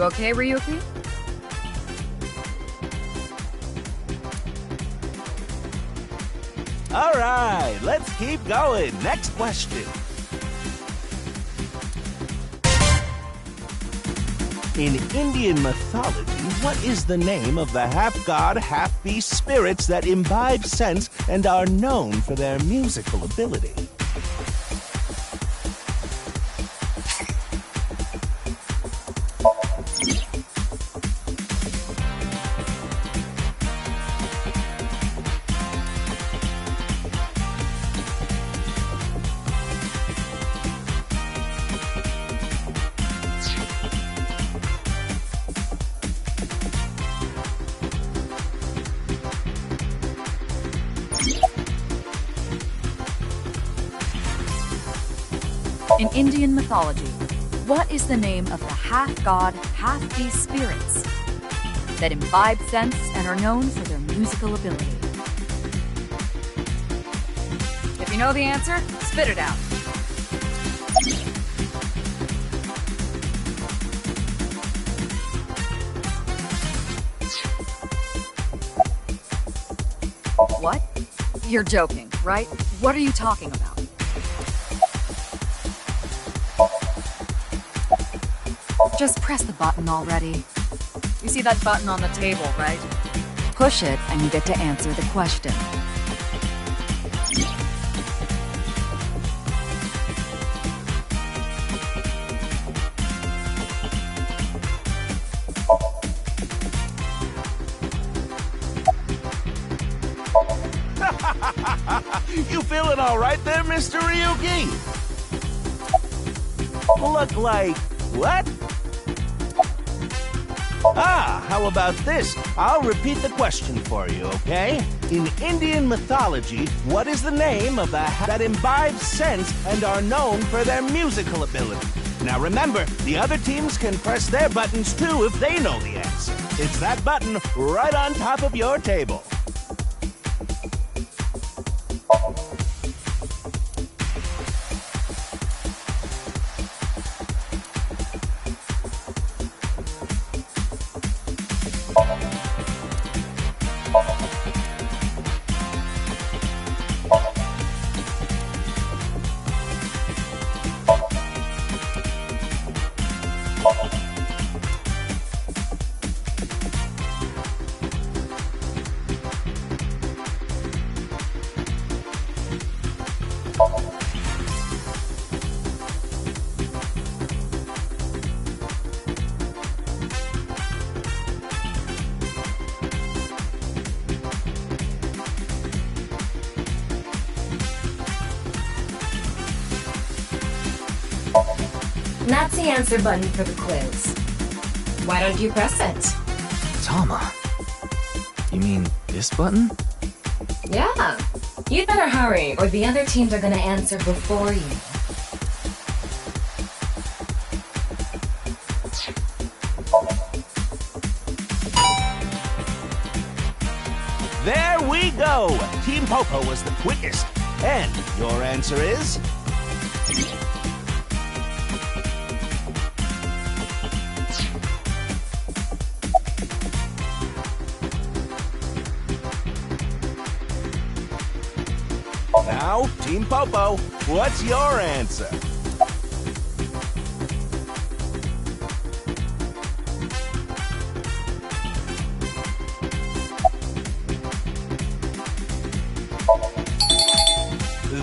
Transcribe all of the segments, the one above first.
You okay, Ryuki? All right, let's keep going. Next question. In Indian mythology, what is the name of the half-god, half-beast spirits that imbibe sense and are known for their musical ability? In Indian mythology, what is the name of the half-god, half-beast spirits that imbibe sense and are known for their musical ability? If you know the answer, spit it out. What? You're joking, right? What are you talking about? Just press the button already. You see that button on the table, right? Push it and you get to answer the question. You feeling all right there, Mr. Ryuki? Look like what? Ah, how about this? I'll repeat the question for you, okay? In Indian mythology, what is the name of the that imbibe sense and are known for their musical ability? Now remember, the other teams can press their buttons too if they know the answer. It's that button right on top of your table. That's the answer button for the quiz. Why don't you press it? Tama. You mean this button? Yeah. You'd better hurry, or the other teams are gonna answer before you. There we go! Team Popo was the quickest. And your answer is? Now, Team Popo, what's your answer?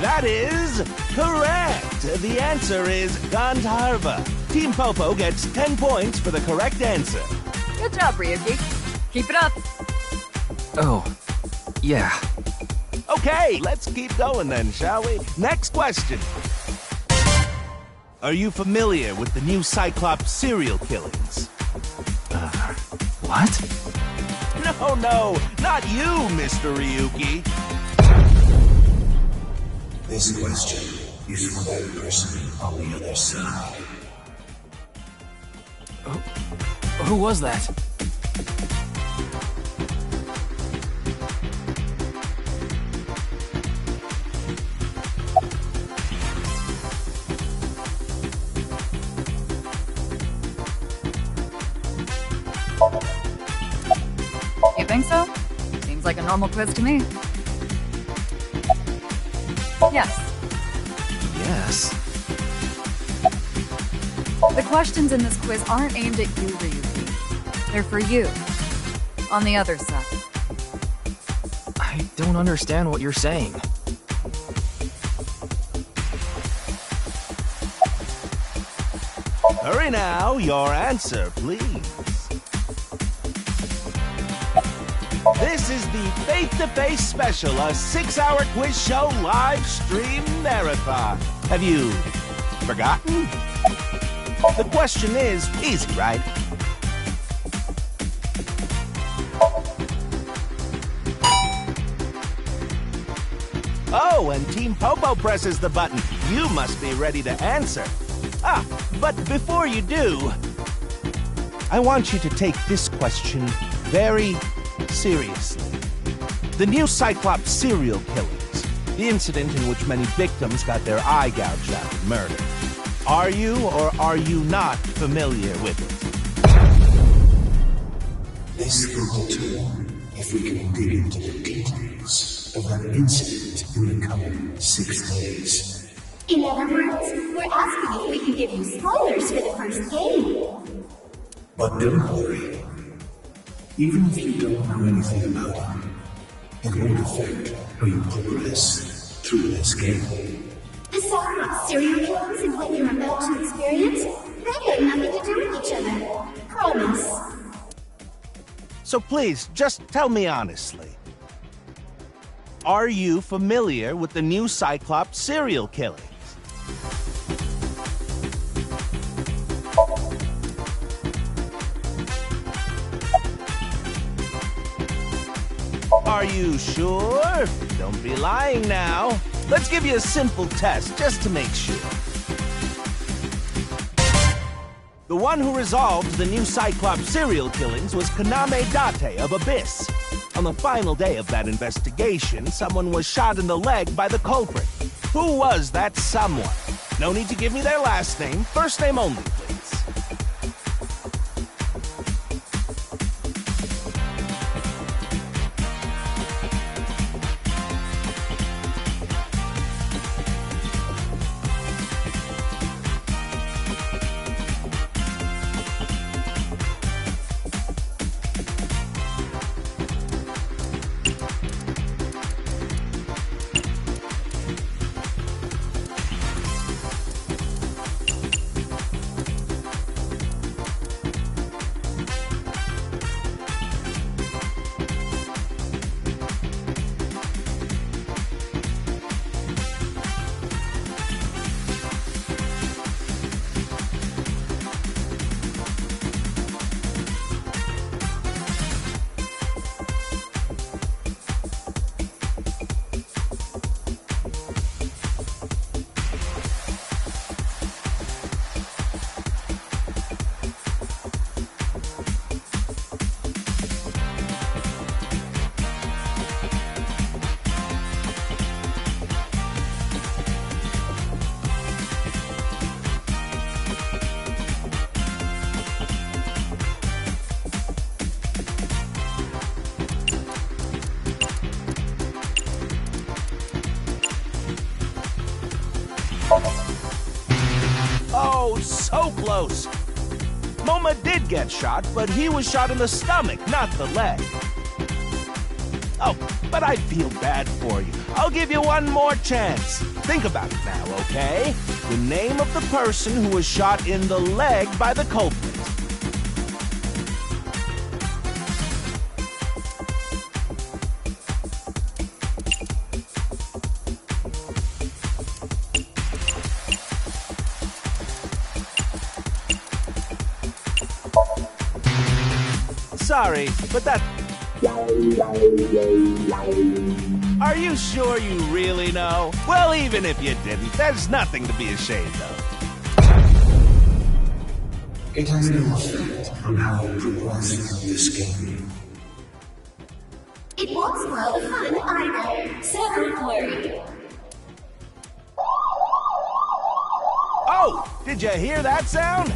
That is correct. The answer is Gandharva. Team Popo gets 10 points for the correct answer. Good job, Ryuki. Keep it up. Oh, yeah. Okay, let's keep going then, shall we? Next question. Are you familiar with the new Cyclops serial killings? What? No, not you, Mr. Ryuki. This question is for that person on the other side. Who was that? Think so? Seems like a normal quiz to me. Yes. Yes. The questions in this quiz aren't aimed at you, Ryuki. They're for you. On the other side. I don't understand what you're saying. Hurry now, your answer, please. This is the Face-to-Face Special, a 6-hour quiz show live stream marathon. Have you forgotten? The question is easy, right? Oh, and Team Popo presses the button. You must be ready to answer. Ah, but before you do, I want you to take this question very seriously. The new Cyclops serial killings, the incident in which many victims got their eye gouged out and murdered. Are you or are you not familiar with it? This will alter if we can dig into the details of that incident in the coming 6 days. In other words, we're asking if we can give you spoilers for the first game. But don't worry. Even if you don't know anything about it, it won't affect how you progress through this game. The Cyclops serial killers and what you're about to experience, they have nothing to do with each other. Promise. So please, just tell me honestly. Are you familiar with the new Cyclops serial killings? Are you sure? Don't be lying now. Let's give you a simple test, just to make sure. The one who resolved the new Cyclops serial killings was Kaname Date of Abyss. On the final day of that investigation, someone was shot in the leg by the culprit. Who was that someone? No need to give me their last name, first name only, please. Oh, so close. Moma did get shot, but he was shot in the stomach, not the leg. Oh, but I feel bad for you. I'll give you one more chance. Think about it now, okay? The name of the person who was shot in the leg by the culprit. Sorry, but that... Are you sure you really know? Well, even if you didn't, there's nothing to be ashamed of. It has no effect on how you progress through this game. It won't spoil the fun either, so don't worry. Oh, did you hear that sound?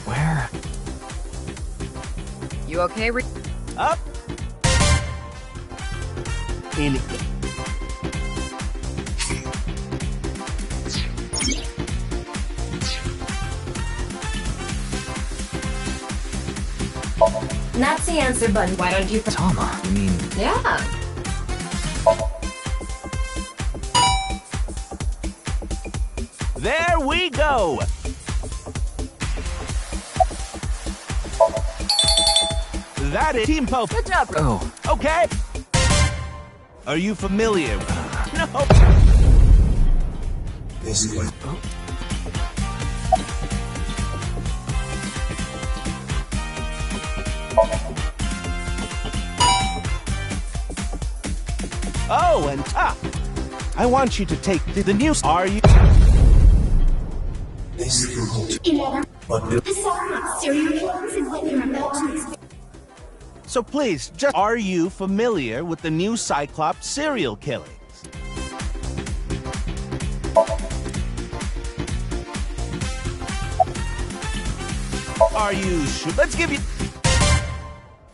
Where? You okay, Up. In. That's the answer button. Why don't you... Tama, you mean... Yeah. There we go. That is Team Pope. Good job. Oh, Okay. Are you familiar? No. This is what Oh, and I want you to take the news. Are you? this is remote. 11. But The SOMNIUM serial killers and what you're about to experience. So please, just are you familiar with the new Cyclops serial killings? Are you sure? Let's give you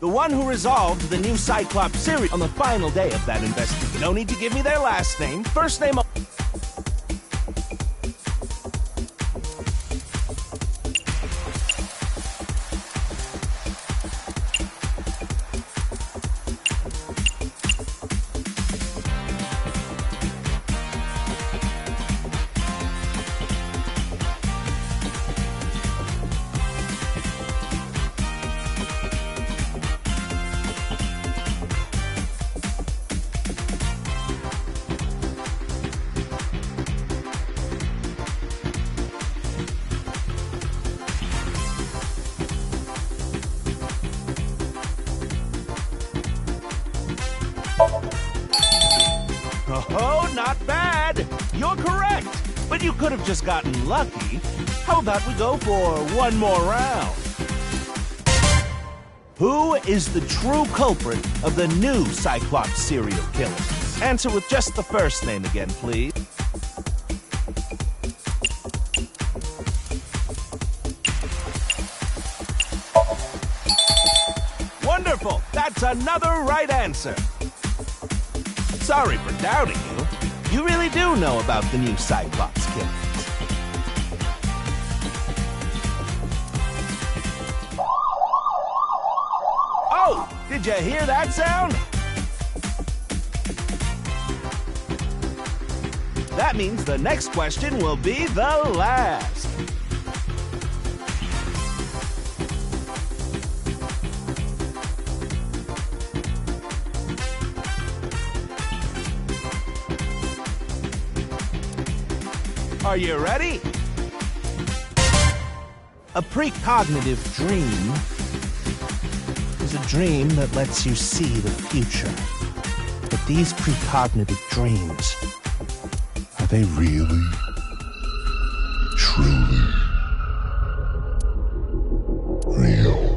the one who resolved the new Cyclops serial on the final day of that investigation. No need to give me their last name. First name. Oh, not bad. You're correct. But you could have just gotten lucky. How about we go for one more round? Who is the true culprit of the new Cyclops serial killers? Answer with just the first name again, please. Wonderful! That's another right answer. Sorry for doubting you. You really do know about the new Cyclops killings. Oh, did you hear that sound? That means the next question will be the last. Are you ready? A precognitive dream is a dream that lets you see the future. But these precognitive dreams, are they really, truly real?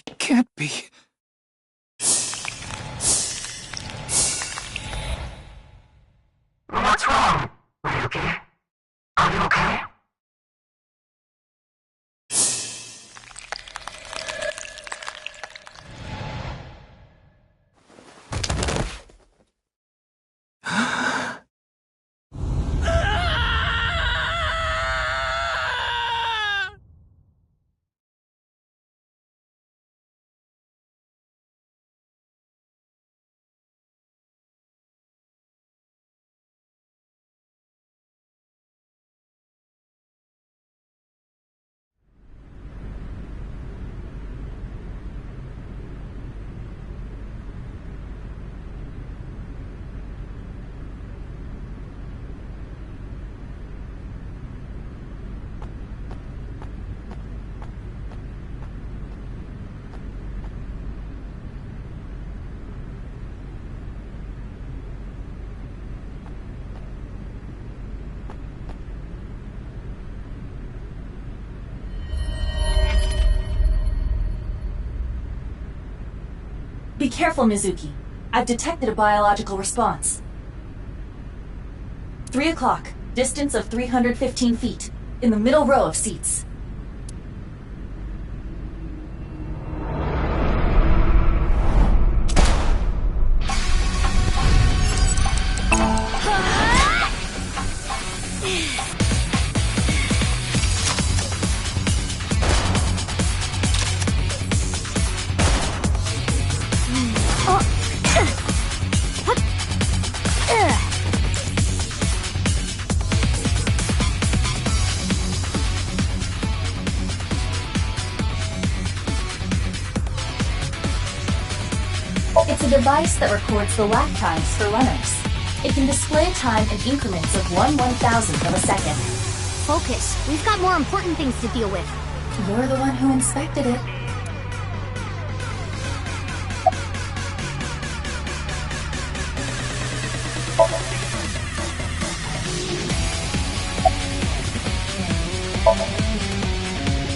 it can't be. Be careful, Mizuki. I've detected a biological response. 3 o'clock, distance of 315 feet, in the middle row of seats. It's a device that records the lap times for runners. It can display time in increments of 1/1000th of a second. Focus. We've got more important things to deal with. You're the one who inspected it.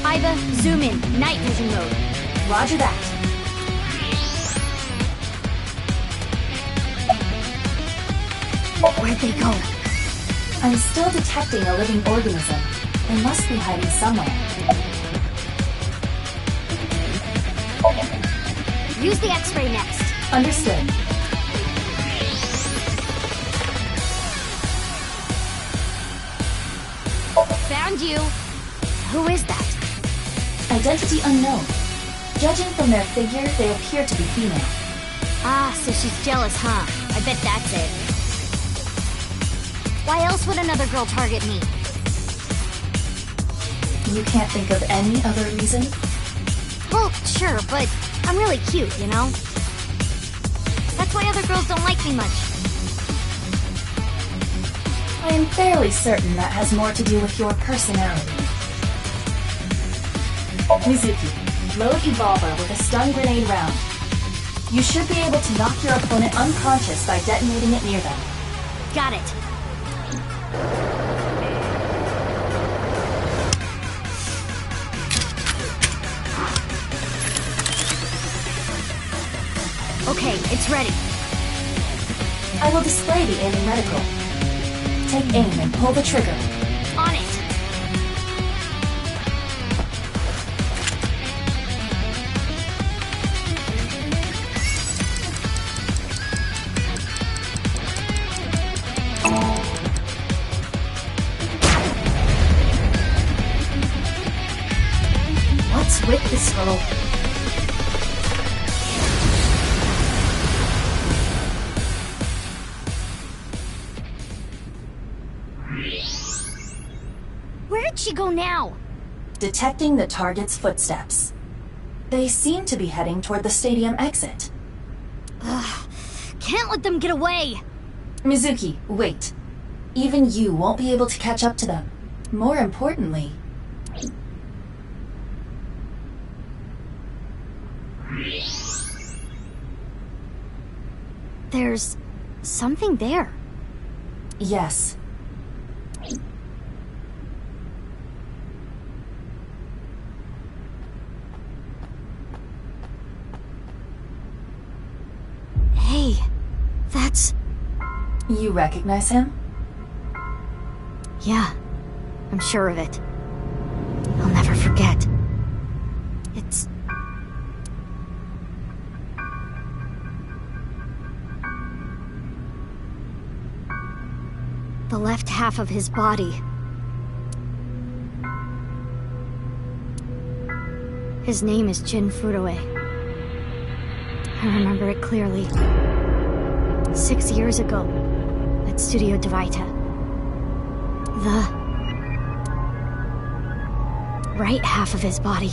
Iva, zoom in. Night vision mode. Roger that. Where'd they go? I'm still detecting a living organism. They must be hiding somewhere. Use the X-ray next. Understood. Found you. Who is that? Identity unknown. Judging from their figure, they appear to be female. Ah, so she's jealous, huh? I bet that's it. Why else would another girl target me? You can't think of any other reason? Well, sure, but I'm really cute, you know? That's why other girls don't like me much. I am fairly certain that has more to do with your personality. Mizuki, load Evolver with a stun grenade round. You should be able to knock your opponent unconscious by detonating it near them. Got it. Okay, it's ready. I will display the aiming reticle. Take aim and pull the trigger. On it. What's with this girl? Where'd she go now? Detecting the target's footsteps. They seem to be heading toward the stadium exit. Ugh, can't let them get away. Mizuki, wait. Even you won't be able to catch up to them. More importantly... There's something there. Yes. Hey, that's... You recognize him? Yeah, I'm sure of it. I'll never forget. It's... the left half of his body. His name is Jin Furue. I remember it clearly. 6 years ago, at Studio Dvaita. The right half of his body.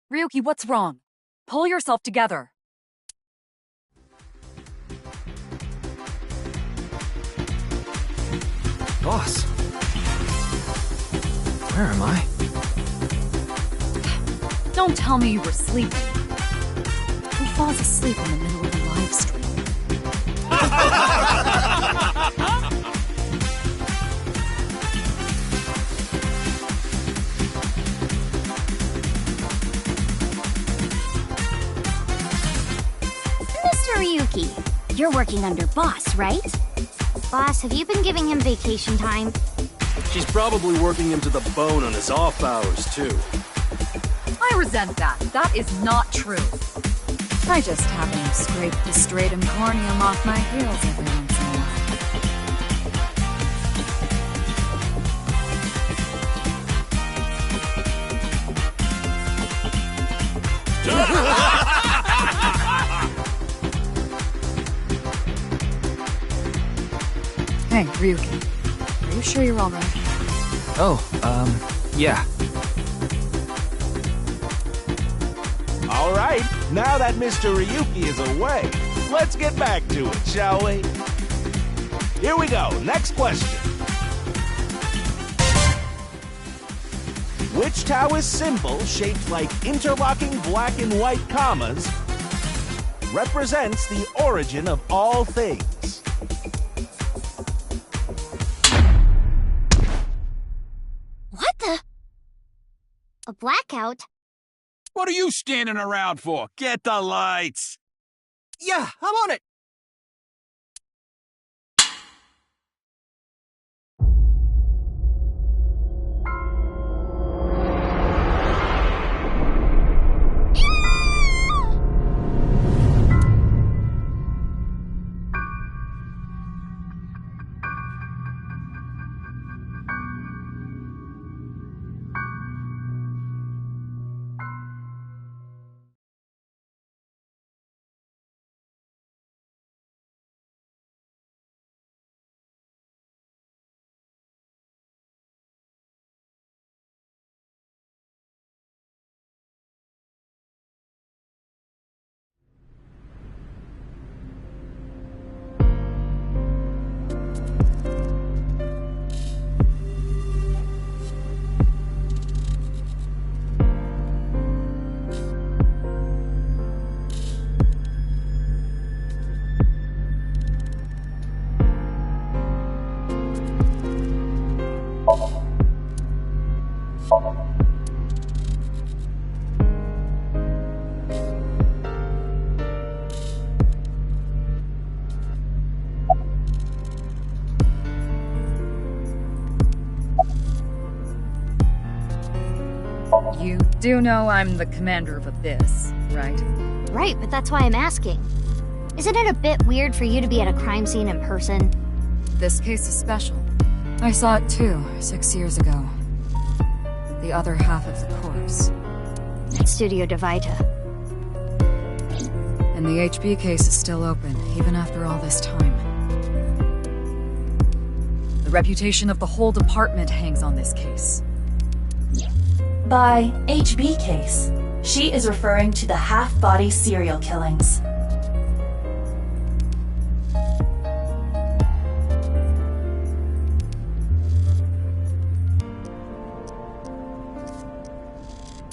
Ryuki, what's wrong? Pull yourself together. Boss, Where am I? Don't tell me you were sleeping. Who falls asleep in the middle of a live stream? Mr. Ryuki, you're working under Boss, right? Boss, have you been giving him vacation time? She's probably working him to the bone on his off hours, too. I resent that. That is not true. I just happen to scrape the stratum corneum off my heels every once in a while. Hey, Ryuki. Are you sure you're alright? Oh, yeah. All right, now that Mr. Ryuki is away, let's get back to it, shall we? Here we go, next question. Which Taoist symbol, shaped like interlocking black and white commas, represents the origin of all things? What the? A blackout? What are you standing around for? Get the lights! Yeah, I'm on it! You do know I'm the commander of Abyss, right? Right, but that's why I'm asking. Isn't it a bit weird for you to be at a crime scene in person? This case is special. I saw it too, 6 years ago. The other half of the course. At Studio Devita. And the HB case is still open, even after all this time. The reputation of the whole department hangs on this case. By HB case, she is referring to the half-body serial killings.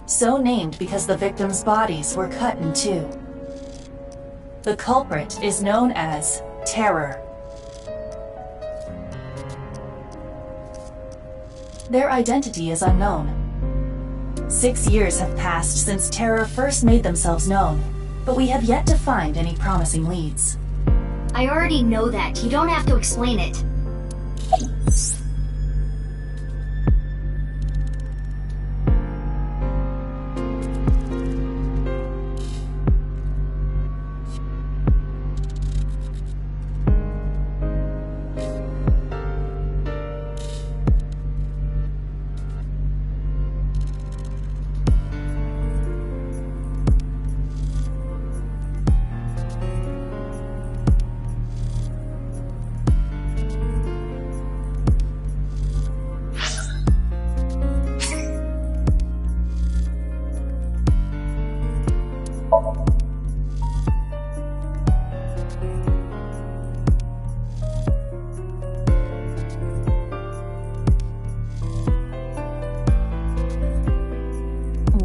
So named because the victims' bodies were cut in two. The culprit is known as Terror. Their identity is unknown. 6 years have passed since Terror first made themselves known, but we have yet to find any promising leads. I already know that. You don't have to explain it.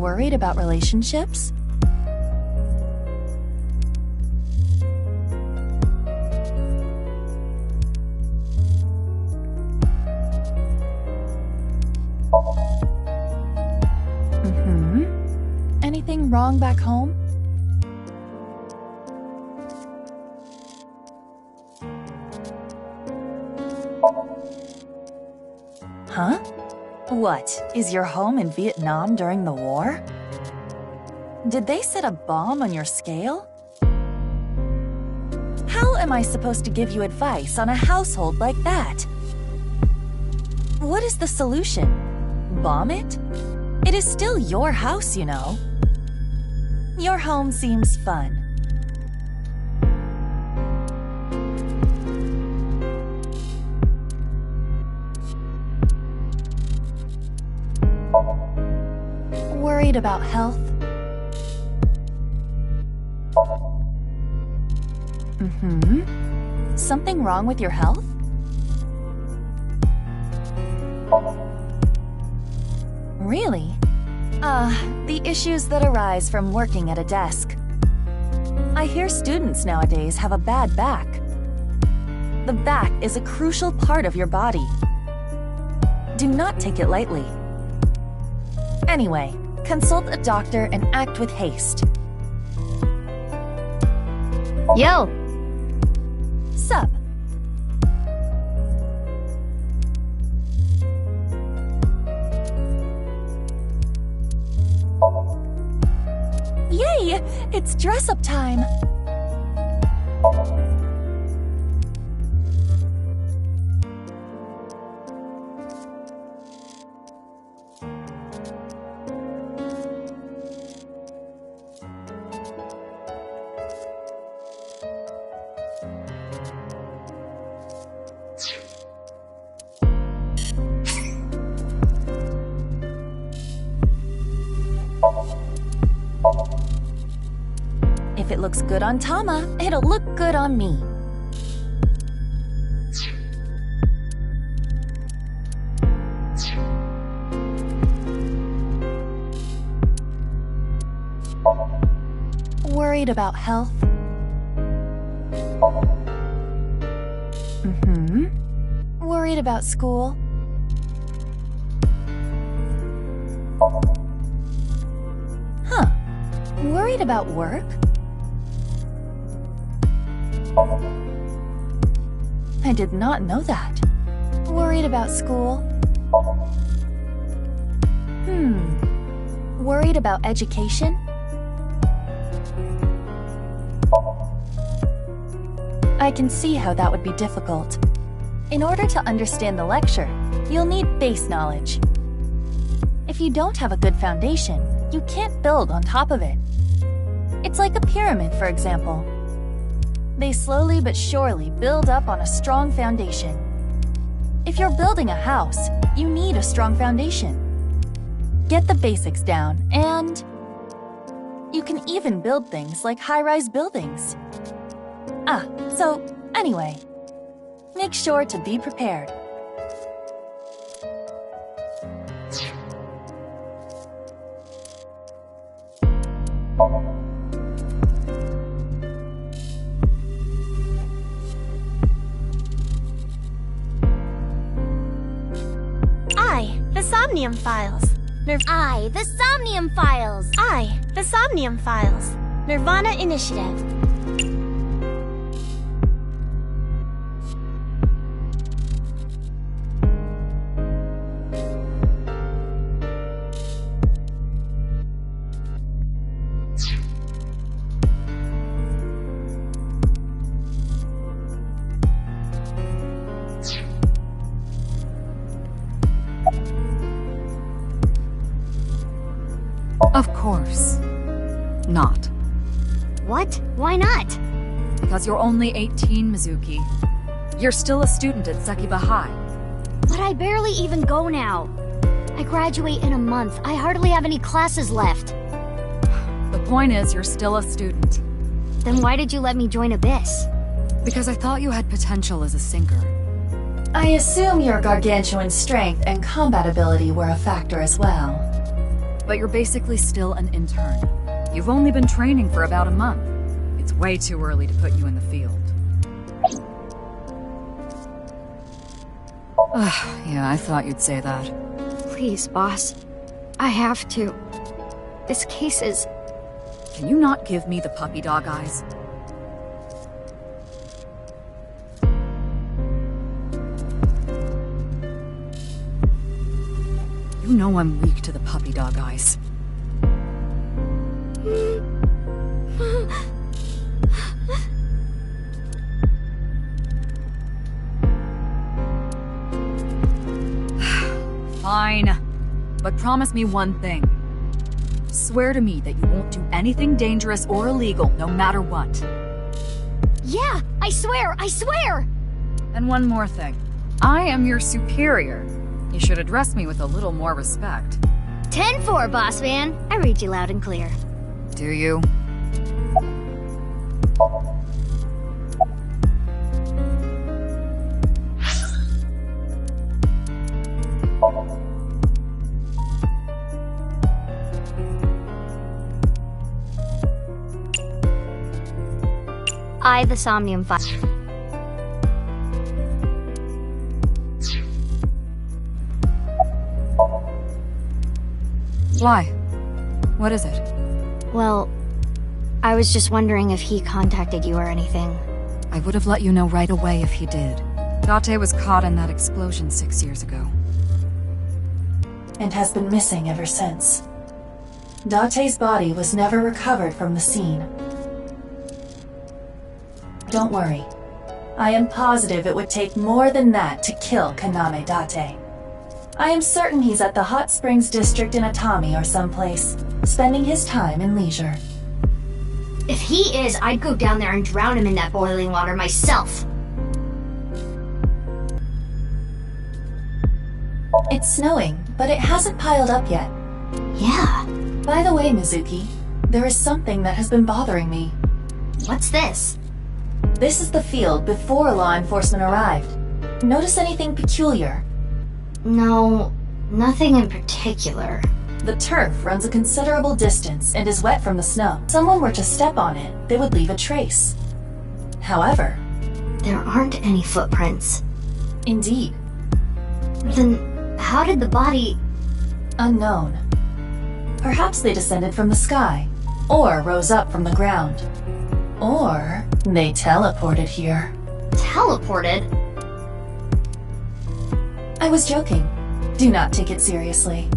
worried about relationships? Anything wrong back home? Huh? What, is your home in Vietnam during the war? Did they set a bomb on your scale? How am I supposed to give you advice on a household like that? What is the solution? Bomb it? It is still your house, you know. Your home seems fun. Worried about health? Something wrong with your health? Really? The issues that arise from working at a desk. I hear students nowadays have a bad back. The back is a crucial part of your body. Do not take it lightly. Anyway, consult a doctor and act with haste. Yo! Sup? Yay! It's dress-up time! If it looks good on Tama, it'll look good on me. Worried about health? Worried about school? Huh. Worried about work? I did not know that. Worried about school? Worried about education? I can see how that would be difficult. In order to understand the lecture, you'll need base knowledge. If you don't have a good foundation, you can't build on top of it. It's like a pyramid, for example. They slowly but surely build up on a strong foundation. If you're building a house, you need a strong foundation. Get the basics down, and you can even build things like high-rise buildings. So anyway, make sure to be prepared. The SOMNIUM files. The SOMNIUM files. The SOMNIUM files. nirvanA Initiative. Of course. Not. What? Why not? Because you're only 18, Mizuki. You're still a student at Sekiba High. But I barely even go now. I graduate in a month. I hardly have any classes left. The point is, you're still a student. Then why did you let me join Abyss? Because I thought you had potential as a sinker. I assume your gargantuan strength and combat ability were a factor as well. but you're basically still an intern. You've only been training for about a month. It's way too early to put you in the field. Yeah, I thought you'd say that. Please, boss. I have to. This case is... Can you not give me the puppy dog eyes? You know I'm weak to the puppy dog eyes. Fine. But promise me one thing. Swear to me that you won't do anything dangerous or illegal, no matter what. Yeah, I swear, I swear! And one more thing. I am your superior. You should address me with a little more respect. 10-4, boss man. I read you loud and clear. Do you? I, the SOMNIUM file. Why? What is it? Well, I was just wondering if he contacted you or anything. I would have let you know right away if he did. Date was caught in that explosion 6 years ago. And has been missing ever since. Date's body was never recovered from the scene. Don't worry. I am positive it would take more than that to kill Kaname Date. I am certain he's at the Hot Springs District in Atami or someplace, spending his time in leisure. If he is, I'd go down there and drown him in that boiling water myself. It's snowing, but it hasn't piled up yet. Yeah. By the way, Mizuki, there is something that has been bothering me. What's this? This is the field before law enforcement arrived. Notice anything peculiar? No, nothing in particular. The turf runs a considerable distance and is wet from the snow. If someone were to step on it, they would leave a trace. However, there aren't any footprints. Indeed. Then, how did the body... Unknown. Perhaps they descended from the sky, or rose up from the ground. Or they teleported here. Teleported? I was joking. Do not take it seriously.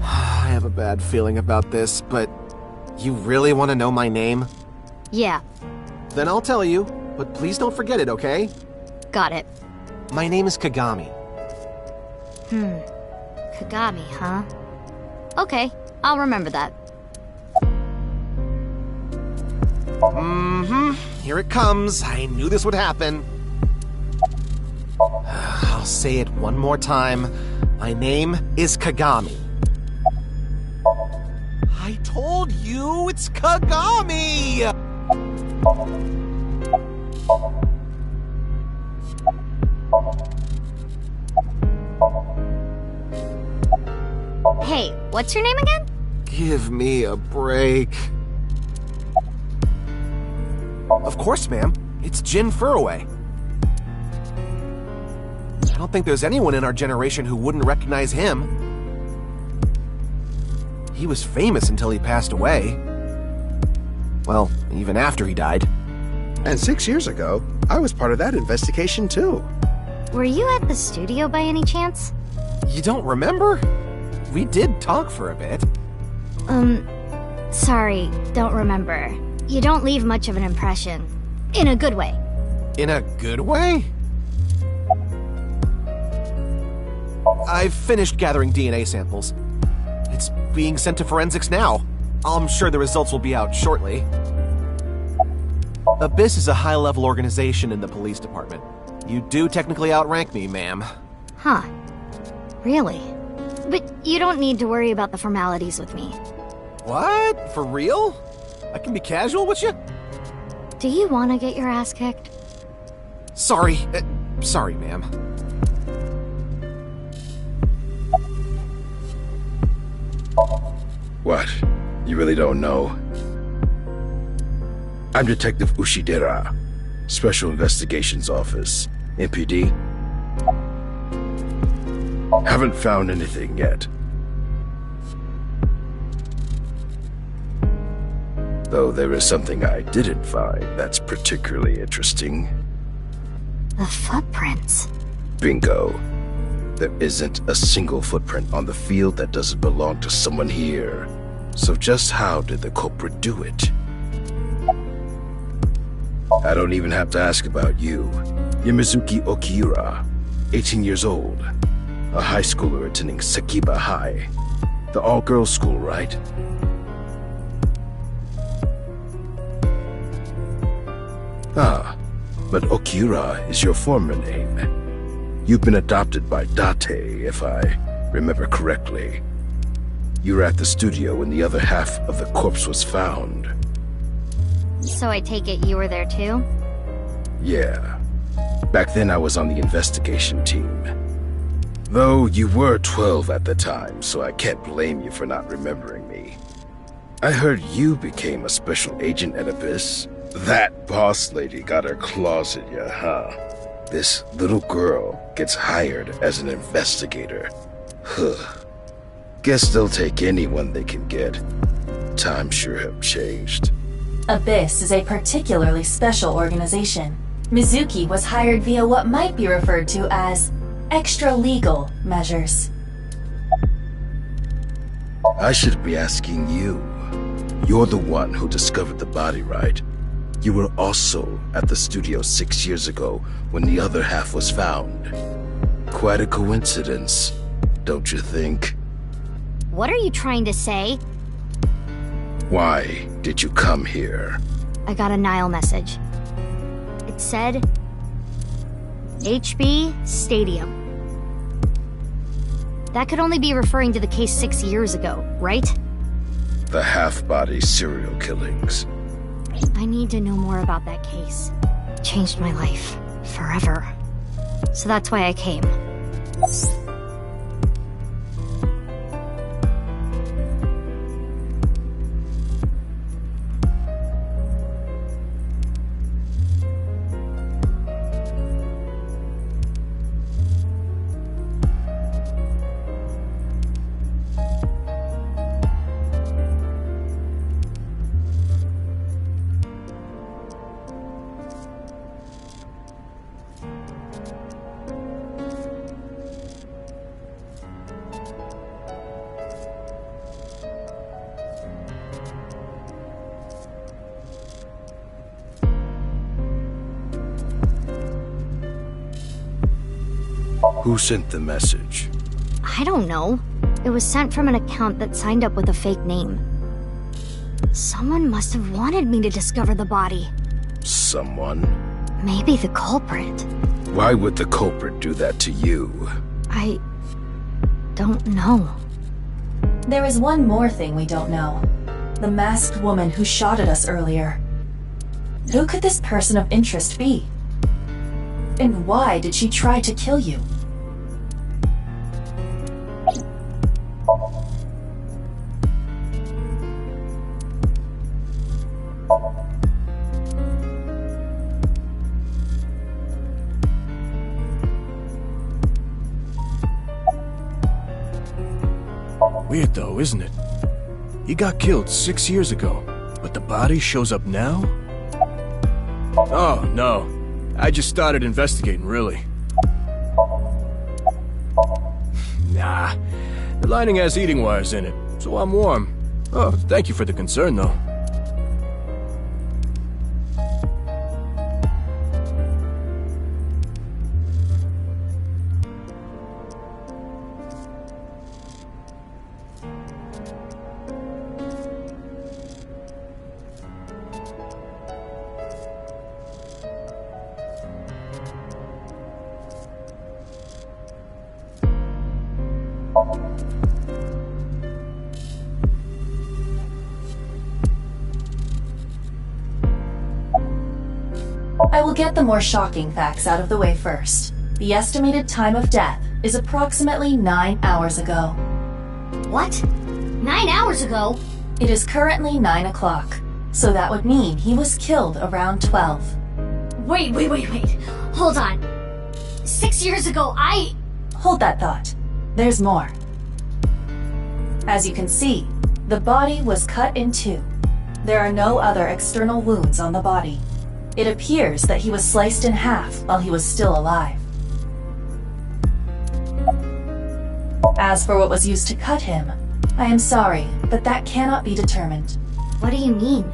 I have a bad feeling about this, but you really want to know my name? Yeah. Then I'll tell you, but please don't forget it, okay? Got it. My name is Kagami. Kagami, huh? Okay, I'll remember that. Here it comes. I knew this would happen. I'll say it one more time. My name is Kagami. I told you it's Kagami! Hey, what's your name again? Give me a break. Of course, ma'am. It's Jin Furroway. I don't think there's anyone in our generation who wouldn't recognize him. He was famous until he passed away. Well, even after he died. And 6 years ago, I was part of that investigation too. Were you at the studio by any chance? You don't remember? We did talk for a bit. Sorry, don't remember. You don't leave much of an impression. In a good way. In a good way? I've finished gathering DNA samples. It's being sent to forensics now. I'm sure the results will be out shortly. Abyss is a high-level organization in the police department. You do technically outrank me, ma'am. Huh. Really? But you don't need to worry about the formalities with me. What? For real? I can be casual with you? Do you want to get your ass kicked? Sorry. Sorry, ma'am. What? You really don't know? I'm Detective Ushidera, Special Investigations Office, MPD. Haven't found anything yet. Though there is something I didn't find that's particularly interesting. The footprints. Bingo. There isn't a single footprint on the field that doesn't belong to someone here. So just how did the culprit do it? I don't even have to ask about you. You're Mizuki Okiura, 18 years old. A high schooler attending Sekiba High. The all-girls school, right? Ah, but Okiura is your former name. You've been adopted by Date, if I remember correctly. You were at the studio when the other half of the corpse was found. So I take it you were there too? Yeah. Back then I was on the investigation team. Though you were 12 at the time, so I can't blame you for not remembering me. I heard you became a special agent at Abyss. That boss lady got her claws in you, huh? This little girl gets hired as an investigator. Huh. Guess they'll take anyone they can get. Times sure have changed. Abyss is a particularly special organization. Mizuki was hired via what might be referred to as extra-legal measures. I should be asking you. You're the one who discovered the body, right? You were also at the studio 6 years ago when the other half was found. Quite a coincidence, don't you think? What are you trying to say? Why did you come here? I got a Nile message. It said... HB Stadium. That could only be referring to the case 6 years ago, right? The half-body serial killings. I need to know more about that case. It changed my life. Forever. So that's why I came. Who sent the message? I don't know. It was sent from an account that signed up with a fake name. Someone must have wanted me to discover the body. Someone? Maybe the culprit. Why would the culprit do that to you? I... don't know. There is one more thing we don't know. The masked woman who shot at us earlier. Who could this person of interest be? And why did she try to kill you? Weird though, isn't it? He got killed 6 years ago, but the body shows up now? Oh, no. I just started investigating, really. Nah. The lining has heating wires in it, so I'm warm. Oh, thank you for the concern, though. I will get the more shocking facts out of the way first. The estimated time of death is approximately 9 hours ago. What? 9 hours ago? It is currently 9 o'clock, so that would mean he was killed around 12. Wait. Hold on. 6 years ago, Hold that thought. There's more. As you can see, the body was cut in two. There are no other external wounds on the body. It appears that he was sliced in half while he was still alive. As for what was used to cut him, I am sorry, but that cannot be determined. What do you mean?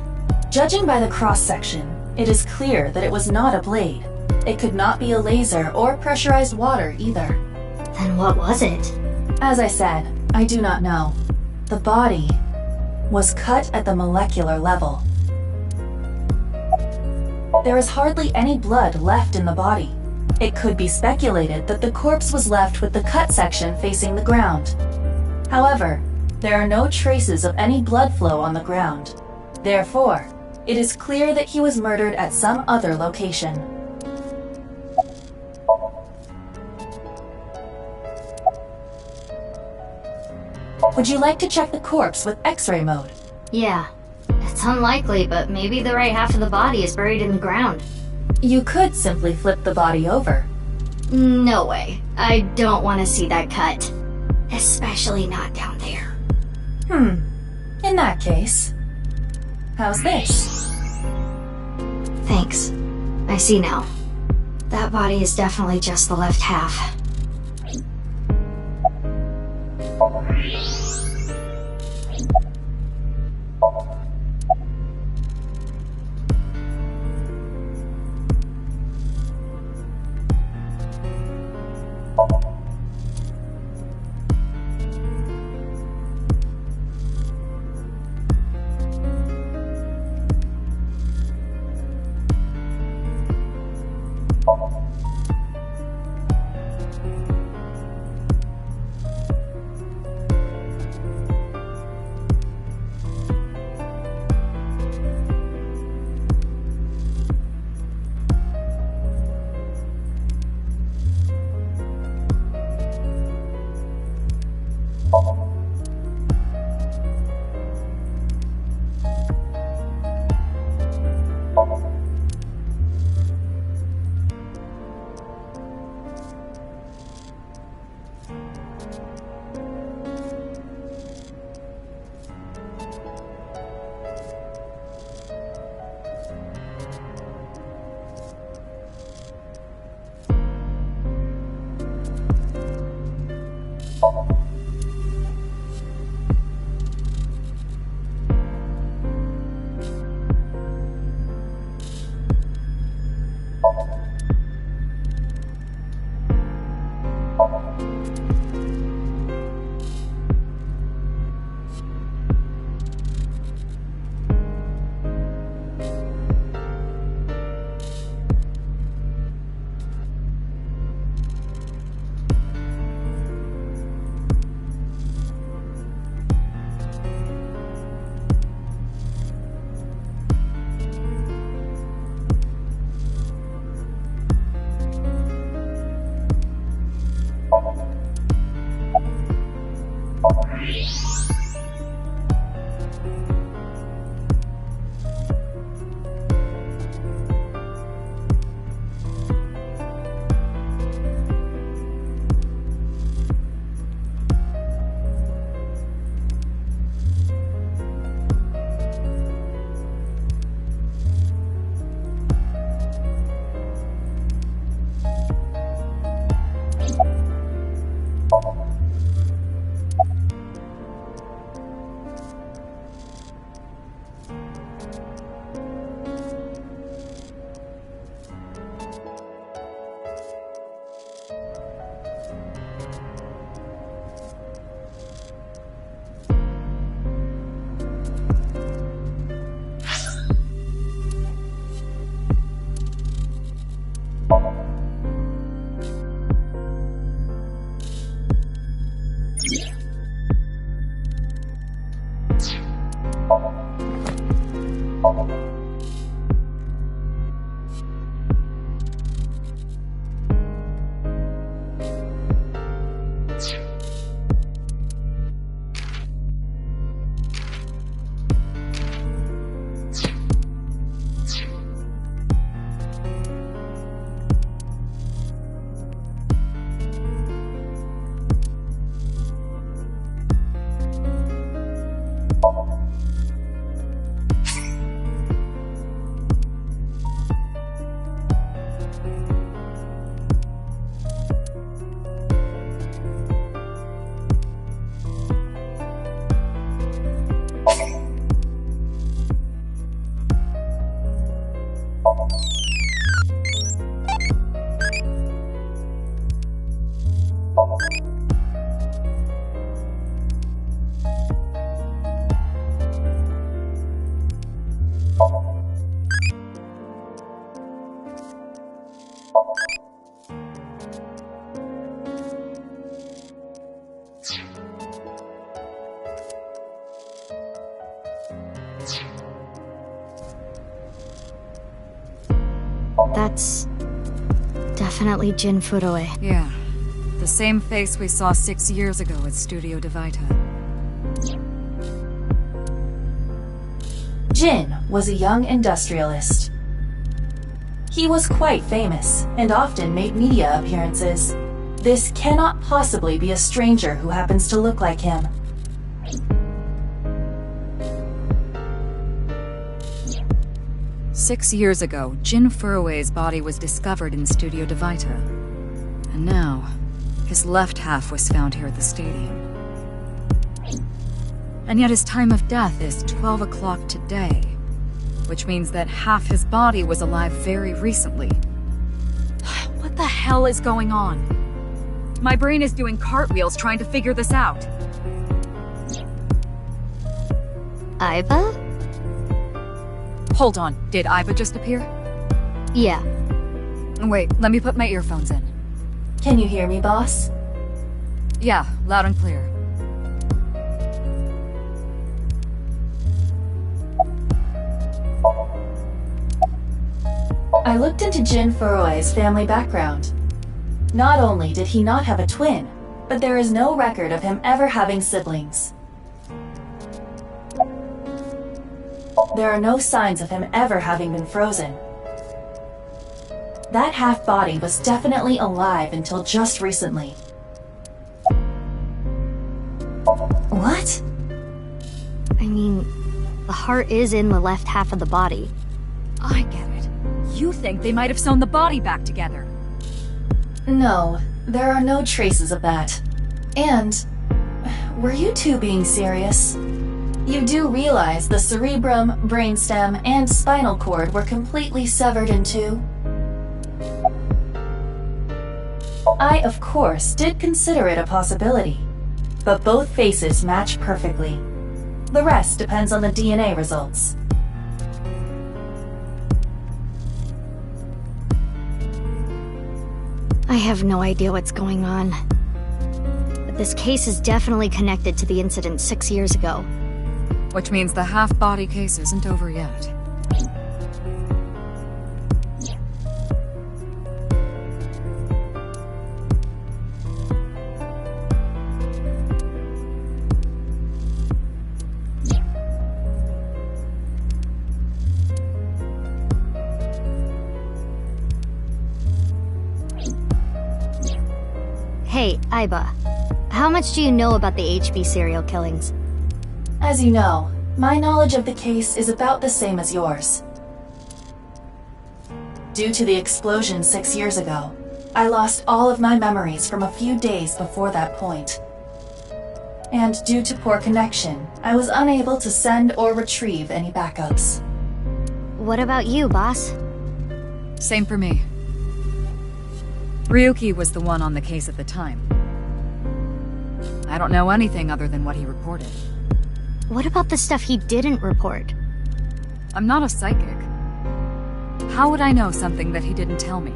Judging by the cross-section, it is clear that it was not a blade. It could not be a laser or pressurized water either. Then what was it? As I said, I do not know. The body was cut at the molecular level. There is hardly any blood left in the body. It could be speculated that the corpse was left with the cut section facing the ground. However, there are no traces of any blood flow on the ground. Therefore, it is clear that he was murdered at some other location. Would you like to check the corpse with X-ray mode? Yeah. It's unlikely, but maybe the right half of the body is buried in the ground. You could simply flip the body over. No way. I don't want to see that cut. Especially not down there. In that case, how's this? Thanks. I see now. That body is definitely just the left half. That's definitely Jin Furue. Yeah. The same face we saw 6 years ago at Studio Devita. Jin was a young industrialist. He was quite famous, and often made media appearances. This cannot possibly be a stranger who happens to look like him. "6 years ago, Jin Furue's body was discovered in Studio Devita. And now, his left half was found here at the stadium. And yet his time of death is 12 o'clock today, which means that half his body was alive very recently. What the hell is going on? My brain is doing cartwheels trying to figure this out. Aiba? Hold on, did Aiba just appear? Yeah. Wait, let me put my earphones in. Can you hear me, boss? Yeah, loud and clear. I looked into Jin Furue's family background. Not only did he not have a twin, but there is no record of him ever having siblings. There are no signs of him ever having been frozen. That half-body was definitely alive until just recently. What? I mean, the heart is in the left half of the body. I get it. You think they might have sewn the body back together? No, there are no traces of that. And, were you two being serious? You do realize the cerebrum, brainstem, and spinal cord were completely severed in two? I, of course, did consider it a possibility, but both faces match perfectly. The rest depends on the DNA results. I have no idea what's going on. But this case is definitely connected to the incident 6 years ago. Which means the half-body case isn't over yet. Hey, Aiba. How much do you know about the HB serial killings? As you know, my knowledge of the case is about the same as yours. Due to the explosion 6 years ago, I lost all of my memories from a few days before that point. And due to poor connection, I was unable to send or retrieve any backups. What about you, boss? Same for me. Ryuki was the one on the case at the time. I don't know anything other than what he reported. What about the stuff he didn't report? I'm not a psychic. How would I know something that he didn't tell me?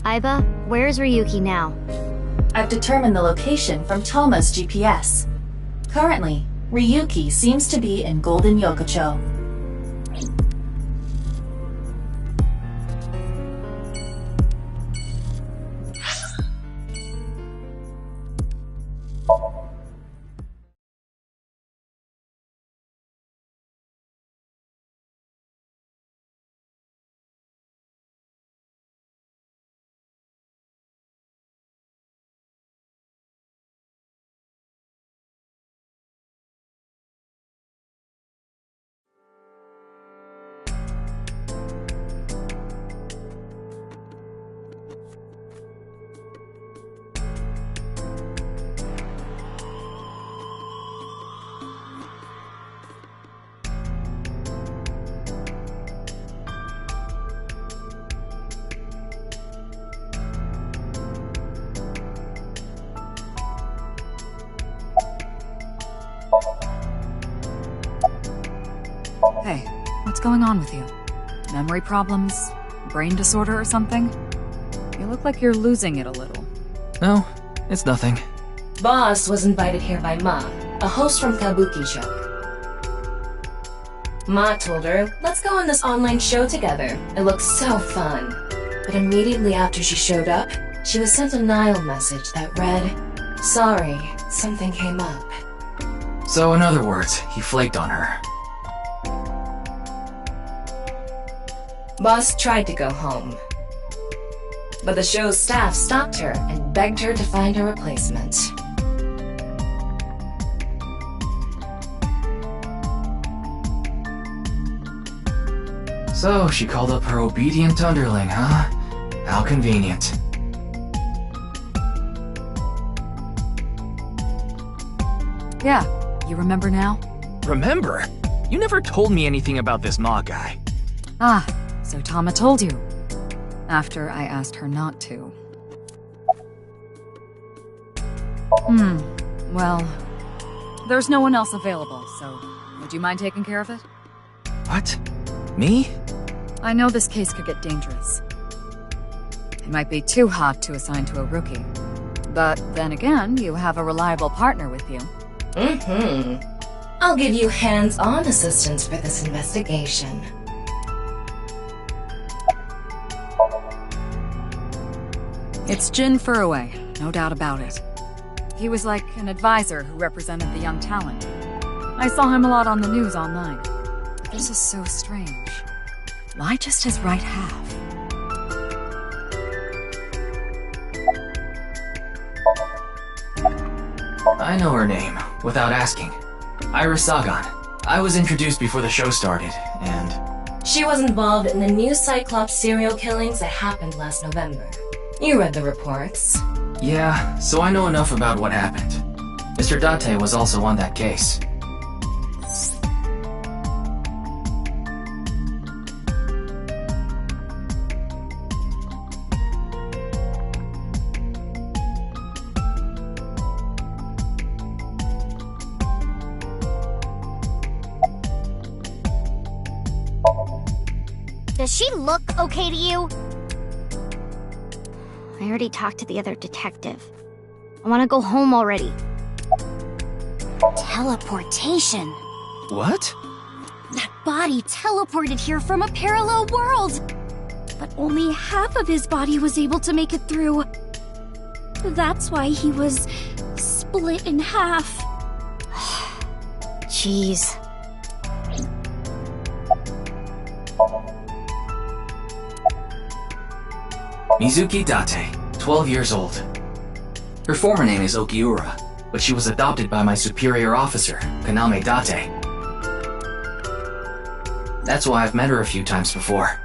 Aiba, where's Ryuki now? I've determined the location from Tama's GPS. Currently, Ryuki seems to be in Golden Yokocho. Hey, what's going on with you? Memory problems? Brain disorder or something? You look like you're losing it a little. No, it's nothing. Boss was invited here by Ma, a host from Kabuki Show. Ma told her, let's go on this online show together. It looks so fun. But immediately after she showed up, she was sent a Nile message that read, sorry, something came up. So in other words, he flaked on her. Boss tried to go home. But the show's staff stopped her and begged her to find a replacement. So she called up her obedient underling, huh? How convenient. Yeah, you remember now? Remember? You never told me anything about this Ma guy. Ah, so Tama told you. After I asked her not to. Well, there's no one else available, so would you mind taking care of it? What? Me? I know this case could get dangerous. It might be too hot to assign to a rookie. But then again, you have a reliable partner with you. I'll give you hands-on assistance for this investigation. It's Jin Furue, no doubt about it. He was like an advisor who represented the young talent. I saw him a lot on the news online. This is so strange. Why just his right half? I know her name, without asking. Iris Sagan. I was introduced before the show started, and... She was involved in the new Cyclops serial killings that happened last November. You read the reports. Yeah, so I know enough about what happened. Mr. Date was also on that case. Does she look okay to you? I already talked to the other detective. I want to go home already. Teleportation. What? That body teleported here from a parallel world. But only half of his body was able to make it through. That's why he was split in half. Jeez. Mizuki Date, 12 years old. Her former name is Okiura, but she was adopted by my superior officer, Kaname Date. That's why I've met her a few times before.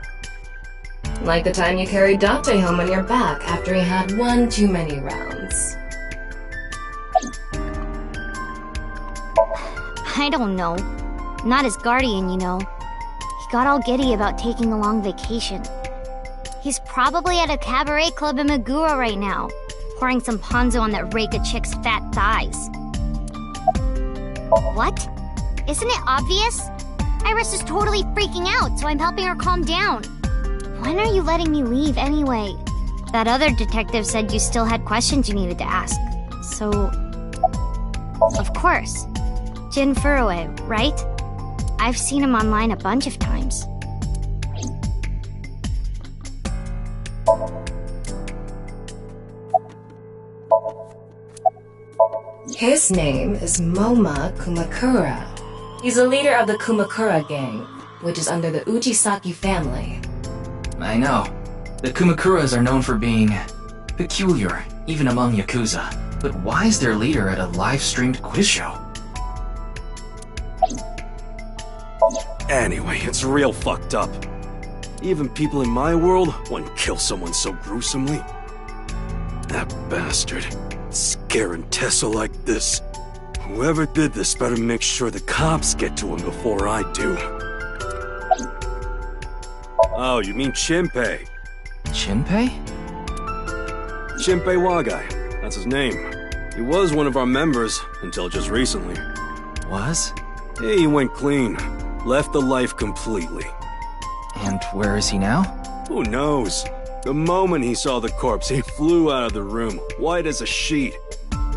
Like the time you carried Date home on your back after he had one too many rounds. I don't know. Not his guardian, you know. He got all giddy about taking a long vacation. He's probably at a cabaret club in Meguro right now, pouring some ponzu on that rake of chick's fat thighs. What? Isn't it obvious? Iris is totally freaking out, so I'm helping her calm down. When are you letting me leave anyway? That other detective said you still had questions you needed to ask. So... Of course. Jin Furue, right? I've seen him online a bunch of times. His name is Moma Kumakura. He's a leader of the Kumakura gang, which is under the Ujisaki family. I know. The Kumakuras are known for being peculiar, even among Yakuza. But why is their leader at a live-streamed quiz show? Anyway, it's real fucked up. Even people in my world wouldn't kill someone so gruesomely. That bastard. Scaring Tessa like this. Whoever did this better make sure the cops get to him before I do. Oh, you mean Shinpei? Shinpei? Shinpei Wagai. That's his name. He was one of our members until just recently. Was? Yeah, he went clean. Left the life completely. And where is he now? Who knows? The moment he saw the corpse, he flew out of the room, white as a sheet.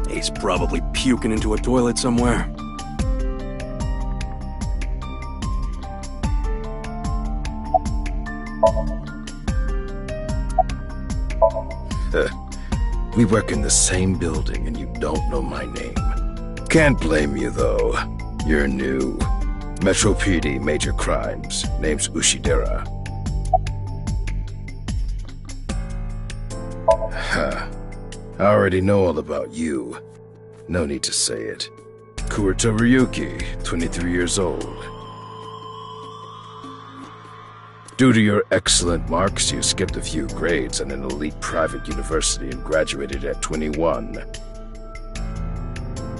He's probably puking into a toilet somewhere. We work in the same building and you don't know my name. Can't blame you, though. You're new. Metro PD, major crimes. Name's Ushidera. Huh. I already know all about you. No need to say it. Kurita Ryuki, 23 years old. Due to your excellent marks, you skipped a few grades at an elite private university and graduated at 21.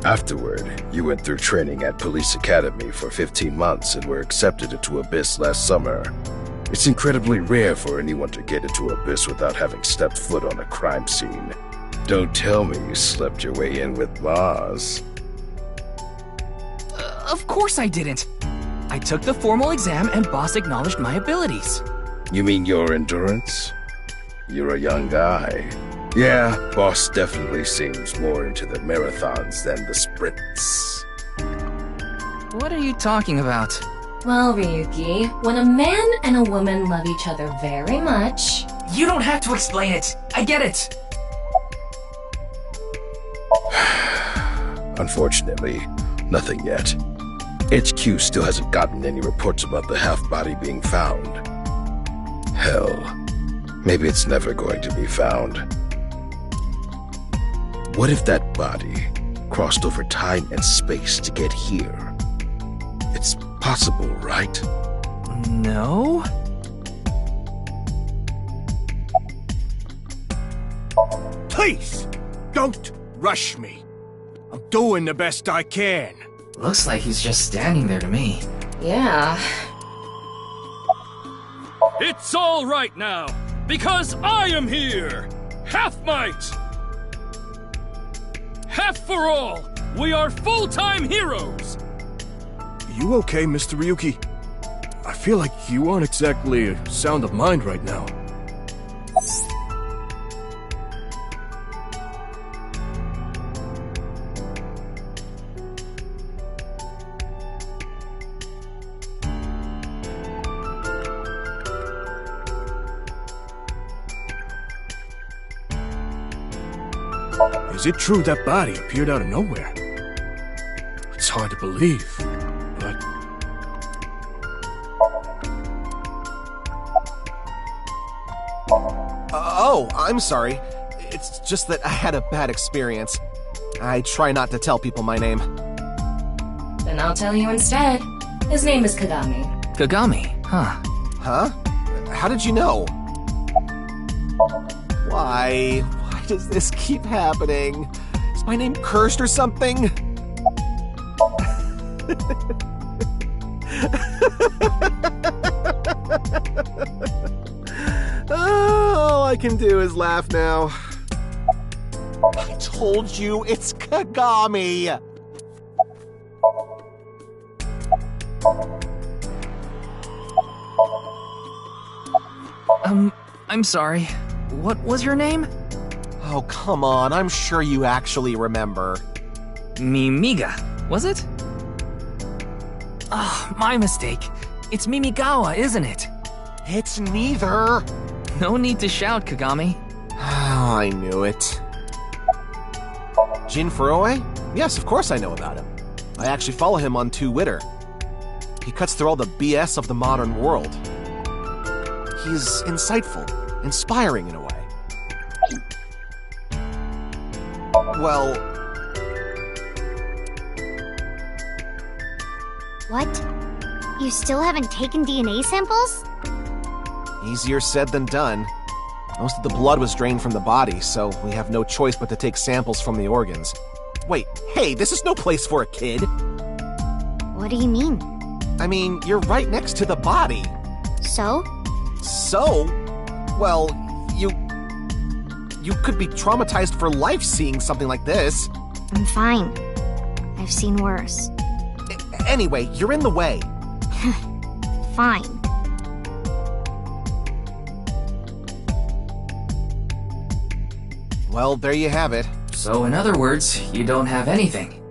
Afterward, you went through training at Police Academy for 15 months and were accepted into Abyss last summer. It's incredibly rare for anyone to get into Abyss without having stepped foot on a crime scene. Don't tell me you slept your way in with Boz. Of course I didn't. I took the formal exam and Boss acknowledged my abilities. You mean your endurance? You're a young guy. Yeah, Boss definitely seems more into the marathons than the sprints. What are you talking about? Well, Ryuki, when a man and a woman love each other very much... You don't have to explain it. I get it. Unfortunately, nothing yet. HQ still hasn't gotten any reports about the half-body being found. Hell, maybe it's never going to be found. What if that body crossed over time and space to get here? It's possible, right? No? Please, don't rush me. I'm doing the best I can. Looks like he's just standing there to me. Yeah. It's all right now, because I am here! Half might! Half for all! We are full-time heroes! You okay, Mr. Ryuki? I feel like you aren't exactly sound of mind right now. Is it true that body appeared out of nowhere? It's hard to believe, but... Oh, I'm sorry. It's just that I had a bad experience. I try not to tell people my name. Then I'll tell you instead. His name is Kagami. Kagami, huh? Huh? How did you know? Why does this keep happening? Is my name cursed or something? All I can do is laugh now. I told you, it's Kagami! I'm sorry. What was your name? Oh, come on, I'm sure you actually remember. Mimiga, was it? Ah, my mistake. It's Mimigawa, isn't it? It's neither. No need to shout, Kagami. Oh, I knew it. Jin Furue? Yes, of course I know about him. I actually follow him on Twitter. He cuts through all the BS of the modern world. He's insightful, inspiring in a way. Well... What? You still haven't taken DNA samples? Easier said than done. Most of the blood was drained from the body, so we have no choice but to take samples from the organs. Wait, hey, this is no place for a kid! What do you mean? I mean, you're right next to the body. So? So? Well, you could be traumatized for life seeing something like this. I'm fine. I've seen worse. Anyway, you're in the way. Fine. Well, there you have it. So in other words, you don't have anything.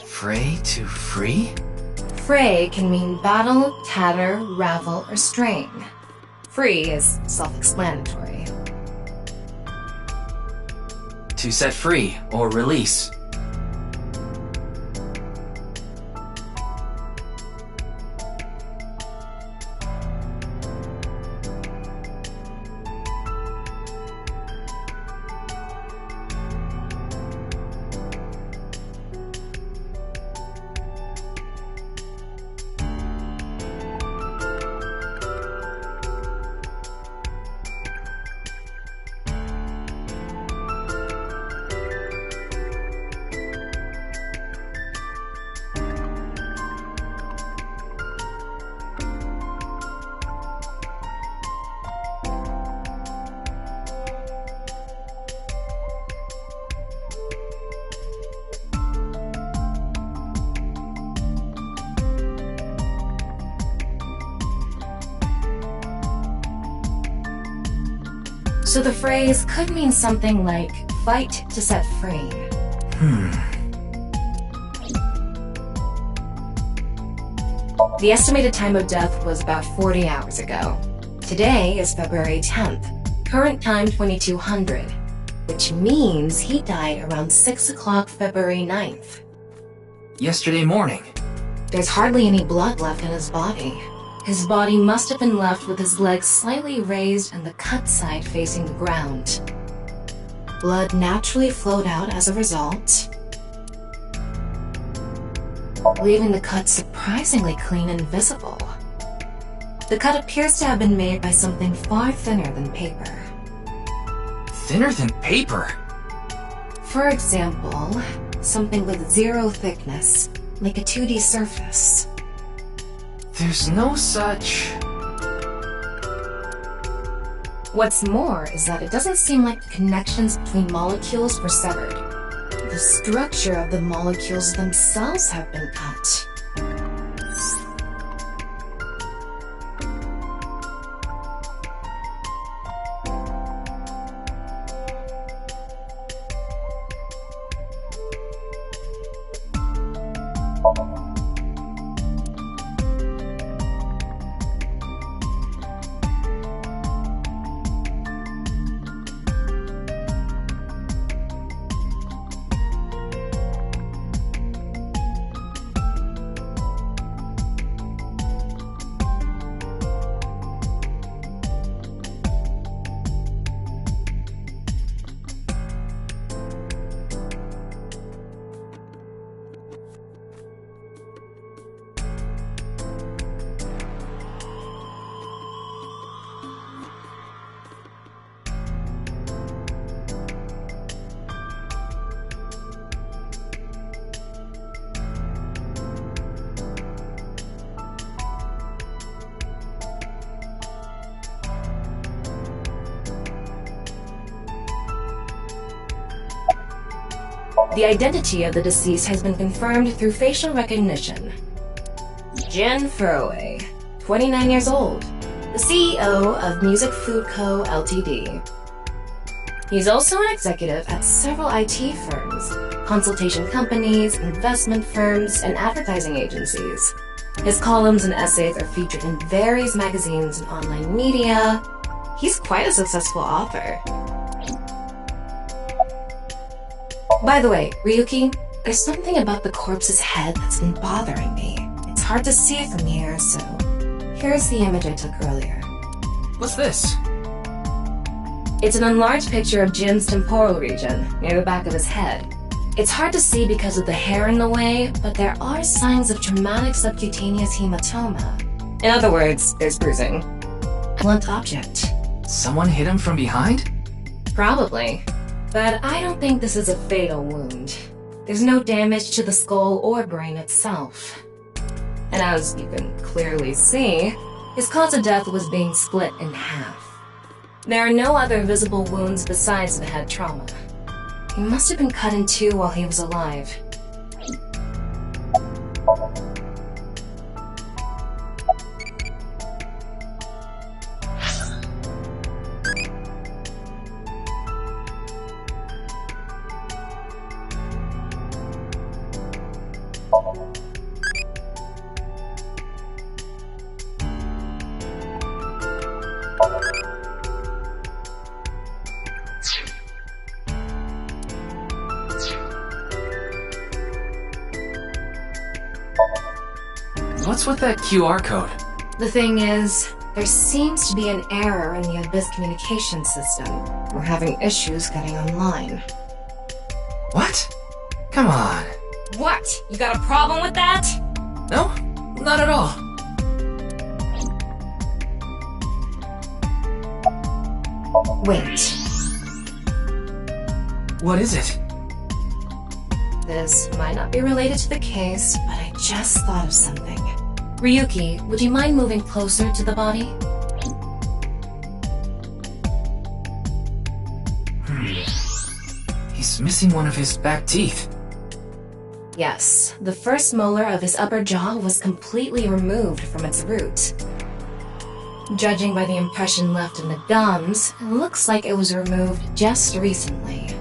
Fray to free? Fray can mean battle, tatter, ravel, or strain. Free is self-explanatory. To set free or release. So the phrase could mean something like, fight to set free. The estimated time of death was about 40 hours ago. Today is February 10th, current time 2200, which means he died around 6 o'clock February 9th. Yesterday morning. There's hardly any blood left in his body. His body must have been left with his legs slightly raised and the cut side facing the ground. Blood naturally flowed out as a result, leaving the cut surprisingly clean and visible. The cut appears to have been made by something far thinner than paper. Thinner than paper? For example, something with zero thickness, like a 2D surface. There's no such... What's more is that it doesn't seem like the connections between molecules were severed. The structure of the molecules themselves have been cut. The identity of the deceased has been confirmed through facial recognition. Jin Furue, 29 years old, the CEO of Music Food Co., Ltd. He's also an executive at several IT firms, consultation companies, investment firms, and advertising agencies. His columns and essays are featured in various magazines and online media. He's quite a successful author. By the way, Ryuki, there's something about the corpse's head that's been bothering me. It's hard to see from here, so here's the image I took earlier. What's this? It's an enlarged picture of Jin's temporal region, near the back of his head. It's hard to see because of the hair in the way, but there are signs of traumatic subcutaneous hematoma. In other words, there's bruising. Blunt object. Someone hit him from behind? Probably. But I don't think this is a fatal wound. There's no damage to the skull or brain itself. And as you can clearly see, his cause of death was being split in half. There are no other visible wounds besides the head trauma. He must have been cut in two while he was alive. What's with that QR code? The thing is, there seems to be an error in the Abyss communication system. We're having issues getting online. What? Come on. What? You got a problem with that? No, not at all. Wait. What is it? This might not be related to the case, but I just thought of something. Ryuki, would you mind moving closer to the body? He's missing one of his back teeth. Yes, the first molar of his upper jaw was completely removed from its root. Judging by the impression left in the gums, it looks like it was removed just recently.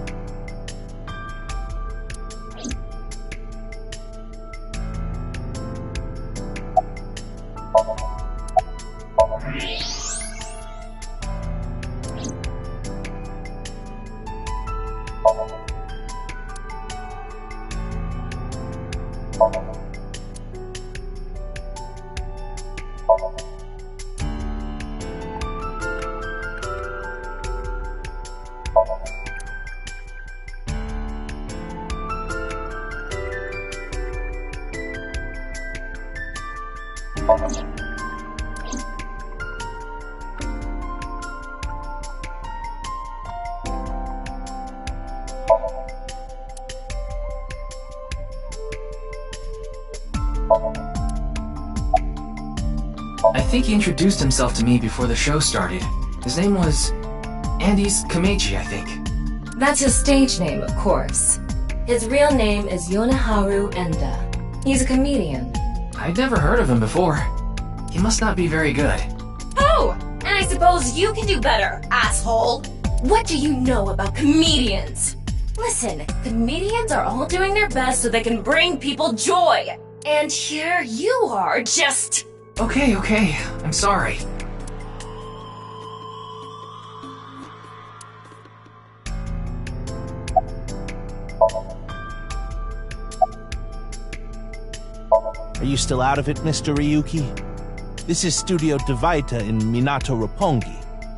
I think he introduced himself to me before the show started. His name was Andes Kameji, I think. That's his stage name, of course. His real name is Yoneharu Enda. He's a comedian. I'd never heard of him before. He must not be very good. Oh! And I suppose you can do better, asshole! What do you know about comedians? Listen, comedians are all doing their best so they can bring people joy. And here you are, just... Okay, I'm sorry. Are you still out of it, Mr. Ryuki? This is Studio Devaita in Minato Roppongi.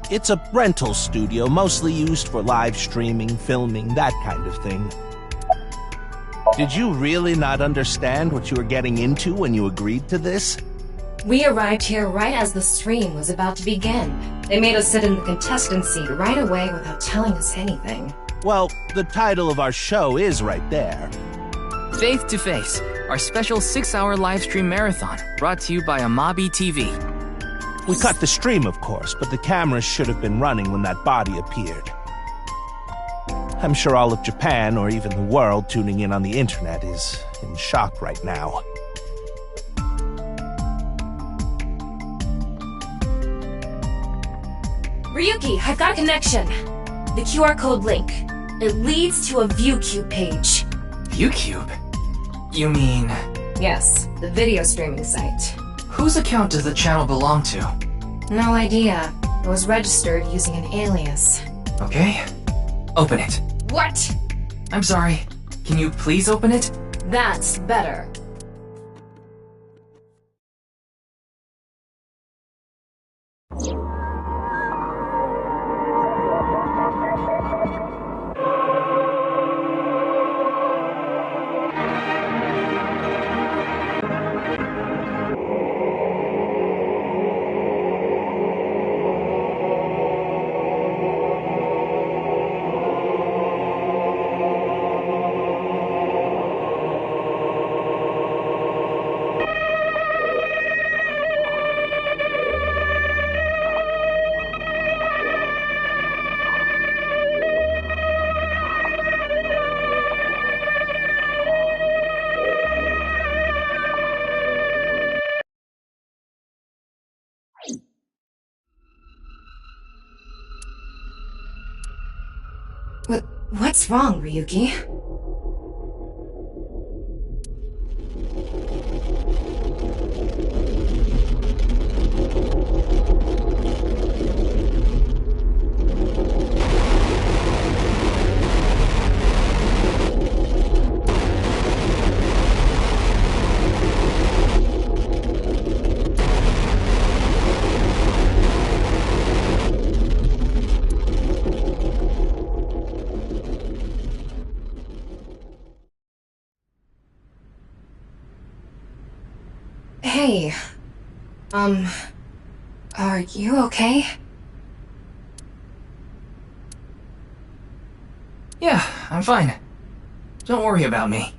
It's a rental studio mostly used for live streaming, filming, that kind of thing. Did you really not understand what you were getting into when you agreed to this? We arrived here right as the stream was about to begin. They made us sit in the contestant seat right away without telling us anything. Well, the title of our show is right there. Faith to Face, our special 6-hour live stream marathon, brought to you by Amabi TV. We cut the stream, of course, but the cameras should have been running when that body appeared. I'm sure all of Japan, or even the world tuning in on the internet, is in shock right now. Ryuki, I've got a connection. The QR code link. It leads to a ViewCube page. ViewCube? You mean... Yes, the video streaming site. Whose account does the channel belong to? No idea. It was registered using an alias. Okay. Open it. What? I'm sorry. Can you please open it? That's better. What's wrong, Ryuki? Hey. Are you okay? Yeah, I'm fine. Don't worry about me.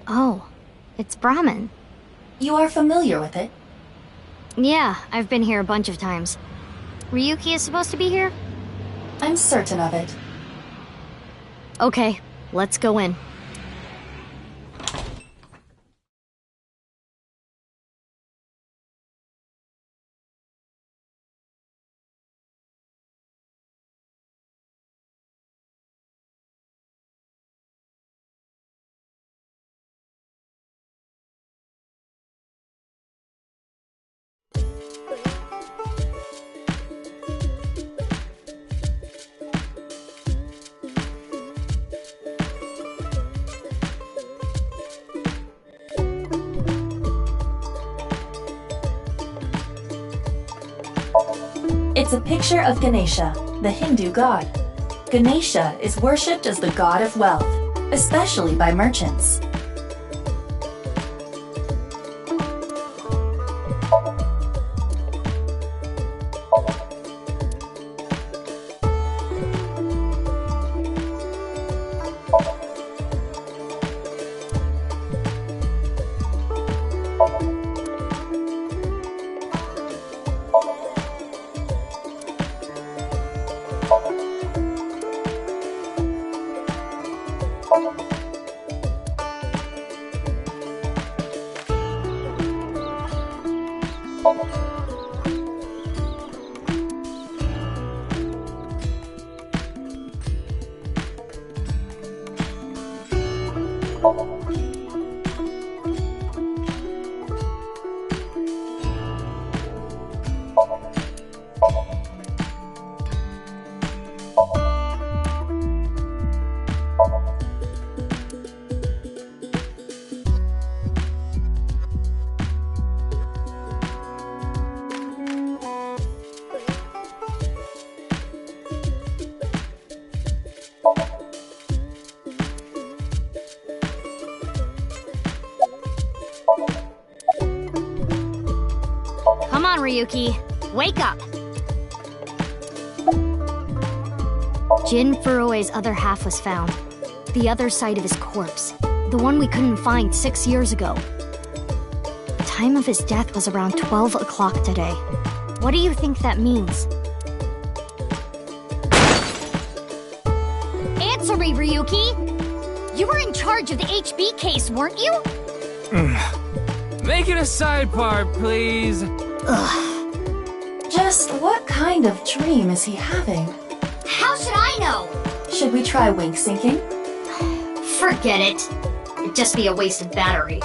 Oh, it's Brahmin. You are familiar with it? Yeah, I've been here a bunch of times. Ryuki is supposed to be here? I'm certain of it. Okay, let's go in. It's a picture of Ganesha, the Hindu god. Ganesha is worshipped as the god of wealth, especially by merchants. Come on, Ryuki. Wake up! Jin Furue's other half was found. The other side of his corpse. The one we couldn't find 6 years ago. The time of his death was around 12 o'clock today. What do you think that means? Ryuki? You were in charge of the HB case, weren't you? Make it a side part, please. Ugh. Just what kind of dream is he having? How should I know? Should we try wink syncing? Forget it. It'd just be a waste of battery.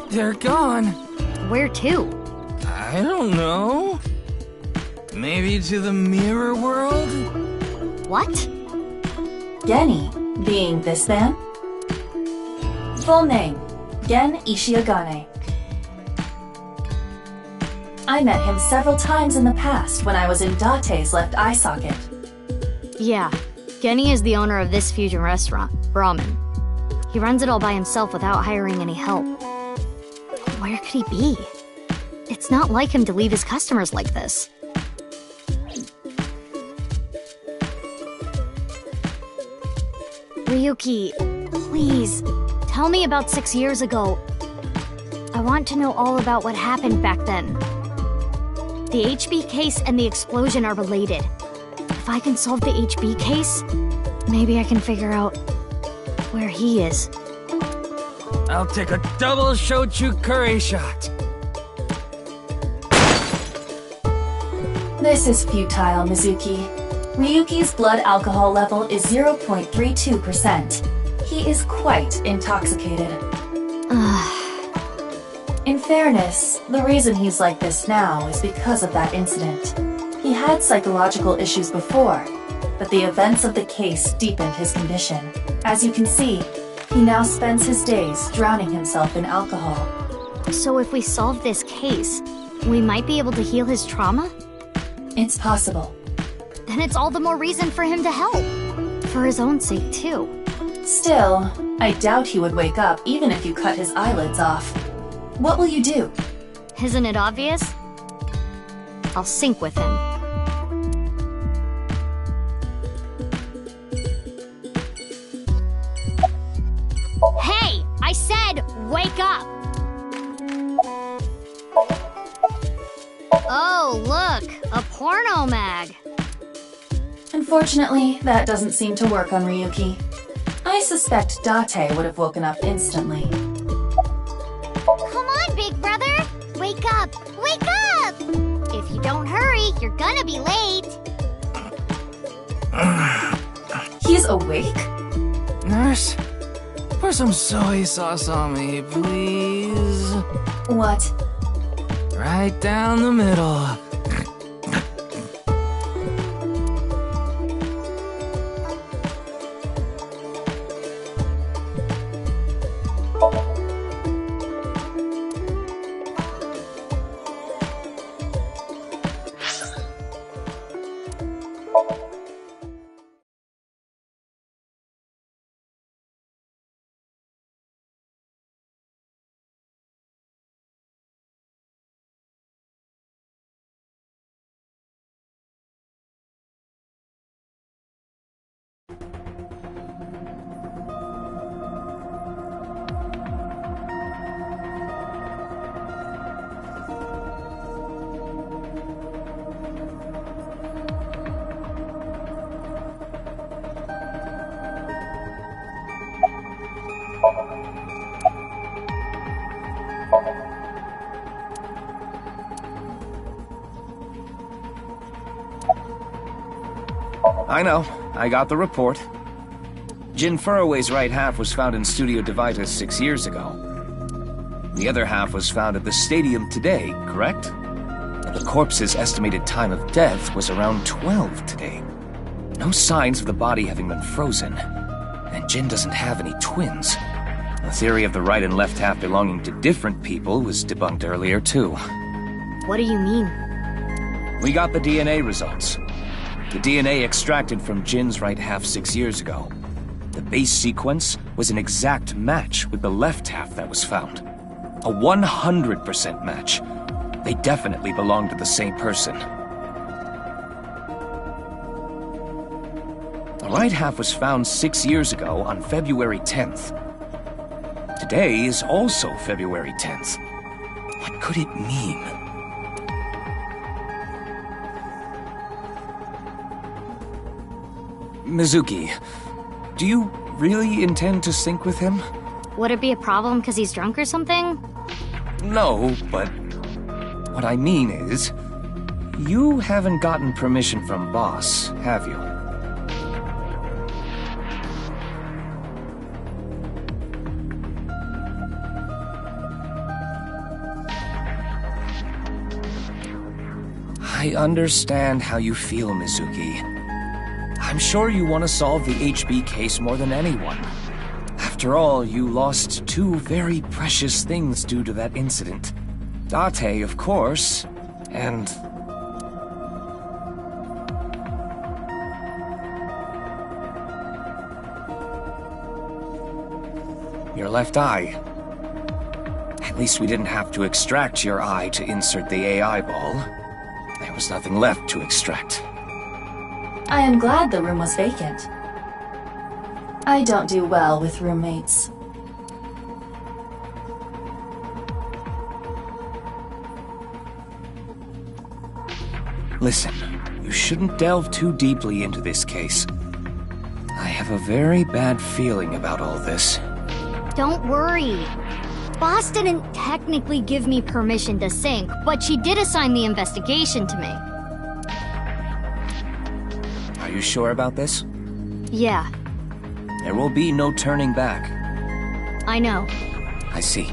They're gone. Where to? I don't know. Maybe to the mirror world? What? Genny, being this man? Full name, Gen Ishiagane. I met him several times in the past when I was in Date's left eye socket. Yeah, Genny is the owner of this fusion restaurant, Brahmin. He runs it all by himself without hiring any help. Where could he be? It's not like him to leave his customers like this. Ryuki, please, tell me about 6 years ago. I want to know all about what happened back then. The HB case and the explosion are related. If I can solve the HB case, maybe I can figure out where he is. I'll take a double shochu curry shot. This is futile, Mizuki. Ryuki's blood alcohol level is 0.32%. He is quite intoxicated. In fairness, the reason he's like this now is because of that incident. He had psychological issues before, but the events of the case deepened his condition. As you can see, he now spends his days drowning himself in alcohol. So if we solve this case, we might be able to heal his trauma? It's possible. Then it's all the more reason for him to help. For his own sake, too. Still, I doubt he would wake up even if you cut his eyelids off. What will you do? Isn't it obvious? I'll sync with him. Hey! I said, wake up! Oh, look! A porno mag! Unfortunately, that doesn't seem to work on Ryuki. I suspect Date would have woken up instantly. Come on, big brother! Wake up! Wake up! If you don't hurry, you're gonna be late. He's awake? Nurse, pour some soy sauce on me, please. What? Right down the middle. I know. I got the report. Jin Furroway's right half was found in Studio Divitas 6 years ago. The other half was found at the stadium today, correct? The corpse's estimated time of death was around 12 today. No signs of the body having been frozen. And Jin doesn't have any twins. The theory of the right and left half belonging to different people was debunked earlier, too. What do you mean? We got the DNA results. The DNA extracted from Jin's right half 6 years ago. The base sequence was an exact match with the left half that was found. A 100% match. They definitely belong to the same person. The right half was found 6 years ago on February 10th. Today is also February 10th. What could it mean? Mizuki, do you really intend to sync with him? Would it be a problem because he's drunk or something? No, but what I mean is, you haven't gotten permission from Boss, have you? I understand how you feel, Mizuki. I'm sure you want to solve the HB case more than anyone. After all, you lost two very precious things due to that incident. Date, of course, and... your left eye. At least we didn't have to extract your eye to insert the AI ball. There was nothing left to extract. I am glad the room was vacant. I don't do well with roommates. Listen, you shouldn't delve too deeply into this case. I have a very bad feeling about all this. Don't worry. Boss didn't technically give me permission to sync, but she did assign the investigation to me. Are you sure about this? Yeah, There will be no turning back. I know. I see.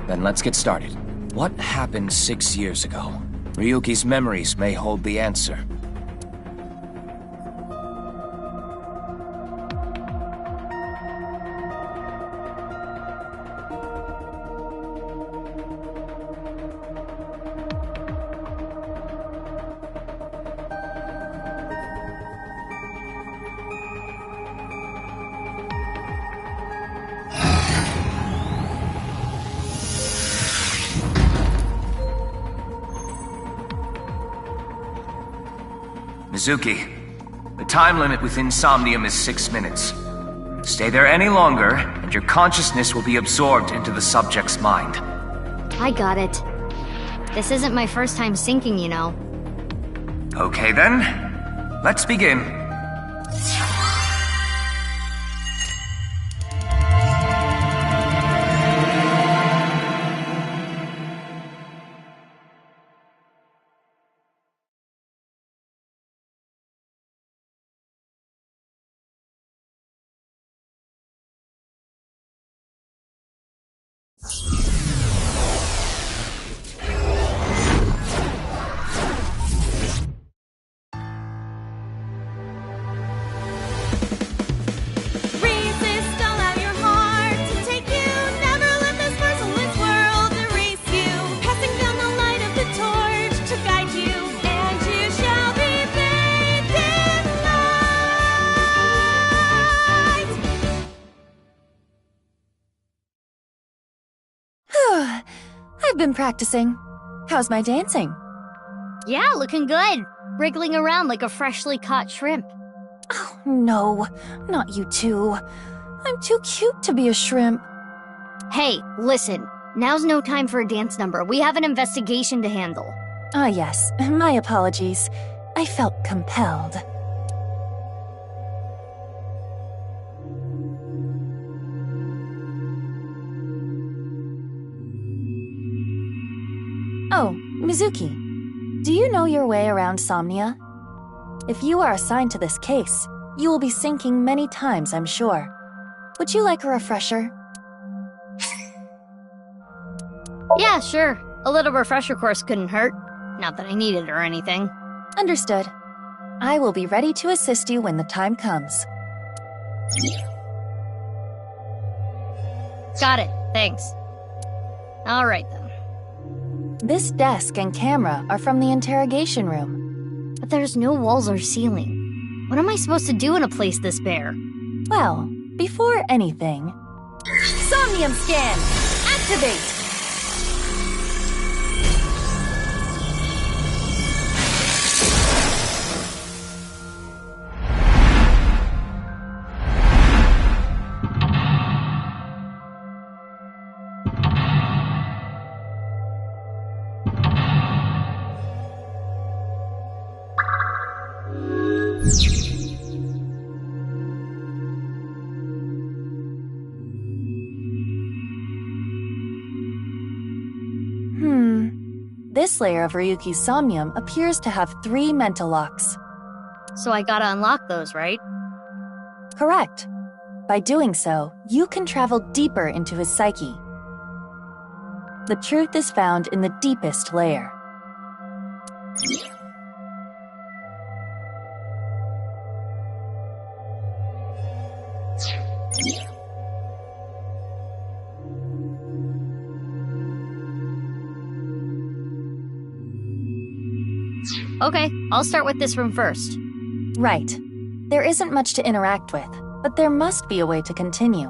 Then let's get started. What happened 6 years ago? Ryuki's memories may hold the answer. Mizuki, the time limit within SOMNIUM is 6 minutes. Stay there any longer, and your consciousness will be absorbed into the subject's mind. I got it. This isn't my first time syncing, you know. Okay then, let's begin. I've been practicing. How's my dancing? Yeah, looking good. Wriggling around like a freshly caught shrimp. Oh, no. Not you too. I'm too cute to be a shrimp. Hey, listen. Now's no time for a dance number. We have an investigation to handle. Ah, yes. My apologies. I felt compelled. Oh, Mizuki. Do you know your way around Somnia? If you are assigned to this case, you will be syncing many times, I'm sure. Would you like a refresher? Yeah, sure. A little refresher course couldn't hurt. Not that I need it or anything. Understood. I will be ready to assist you when the time comes. Got it. Thanks. All right, then. This desk and camera are from the interrogation room. But there's no walls or ceiling. What am I supposed to do in a place this bare? Well, before anything... Somnium scan! Activate! base layer of Ryuki's somnium appears to have 3 mental locks. So I gotta unlock those, right? Correct. By doing so, you can travel deeper into his psyche. The truth is found in the deepest layer. Okay, I'll start with this room first. Right. There isn't much to interact with, but there must be a way to continue.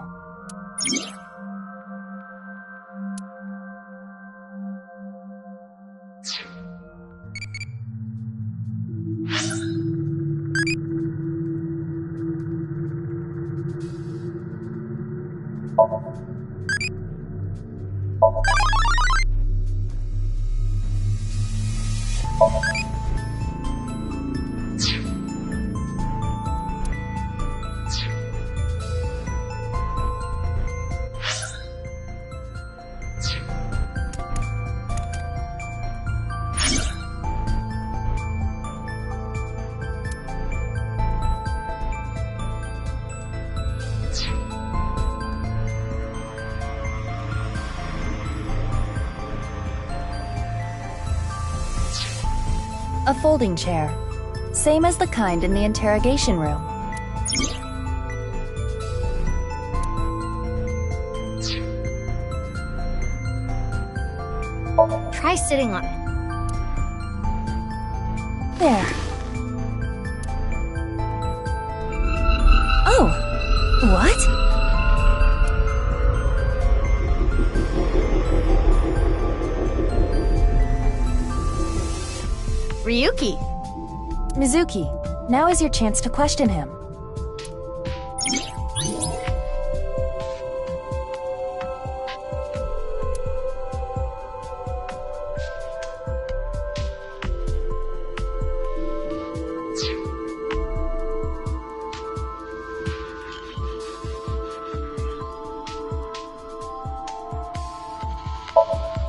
A folding chair. Same as the kind in the interrogation room. Try sitting on it. There. Oh! What? Ryuki! Mizuki, now is your chance to question him.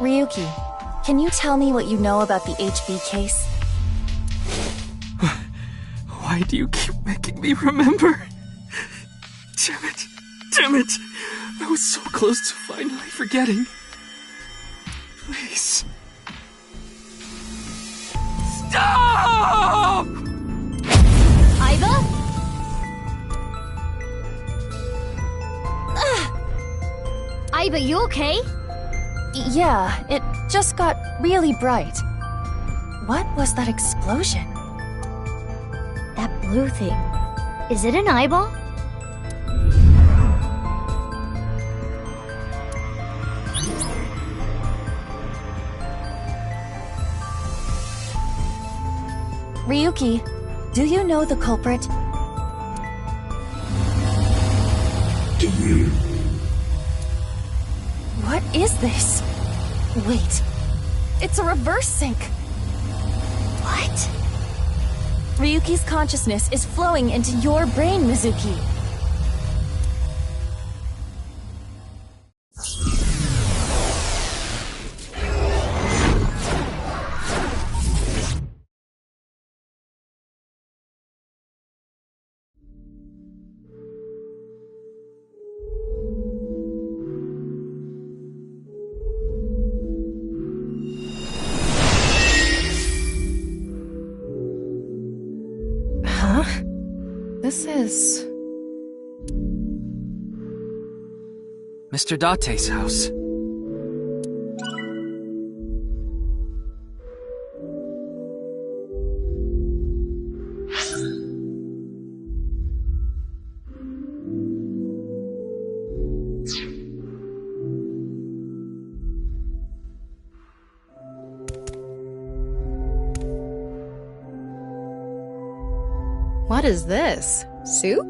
Ryuki, can you tell me what you know about the HB case? Why do you keep making me remember? Damn it! Damn it! I was so close to finally forgetting. Please. Stop! Aiba? Aiba, you okay? Yeah, it just got really bright. What was that explosion? That blue thing. Is it an eyeball? Ryuki, do you know the culprit? Do you? What is this? Wait, it's a reverse sync. What? Ryuki's consciousness is flowing into your brain, Mizuki. This is... Mr. Date's house. What is this? Soup?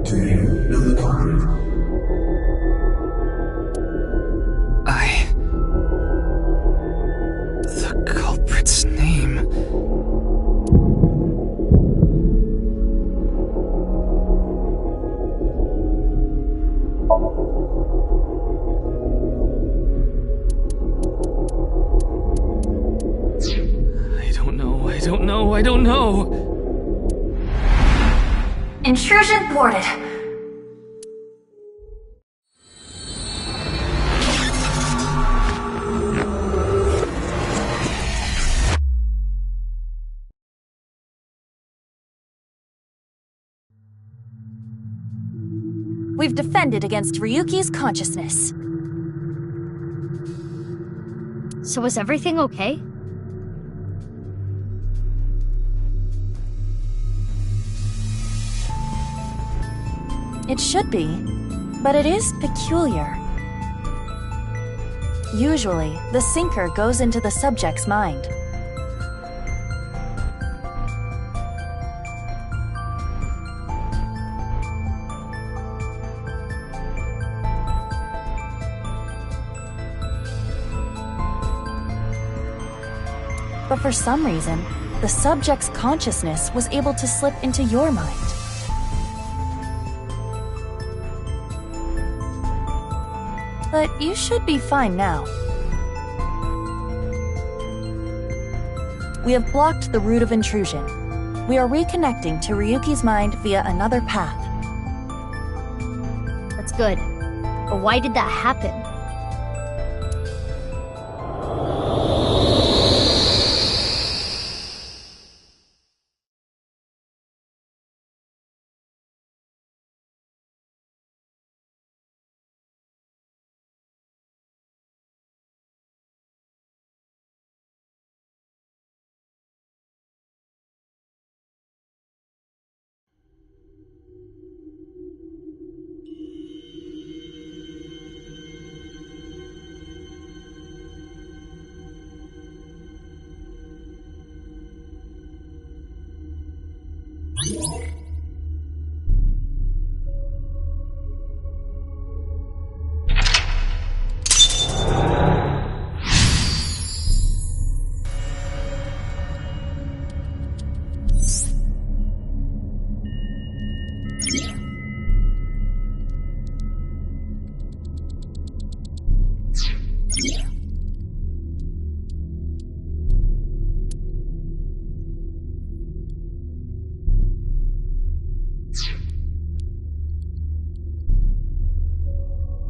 Do you know the culprit? The culprit's name... know, I don't know. Intrusion thwarted. We've defended against Ryuki's consciousness. So is everything okay? It should be, but it is peculiar. Usually, the sinker goes into the subject's mind. But for some reason, the subject's consciousness was able to slip into your mind. But you should be fine now. We have blocked the route of intrusion. We are reconnecting to Ryuki's mind via another path. That's good. But why did that happen?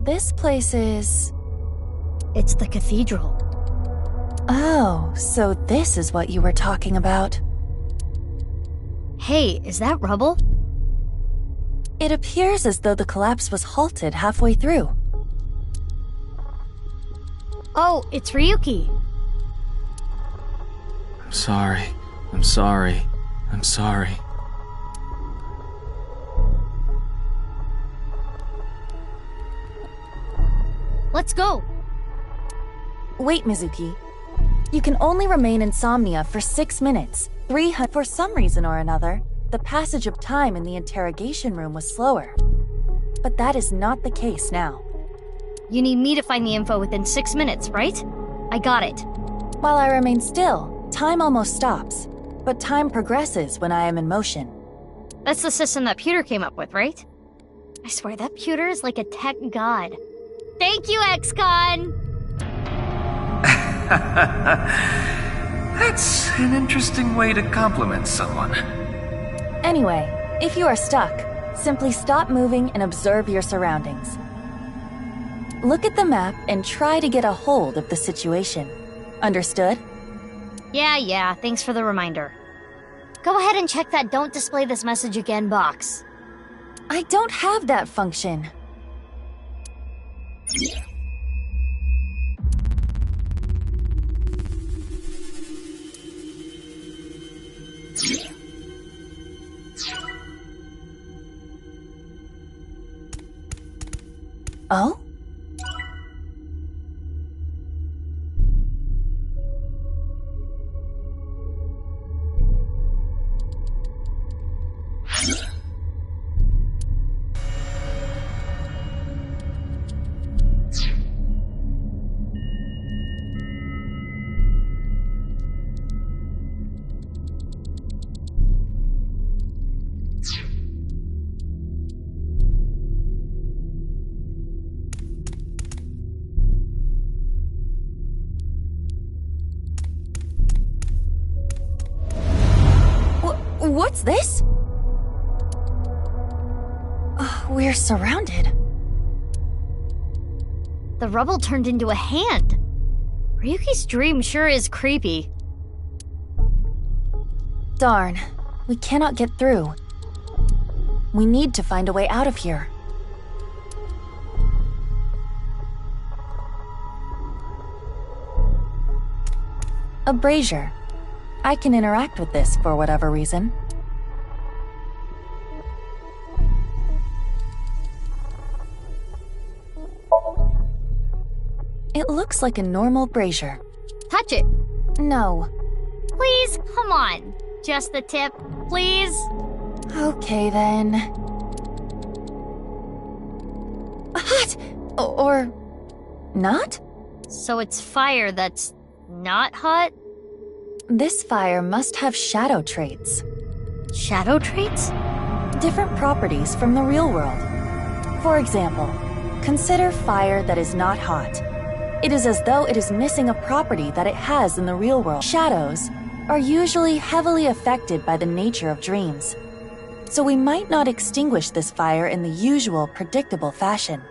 This place is... It's the cathedral. Oh, so this is what you were talking about. Hey, is that rubble? It appears as though the collapse was halted halfway through. Oh, it's Ryuki. I'm sorry. I'm sorry. I'm sorry. Let's go. Wait, Mizuki. You can only remain insomnia for 6 minutes. For some reason or another, the passage of time in the interrogation room was slower. But that is not the case now. You need me to find the info within 6 minutes, right? I got it. While I remain still, time almost stops. But time progresses when I am in motion. That's the system that Pewter came up with, right? I swear, that Pewter is like a tech god. Thank you, XCon! That's an interesting way to compliment someone. Anyway, if you are stuck, simply stop moving and observe your surroundings. Look at the map and try to get a hold of the situation. Understood? Yeah, thanks for the reminder. Go ahead and check that "Don't display this message again" box. I don't have that function. Oh? What's this? We're surrounded. The rubble turned into a hand. Ryuki's dream sure is creepy. Darn, we cannot get through. We need to find a way out of here. A brazier. I can interact with this for whatever reason. It looks like a normal brazier. Touch it. No. Please, come on. Just the tip, please. Okay then. Hot! Or not? So it's fire that's not hot? This fire must have shadow traits. Shadow traits? Different properties from the real world. For example, consider fire that is not hot. It is as though it is missing a property that it has in the real world. Shadows are usually heavily affected by the nature of dreams, so we might not extinguish this fire in the usual, predictable fashion.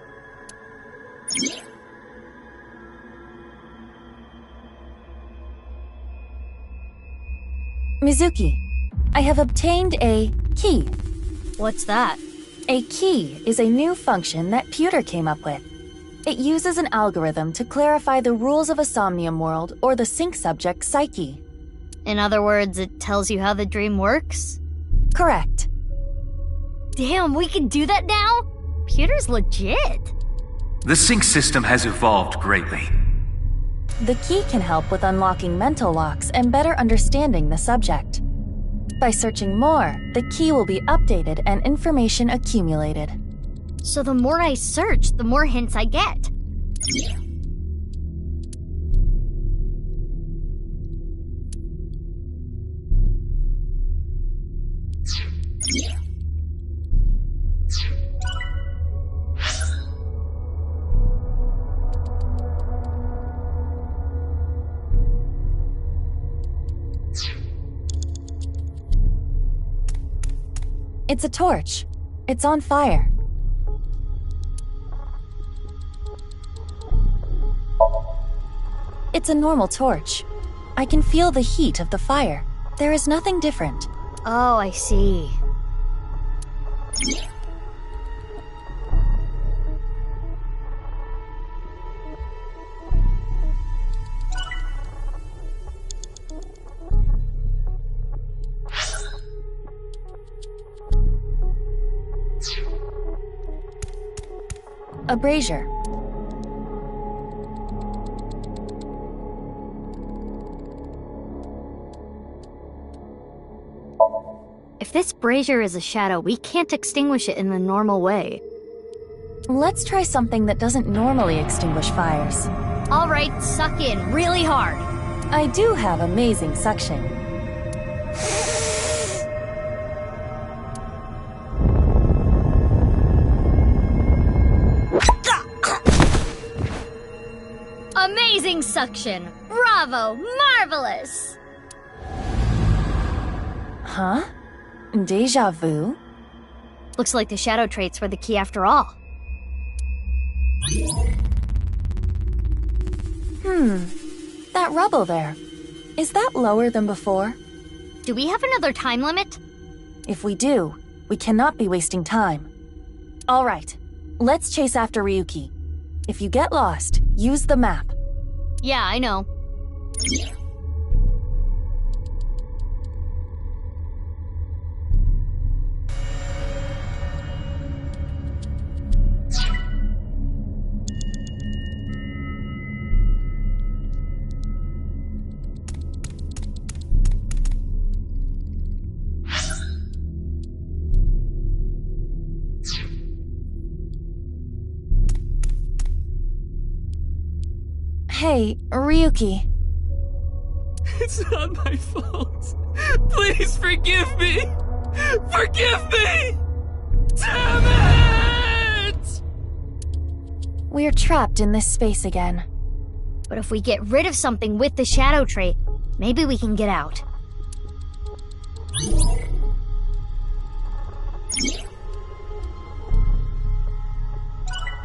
Mizuki, I have obtained a key. What's that? A key is a new function that Pewter came up with. It uses an algorithm to clarify the rules of a Somnium world or the sync subject's psyche. In other words, it tells you how the dream works? Correct. Damn, we can do that now? Pewter's legit. The sync system has evolved greatly. The key can help with unlocking mental locks and better understanding the subject. By searching more, the key will be updated and information accumulated. So the more I search, the more hints I get. It's a torch. It's on fire. It's a normal torch. I can feel the heat of the fire. There is nothing different. Oh, I see. A brazier. If this brazier is a shadow, we can't extinguish it in the normal way. Let's try something that doesn't normally extinguish fires. All right, suck in really hard. I do have amazing suction. Amazing suction! Bravo! Marvelous! Huh? Deja vu? Looks like the shadow traits were the key after all. That rubble there. Is that lower than before? Do we have another time limit? If we do, we cannot be wasting time. All right, let's chase after Ryuki. If you get lost, use the map. Yeah, I know. Hey, Ryuki. It's not my fault. Please forgive me! Forgive me! Damn it! We're trapped in this space again. But if we get rid of something with the shadow trait, maybe we can get out.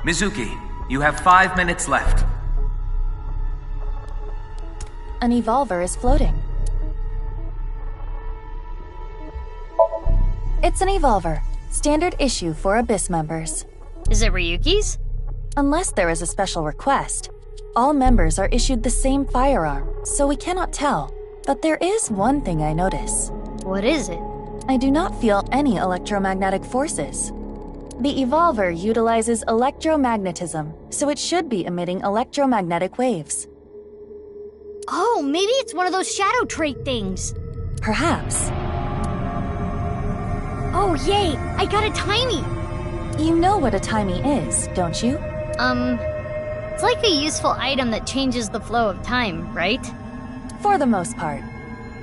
Mizuki, you have 5 minutes left. An evolver is floating. It's an evolver. Standard issue for Abyss members. Is it Ryuki's? Unless there is a special request. All members are issued the same firearm, so we cannot tell. But there is one thing I notice. What is it? I do not feel any electromagnetic forces. The evolver utilizes electromagnetism, so it should be emitting electromagnetic waves. Oh, maybe it's one of those shadow trait things. Perhaps. Oh, yay! I got a timey! You know what a timey is, don't you? It's like a useful item that changes the flow of time, right? For the most part.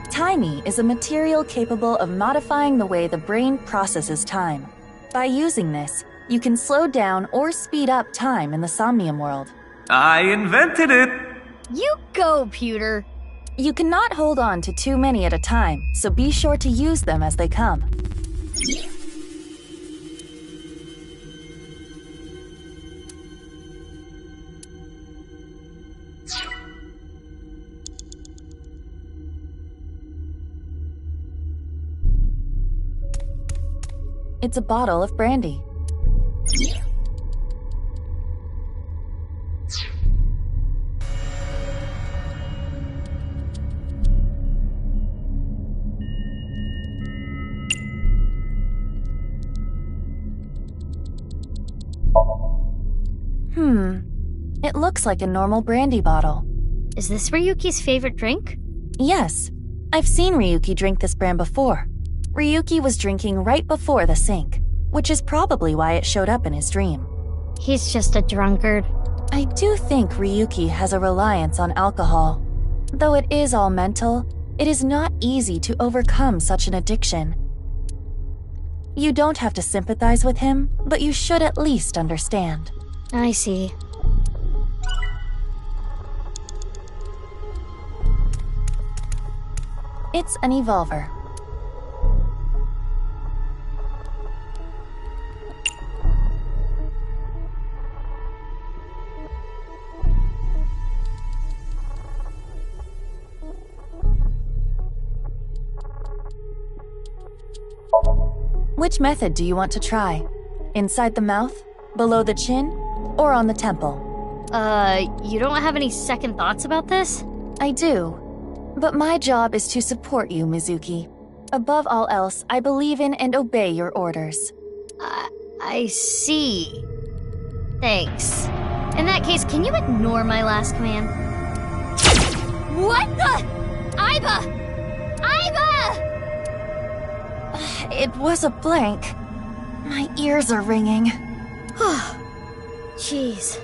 Timey is a material capable of modifying the way the brain processes time. By using this, you can slow down or speed up time in the Somnium world. I invented it! You go, Pewter! You cannot hold on to too many at a time, so be sure to use them as they come. It's a bottle of brandy. It looks like a normal brandy bottle. Is this Ryuki's favorite drink? Yes. I've seen Ryuki drink this brand before. Ryuki was drinking right before the sink, which is probably why it showed up in his dream. He's just a drunkard. I do think Ryuki has a reliance on alcohol. Though it is all mental, it is not easy to overcome such an addiction. You don't have to sympathize with him, but you should at least understand. I see. It's an evolver. Which method do you want to try? Inside the mouth, below the chin, or on the temple? You don't have any second thoughts about this? I do. But my job is to support you, Mizuki. Above all else, I believe in and obey your orders. I see. Thanks. In that case, can you ignore my last command? What the? Aiba! Aiba! It was a blank. My ears are ringing. Jeez.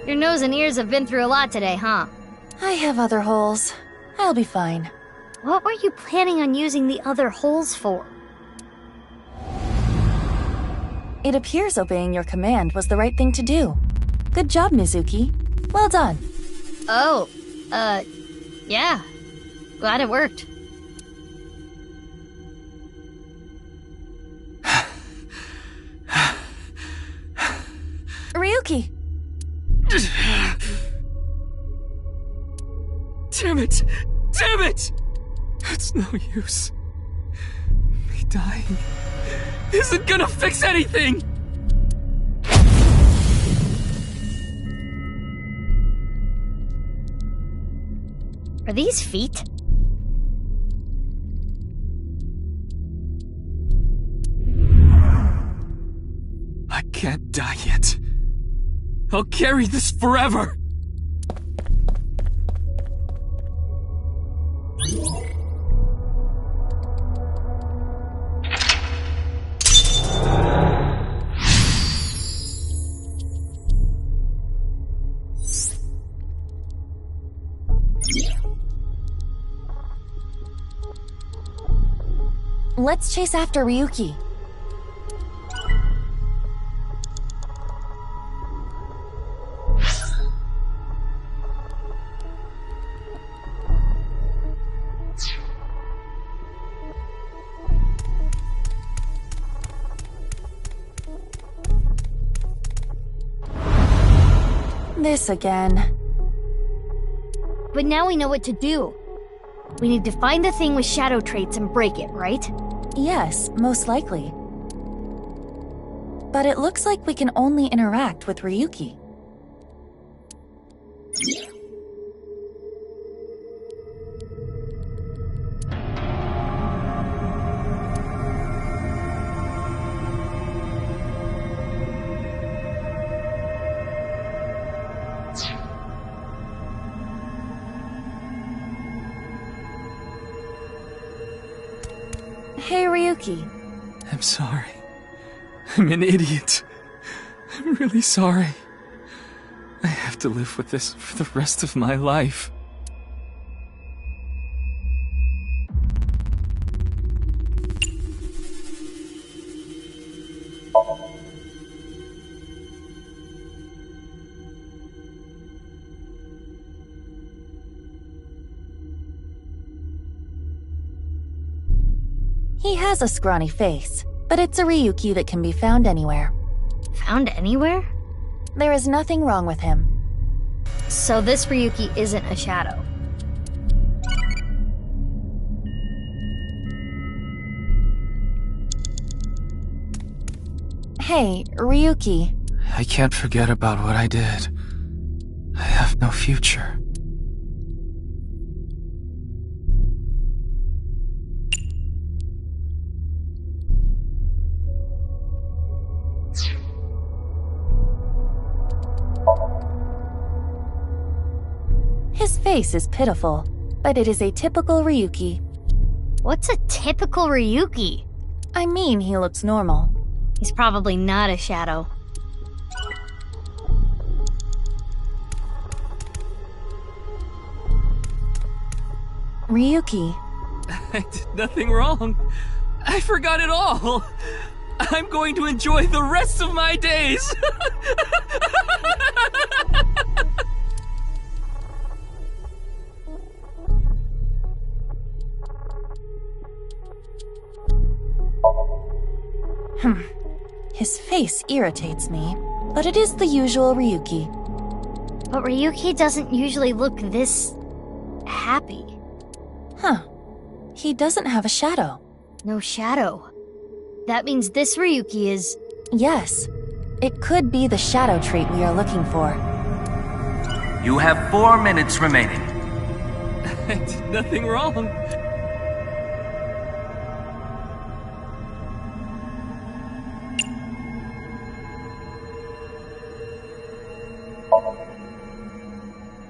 Your nose and ears have been through a lot today, huh? I have other holes. I'll be fine. What were you planning on using the other holes for? It appears obeying your command was the right thing to do. Good job, Mizuki. Well done. Oh, yeah. Glad it worked. Ryuki! Damn it! Damn it! It's no use. Me dying isn't gonna fix anything! Are these feet? I can't die yet. I'll carry this forever! Let's chase after Ryuki. This again. But now we know what to do. We need to find the thing with shadow traits and break it, right? Yes, most likely. But it looks like we can only interact with Ryuki. Hey, Ryuki. I'm sorry. I'm an idiot. I'm really sorry. I have to live with this for the rest of my life. He has a scrawny face, but it's a Ryuki that can be found anywhere. Found anywhere? There is nothing wrong with him. So this Ryuki isn't a shadow. Hey, Ryuki. I can't forget about what I did. I have no future. His face is pitiful, but it is a typical Ryuki. What's a typical Ryuki? I mean, he looks normal. He's probably not a shadow. Ryuki. I did nothing wrong. I forgot it all. I'm going to enjoy the rest of my days. His face irritates me, but it is the usual Ryuki. But Ryuki doesn't usually look this happy. Huh. He doesn't have a shadow. No shadow. That means this Ryuki is... Yes. It could be the shadow trait we are looking for. You have 4 minutes remaining. I did nothing wrong.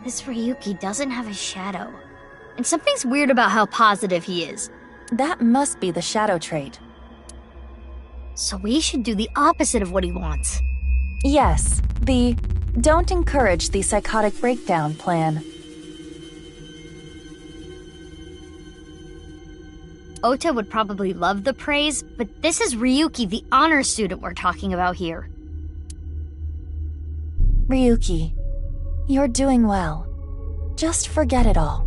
This Ryuki doesn't have a shadow. And something's weird about how positive he is. That must be the shadow trait. So we should do the opposite of what he wants. Yes, the don't encourage the psychotic breakdown plan. Ota would probably love the praise, but this is Ryuki, the honor student we're talking about here. Ryuki, you're doing well. Just forget it all.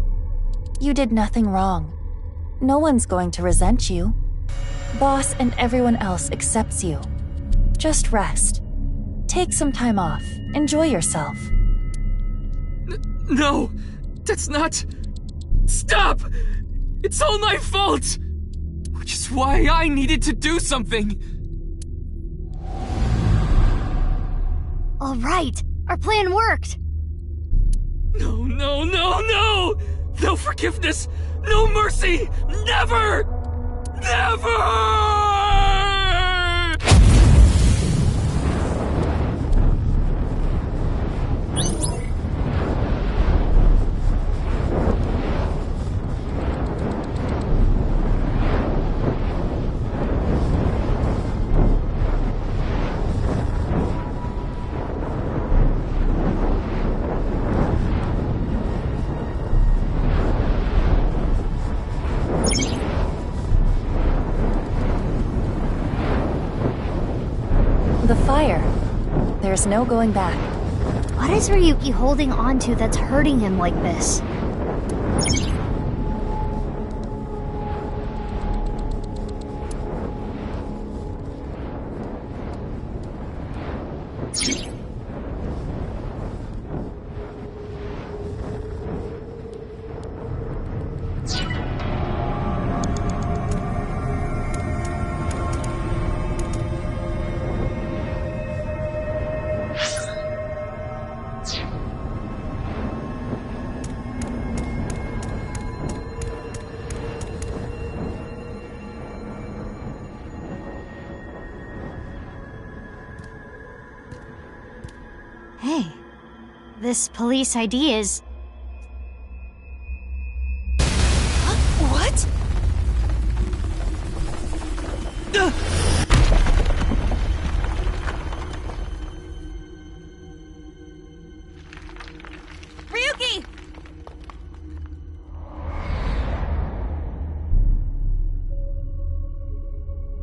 You did nothing wrong. No one's going to resent you. Boss and everyone else accepts you. Just rest. Take some time off. Enjoy yourself. No! That's not... Stop! It's all my fault! Which is why I needed to do something! All right, our plan worked! No, no, no, no! No forgiveness! No mercy! Never! Never! The fire. There's no going back. What is Ryuki holding on to that's hurting him like this? This police ID is... What? Ryuki!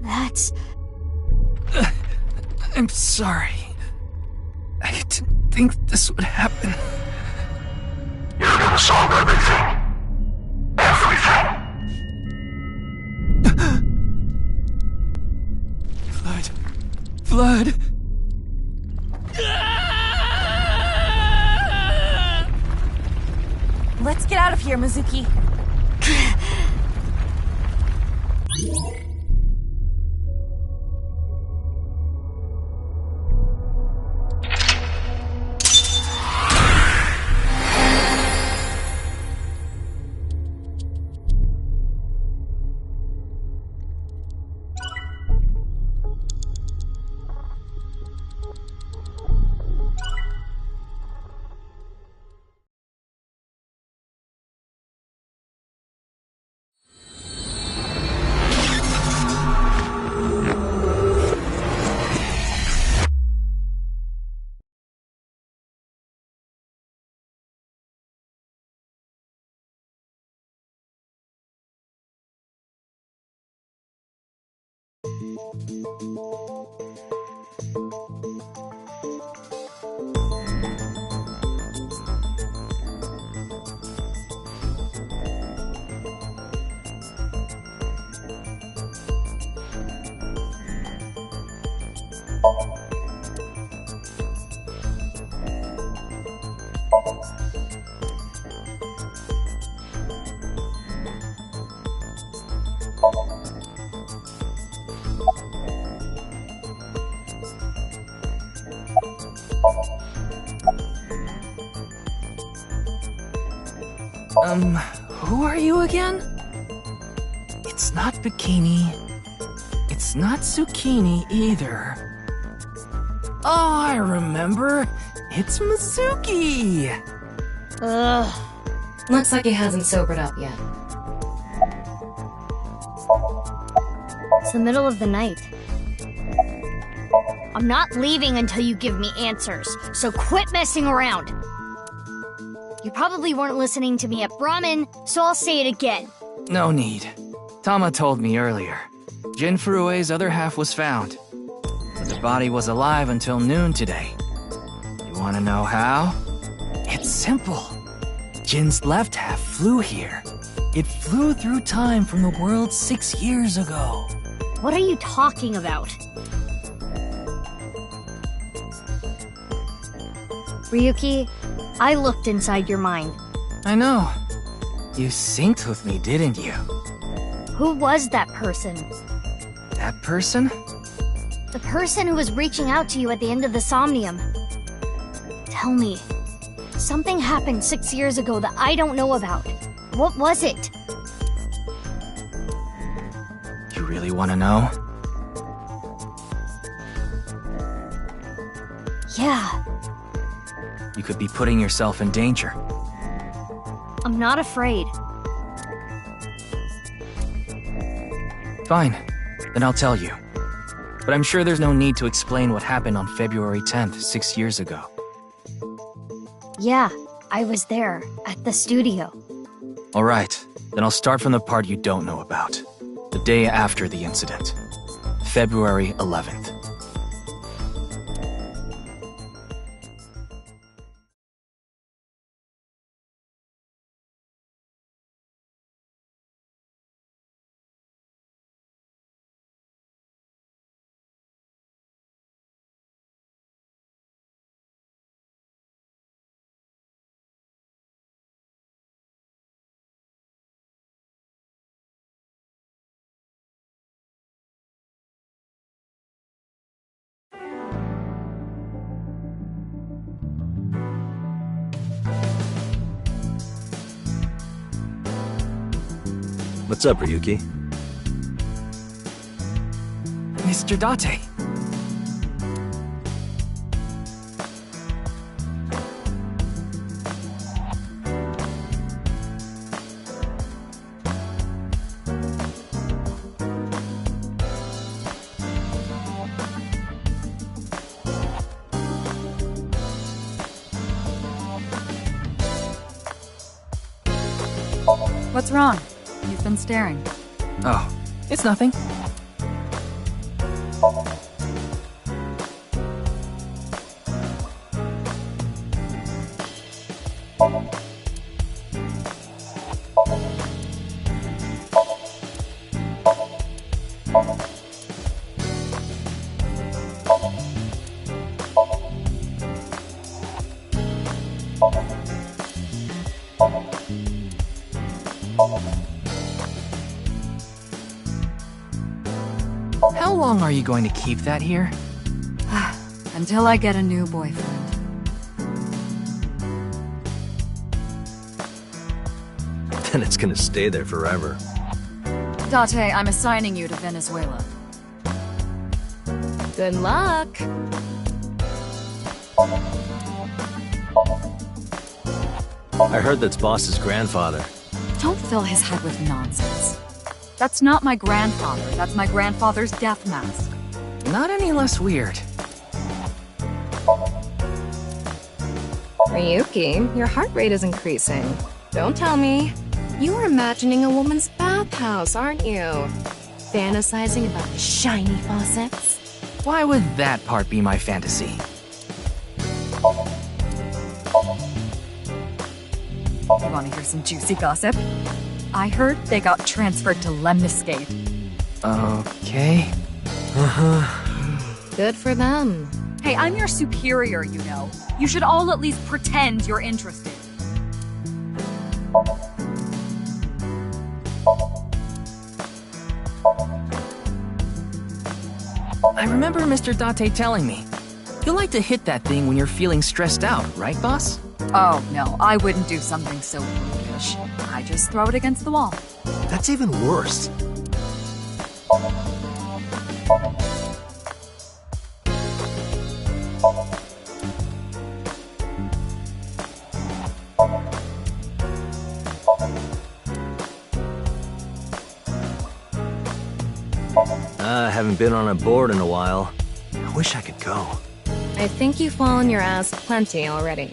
That's... I'm sorry. I didn't think this would happen. You're gonna solve everything. Everything. Flood. Let's get out of here, Mizuki. Who are you again? It's not Bikini. It's not Zucchini either. Oh, I remember. It's Mizuki! Ugh. Looks like he hasn't sobered up yet. It's the middle of the night. I'm not leaving until you give me answers, so quit messing around. You probably weren't listening to me at Brahmin, so I'll say it again. No need. Tama told me earlier. Jin Furue's other half was found, but the body was alive until noon today. You wanna know how? It's simple. Jin's left half flew here. It flew through time from the world 6 years ago. What are you talking about? Ryuki, I looked inside your mind. I know. You synced with me, didn't you? Who was that person? That person? The person who was reaching out to you at the end of the Somnium. Tell me. Something happened 6 years ago that I don't know about. What was it? You really want to know? Yeah. You could be putting yourself in danger. I'm not afraid. Fine. Then I'll tell you. But I'm sure there's no need to explain what happened on February 10th, 6 years ago. Yeah, I was there, at the studio. Alright, then I'll start from the part you don't know about. The day after the incident. February 11th. What's up, Ryuki? Mr. Date. What's wrong? You've been staring. Oh, it's nothing. How long are you going to keep that here? Until I get a new boyfriend. Then it's gonna stay there forever. Date, I'm assigning you to Venezuela. Good luck. I heard that's Boss's grandfather. Don't fill his head with nonsense. That's not my grandfather. That's my grandfather's death mask. Not any less weird. Ryuki, your heart rate is increasing. Don't tell me. You are imagining a woman's bathhouse, aren't you? Fantasizing about the shiny faucets? Why would that part be my fantasy? You want to hear some juicy gossip? I heard they got transferred to Lemniscate. Okay. Good for them. Hey, I'm your superior, you know. You should all at least pretend you're interested. I remember Mr. Date telling me. You like to hit that thing when you're feeling stressed out, right, boss? Oh, no, I wouldn't do something so brutish. I just throw it against the wall. That's even worse. I haven't been on a board in a while. I wish I could go. I think you've fallen your ass plenty already.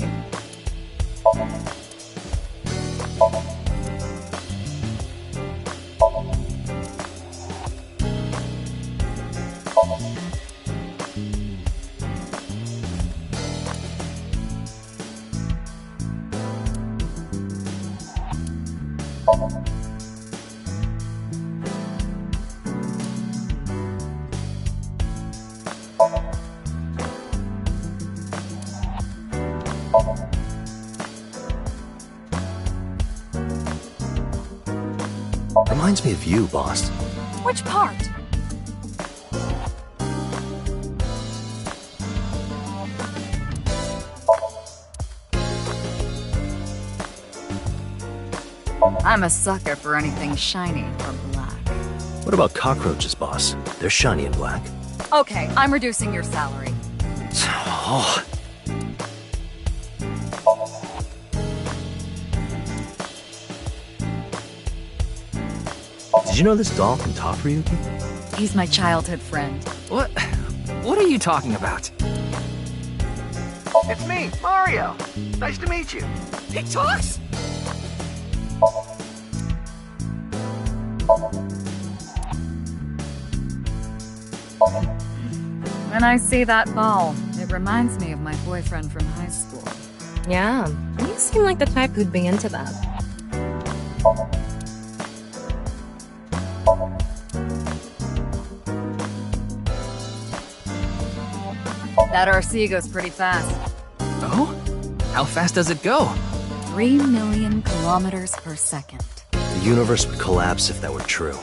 Reminds me of you, boss. Which part? I'm a sucker for anything shiny or black. What about cockroaches, boss? They're shiny and black. Okay, I'm reducing your salary. Oh. Did you know this doll can talk, Ryuki? He's my childhood friend. What? What are you talking about? It's me, Mario. Nice to meet you. He talks? When I see that ball, it reminds me of my boyfriend from high school. Yeah, you seem like the type who'd be into that. That RC goes pretty fast. Oh? How fast does it go? 3 million kilometers per second. The universe would collapse if that were true.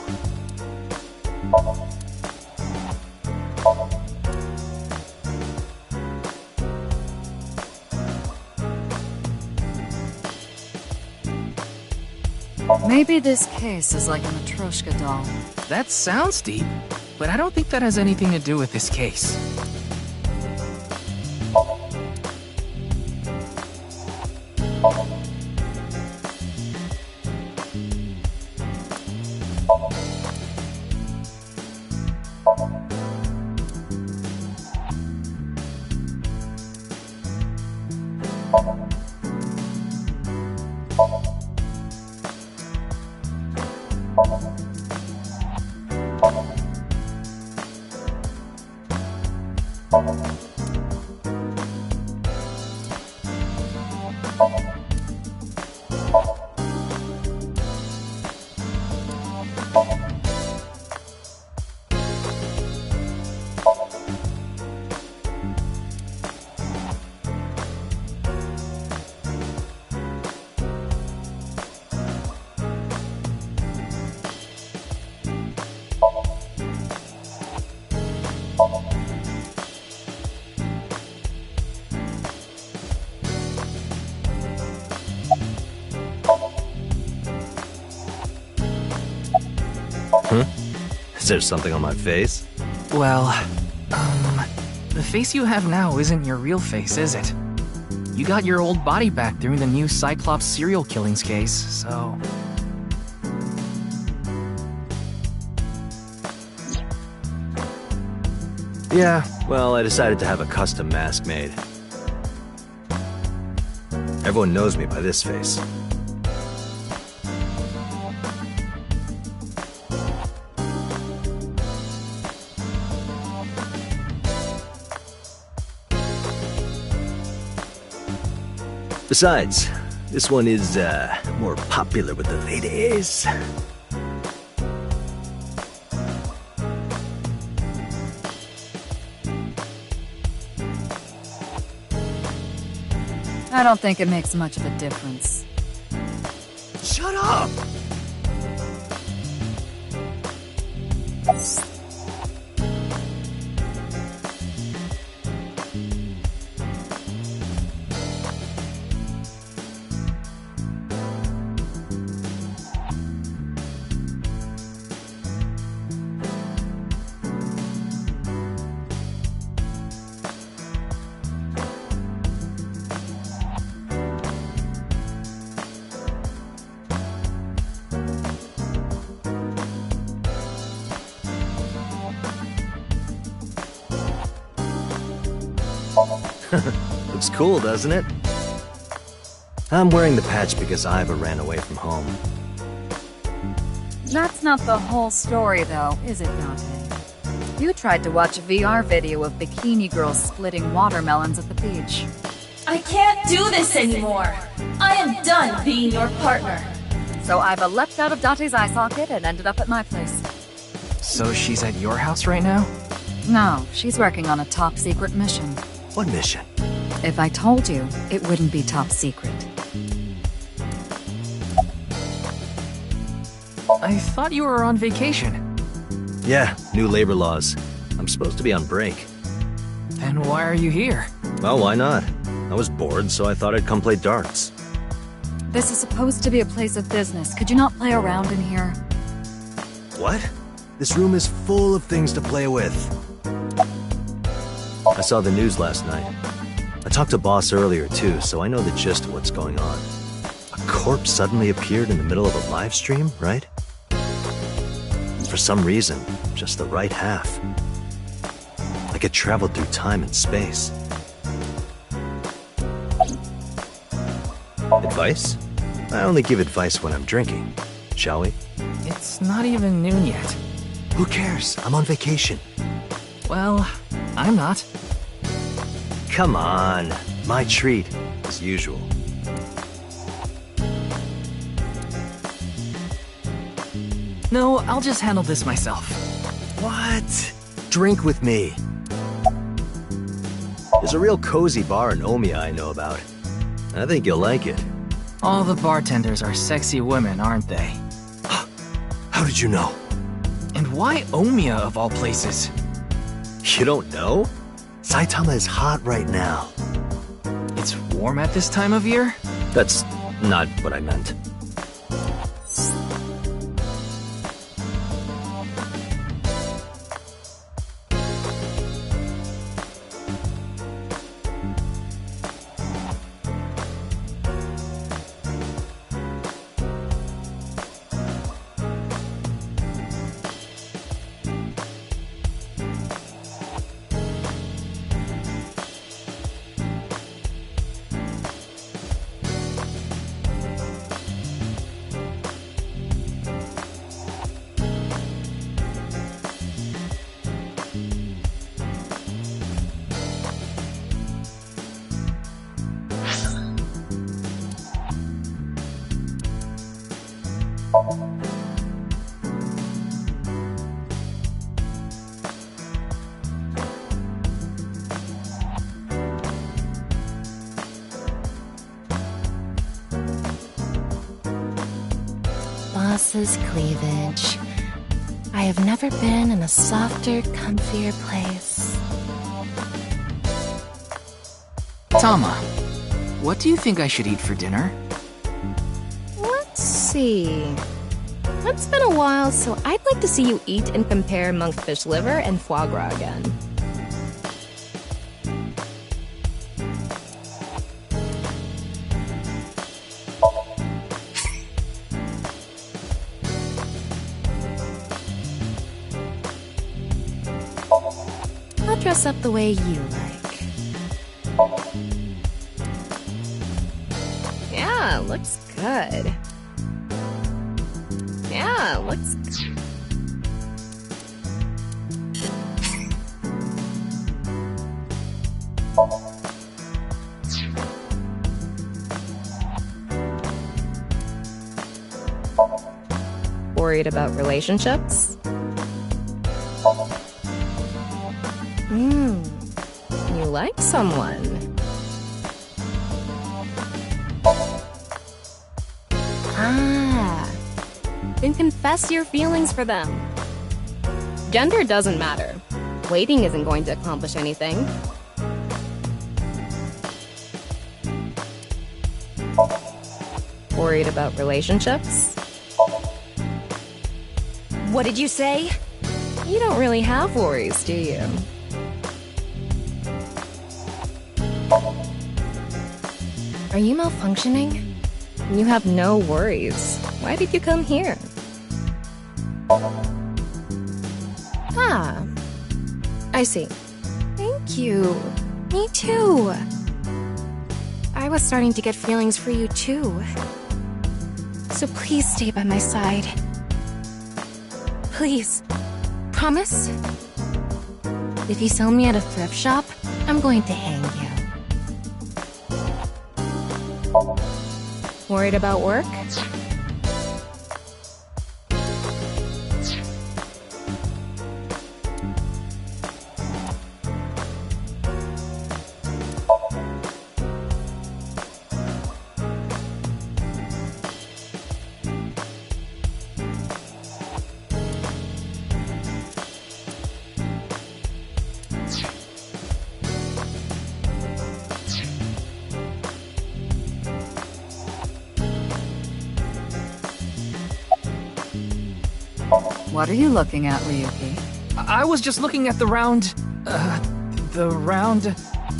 Maybe this case is like a Matryoshka doll. That sounds deep, but I don't think that has anything to do with this case. Huh? Is there something on my face? Well, the face you have now isn't your real face, is it? You got your old body back during the new Cyclops serial killings case, so... Yeah, well, I decided to have a custom mask made. Everyone knows me by this face. Besides, this one is, more popular with the ladies. I don't think it makes much of a difference. Shut up! Looks cool, doesn't it? I'm wearing the patch because Iva ran away from home. That's not the whole story, though, is it, Dante? You tried to watch a VR video of bikini girls splitting watermelons at the beach. I can't do this anymore! I am done being your partner! So Iva leapt out of Dante's eye socket and ended up at my place. So she's at your house right now? No, she's working on a top-secret mission. What mission? If I told you, it wouldn't be top secret. I thought you were on vacation. Yeah, new labor laws. I'm supposed to be on break. Then why are you here? Well, why not? I was bored, so I thought I'd come play darts. This is supposed to be a place of business. Could you not play around in here? What? This room is full of things to play with. I saw the news last night. I talked to Boss earlier too, so I know the gist of what's going on. A corpse suddenly appeared in the middle of a live stream, right? For some reason, just the right half. Like it traveled through time and space. Advice? I only give advice when I'm drinking. Shall we? It's not even noon yet. Who cares? I'm on vacation. Well, I'm not. Come on. My treat, as usual. No, I'll just handle this myself. What? Drink with me. There's a real cozy bar in Omiya I know about. I think you'll like it. All the bartenders are sexy women, aren't they? How did you know? And why Omiya of all places? You don't know? Saitama is hot right now. It's warm at this time of year? That's not what I meant. Boss's cleavage. I have never been in a softer, comfier place. Tama, what do you think I should eat for dinner? Let's see. It's been a while, so I'd like to see you eat and compare monkfish liver and foie gras again. I'll dress up the way you like. Yeah, looks good. Yeah, looks good. Worried about relationships? You like someone. Then confess your feelings for them. Gender doesn't matter. Waiting isn't going to accomplish anything. Worried about relationships? What did you say? You don't really have worries, do you? Are you malfunctioning? You have no worries. Why did you come here? Ah, I see. Thank you. Me too. I was starting to get feelings for you too. So please stay by my side. Please. Promise? If you sell me at a thrift shop, I'm going to hang you. Worried about work? What are you looking at, Ryuki? I was just looking at the round...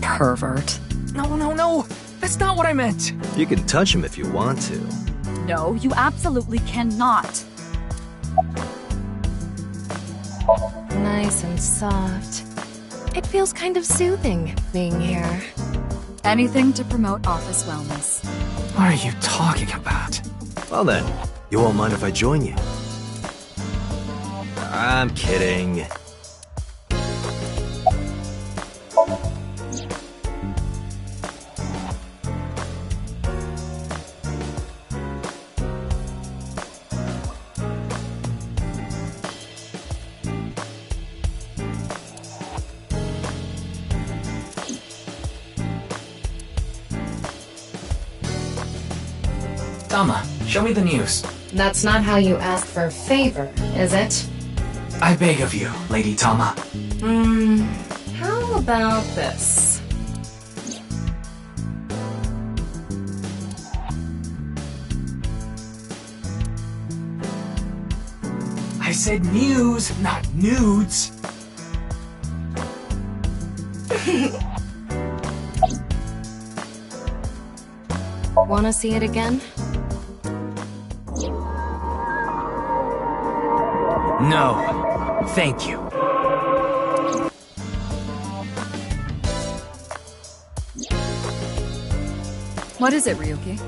Pervert. No. That's not what I meant. You can touch him if you want to. No, you absolutely cannot. Nice and soft. It feels kind of soothing being here. Anything to promote office wellness. What are you talking about? Well then, you won't mind if I join you? I'm kidding. Tama, show me the news. That's not how you ask for a favor, is it? I beg of you, Lady Tama. How about this? I said news, not nudes. Wanna see it again? No, thank you. What is it, Ryuki?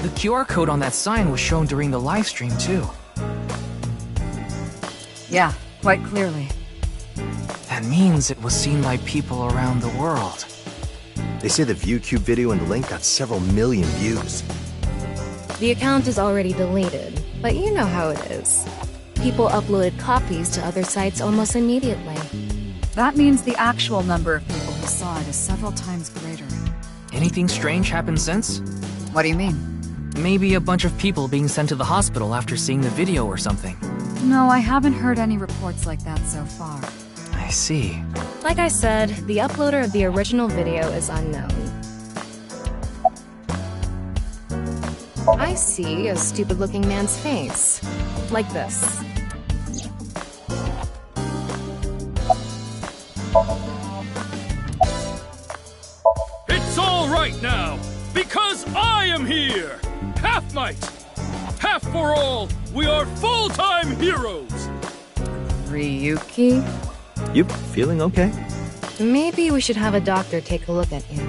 The QR code on that sign was shown during the live stream too. Yeah, quite clearly. That means it was seen by people around the world. They say the ViewCube video and the link got several million views. The account is already deleted, but you know how it is. People uploaded copies to other sites almost immediately. That means the actual number of people who saw it is several times greater. Anything strange happened since? What do you mean? Maybe a bunch of people being sent to the hospital after seeing the video or something. No, I haven't heard any reports like that so far. I see. Like I said, the uploader of the original video is unknown. I see a stupid-looking man's face. Like this. It's all right now, because I am here! Half might! Half for all! We are full-time heroes! Ryuki? You feeling okay? Maybe we should have a doctor take a look at you.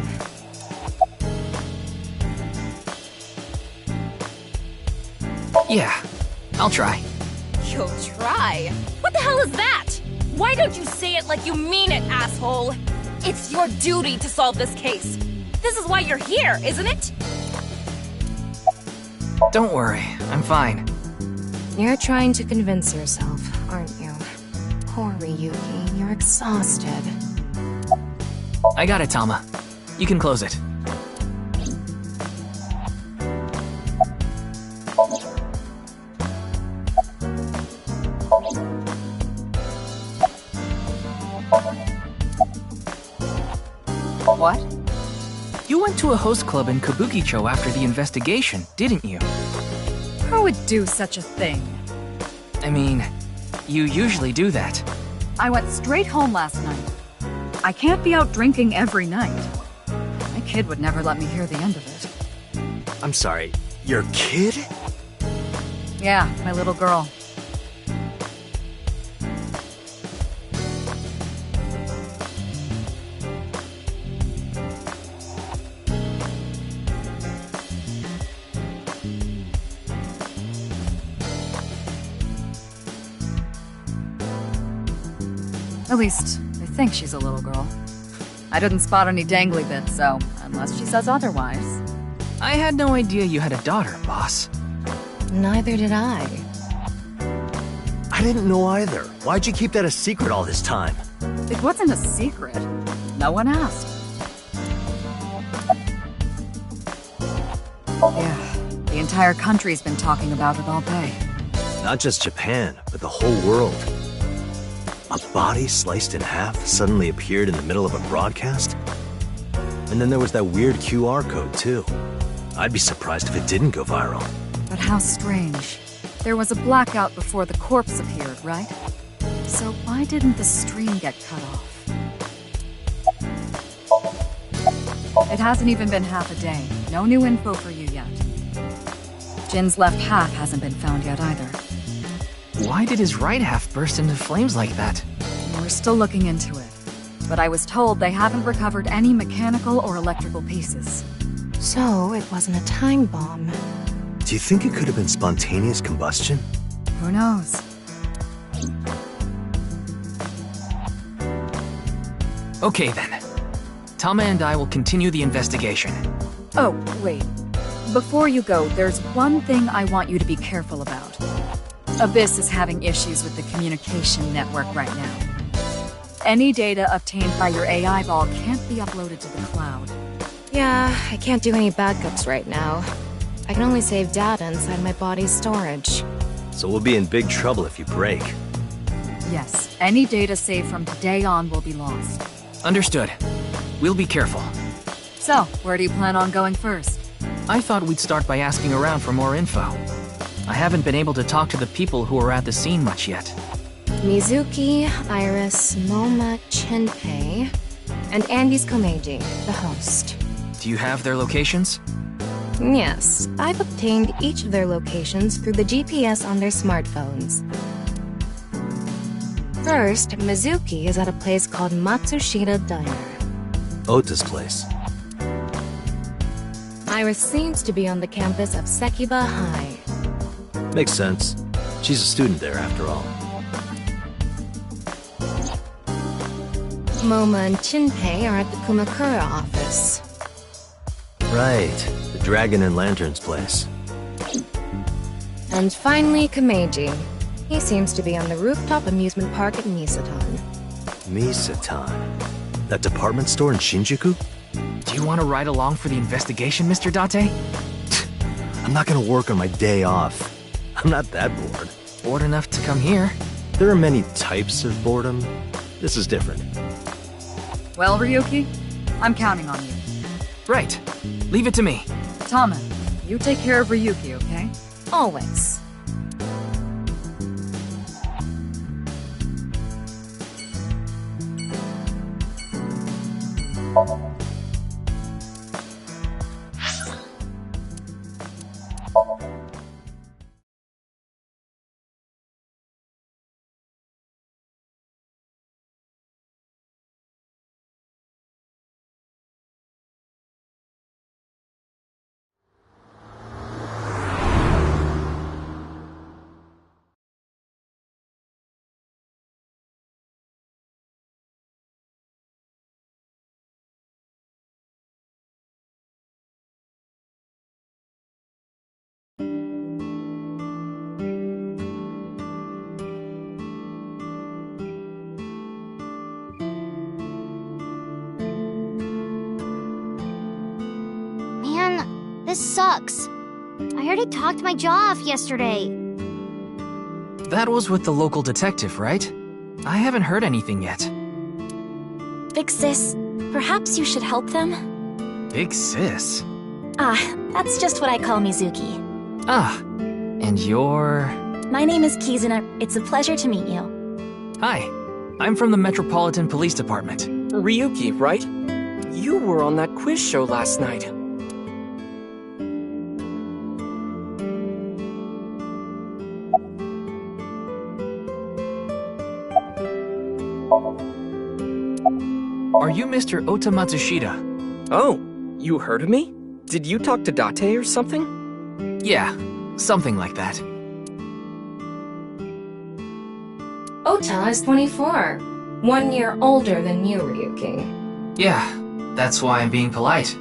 Yeah, I'll try. You'll try? What the hell is that? Why don't you say it like you mean it, asshole? It's your duty to solve this case. This is why you're here, isn't it? Don't worry, I'm fine. You're trying to convince yourself, aren't you? Poor Ryuki, you're exhausted. I got it, Tama. You can close it. What? You went to a host club in Kabukicho after the investigation, didn't you? Who would do such a thing? I mean, you usually do that. I went straight home last night. I can't be out drinking every night. My kid would never let me hear the end of it. I'm sorry, your kid? Yeah, my little girl. At least, I think she's a little girl. I didn't spot any dangly bits, so unless she says otherwise. I had no idea you had a daughter, boss. Neither did I. I didn't know either. Why'd you keep that a secret all this time? It wasn't a secret. No one asked. Yeah, the entire country's been talking about it all day. Not just Japan, but the whole world. A body sliced in half suddenly appeared in the middle of a broadcast? And then there was that weird QR code, too. I'd be surprised if it didn't go viral. But how strange. There was a blackout before the corpse appeared, right? So why didn't the stream get cut off? It hasn't even been half a day. No new info for you yet. Jin's left half hasn't been found yet either. Why did his right half burst into flames like that? We're still looking into it. But I was told they haven't recovered any mechanical or electrical pieces. So, it wasn't a time bomb. Do you think it could have been spontaneous combustion? Who knows? Okay then. Tama and I will continue the investigation. Oh, wait. Before you go, there's one thing I want you to be careful about. Abyss is having issues with the communication network right now. Any data obtained by your AI ball can't be uploaded to the cloud. Yeah, I can't do any backups right now. I can only save data inside my body's storage. So we'll be in big trouble if you break. Yes, any data saved from today on will be lost. Understood. We'll be careful. So, where do you plan on going first? I thought we'd start by asking around for more info. I haven't been able to talk to the people who were at the scene much yet. Mizuki, Iris, Moma, Chinpei, and Andy's Komeiji, the host. Do you have their locations? Yes, I've obtained each of their locations through the GPS on their smartphones. First, Mizuki is at a place called Matsushita Diner. Ota's place. Iris seems to be on the campus of Sekiba High. Makes sense. She's a student there, after all. Moma and Chinpei are at the Kumakura office. Right, the Dragon and Lanterns place. And finally, Komeiji. He seems to be on the rooftop amusement park at Misatan. Misatan? That department store in Shinjuku? Do you want to ride along for the investigation, Mr. Date? I'm not gonna work on my day off. I'm not that bored. Bored enough to come here. There are many types of boredom. This is different. Well, Ryuki, I'm counting on you. Right. Leave it to me. Tama, You take care of Ryuki, okay? Always. Man, this sucks. I already talked my jaw off yesterday. That was with the local detective, right? I haven't heard anything yet. Big sis, perhaps you should help them? Big sis? That's just what I call Mizuki. And you're... My name is Kizuna. It's a pleasure to meet you. Hi, I'm from the Metropolitan Police Department. Ryuki, right? You were on that quiz show last night. Are you Mr. Ota Matsushita? Oh, you heard of me? Did you talk to Date or something? Yeah, something like that. Ota is 24. 1 year older than you, Ryuki. Yeah, that's why I'm being polite.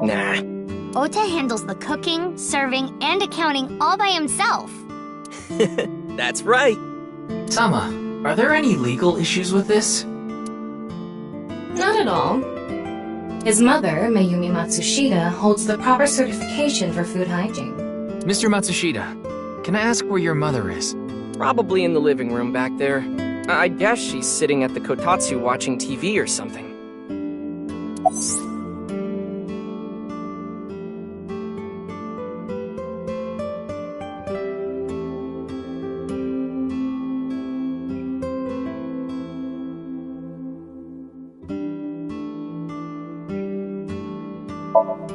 Nah. Ota handles the cooking, serving, and accounting all by himself. That's right. Tama, are there any legal issues with this? Not at all. His mother, Mayumi Matsushita, holds the proper certification for food hygiene. Mr. Matsushita, can I ask where your mother is? Probably in the living room back there. I guess she's sitting at the kotatsu watching TV or something.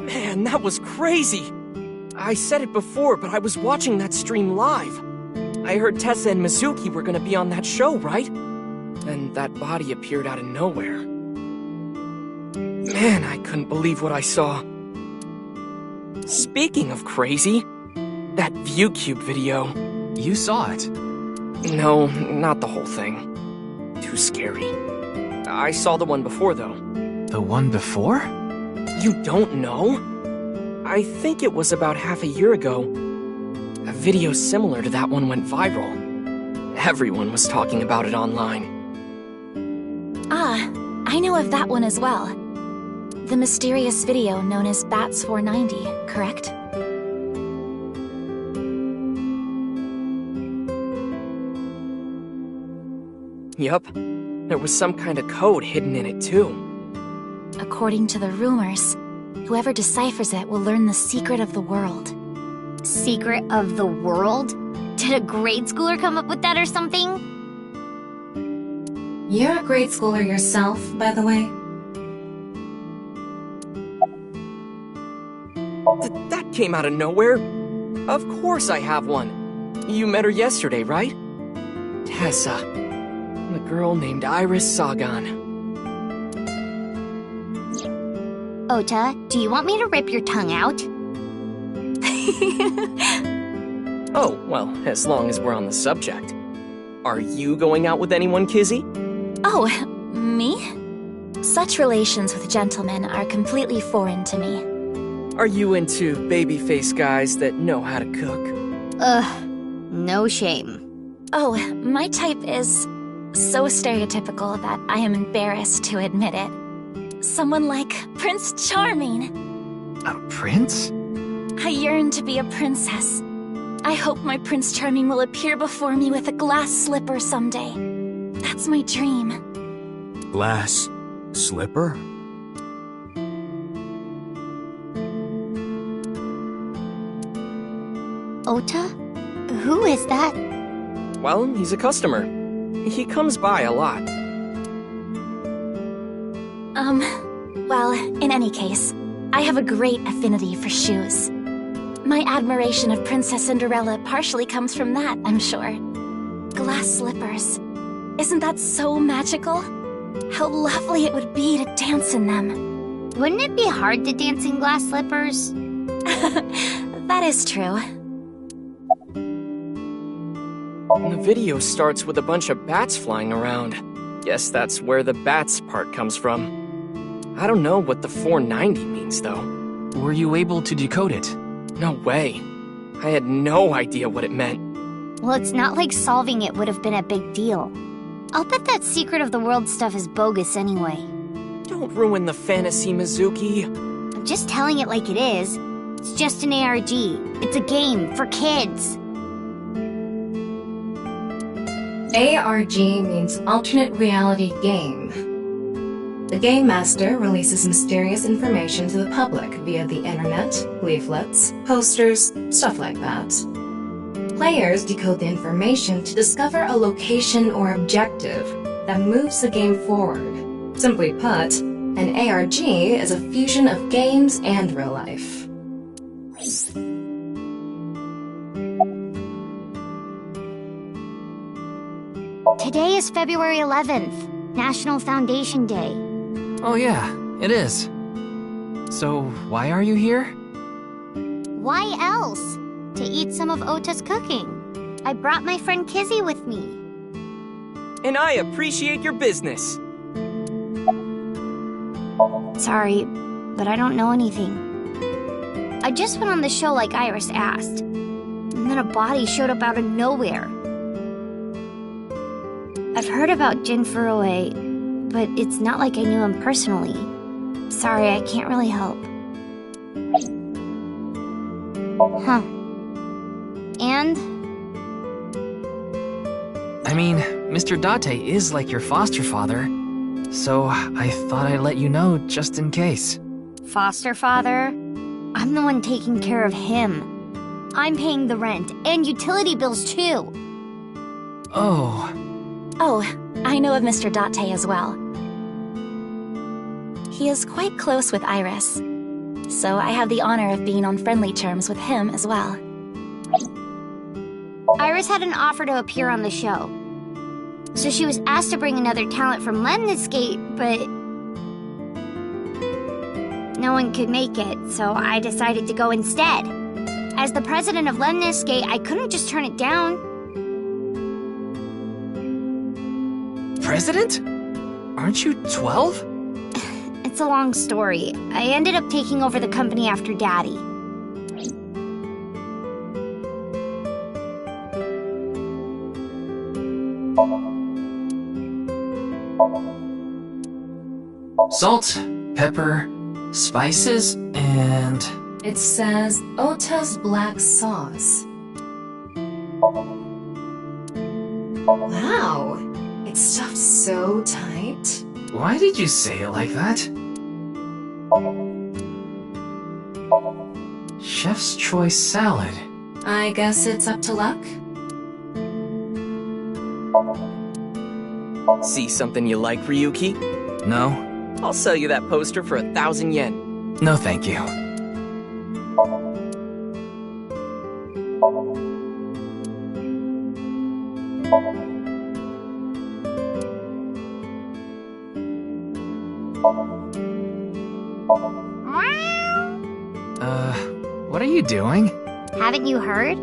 Man, that was crazy! I said it before, but I was watching that stream live. I heard Tessa and Mizuki were gonna be on that show, right? And that body appeared out of nowhere. Man, I couldn't believe what I saw. Speaking of crazy, that ViewCube video. You saw it? No, not the whole thing. Too scary. I saw the one before, though. The one before? You don't know? I think it was about half a year ago. A video similar to that one went viral. Everyone was talking about it online. I know of that one as well. The mysterious video known as Bats 490, correct? Yup. There was some kind of code hidden in it, too. According to the rumors, whoever deciphers it will learn the secret of the world. Secret of the world? Did a grade schooler come up with that or something? You're a grade schooler yourself, by the way. That came out of nowhere. Of course I have one. You met her yesterday, right? Tessa. The girl named Iris Sagan. Ota, do you want me to rip your tongue out? Oh, well, as long as we're on the subject. Are you going out with anyone, Kizzy? Oh, me? Such relations with gentlemen are completely foreign to me. Are you into baby-faced guys that know how to cook? Ugh, no shame. Oh, my type is so stereotypical that I am embarrassed to admit it. Someone like Prince Charming. A prince? I yearn to be a princess. I hope my Prince Charming will appear before me with a glass slipper someday. That's my dream. Glass slipper? Ota? Who is that? Well, he's a customer. He comes by a lot. Well, in any case, I have a great affinity for shoes. My admiration of Princess Cinderella partially comes from that, I'm sure. Glass slippers. Isn't that so magical? How lovely it would be to dance in them. Wouldn't it be hard to dance in glass slippers? That is true. The video starts with a bunch of bats flying around. Guess that's where the bats part comes from. I don't know what the 490 means, though. Were you able to decode it? No way. I had no idea what it meant. Well, it's not like solving it would have been a big deal. I'll bet that secret of the world stuff is bogus anyway. Don't ruin the fantasy, Mizuki. I'm just telling it like it is. It's just an ARG. It's a game for kids. ARG means Alternate Reality Game. The Game Master releases mysterious information to the public via the internet, leaflets, posters, stuff like that. Players decode the information to discover a location or objective that moves the game forward. Simply put, an ARG is a fusion of games and real life. Today is February 11th, National Foundation Day. Oh yeah, it is. So, why are you here? Why else? To eat some of Ota's cooking. I brought my friend Kizzy with me. And I appreciate your business. Sorry, but I don't know anything. I just went on the show like Iris asked. And then a body showed up out of nowhere. I've heard about Jin Furue, but it's not like I knew him personally. Sorry, I can't really help. Huh. And? I mean, Mr. Date is like your foster father, so I thought I'd let you know just in case. Foster father? I'm the one taking care of him. I'm paying the rent and utility bills too. Oh. Oh, I know of Mr. Date as well. He is quite close with Iris, so I have the honor of being on friendly terms with him as well. Iris had an offer to appear on the show. So she was asked to bring another talent from Lemniscate, but no one could make it, so I decided to go instead. As the president of Lemniscate, I couldn't just turn it down. President? Aren't you 12? It's a long story. I ended up taking over the company after Daddy. Salt, pepper, spices, and... It says Ota's black sauce. Wow! It's stuffed so tight. Why did you say it like that? Chef's choice salad. I guess it's up to luck. See something you like, Ryuki? No. I'll sell you that poster for 1,000 yen. No, thank you. What are you doing? Haven't you heard?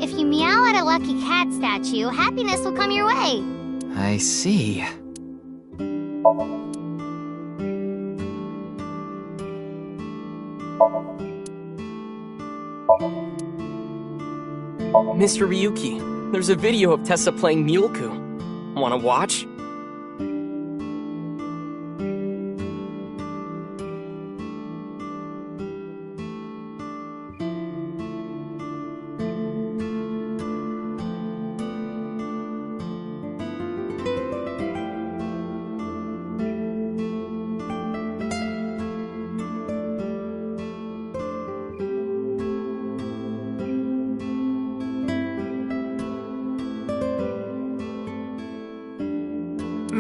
If you meow at a lucky cat statue, happiness will come your way. I see. Mr. Ryuki, there's a video of Tessa playing Muleku. Wanna watch?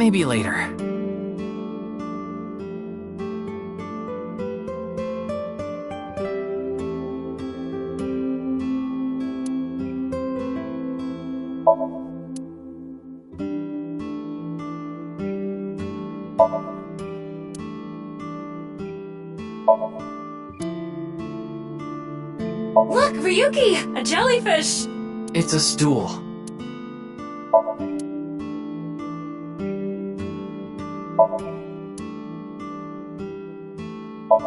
maybe later. Look, Ryuki! A jellyfish! It's a stool.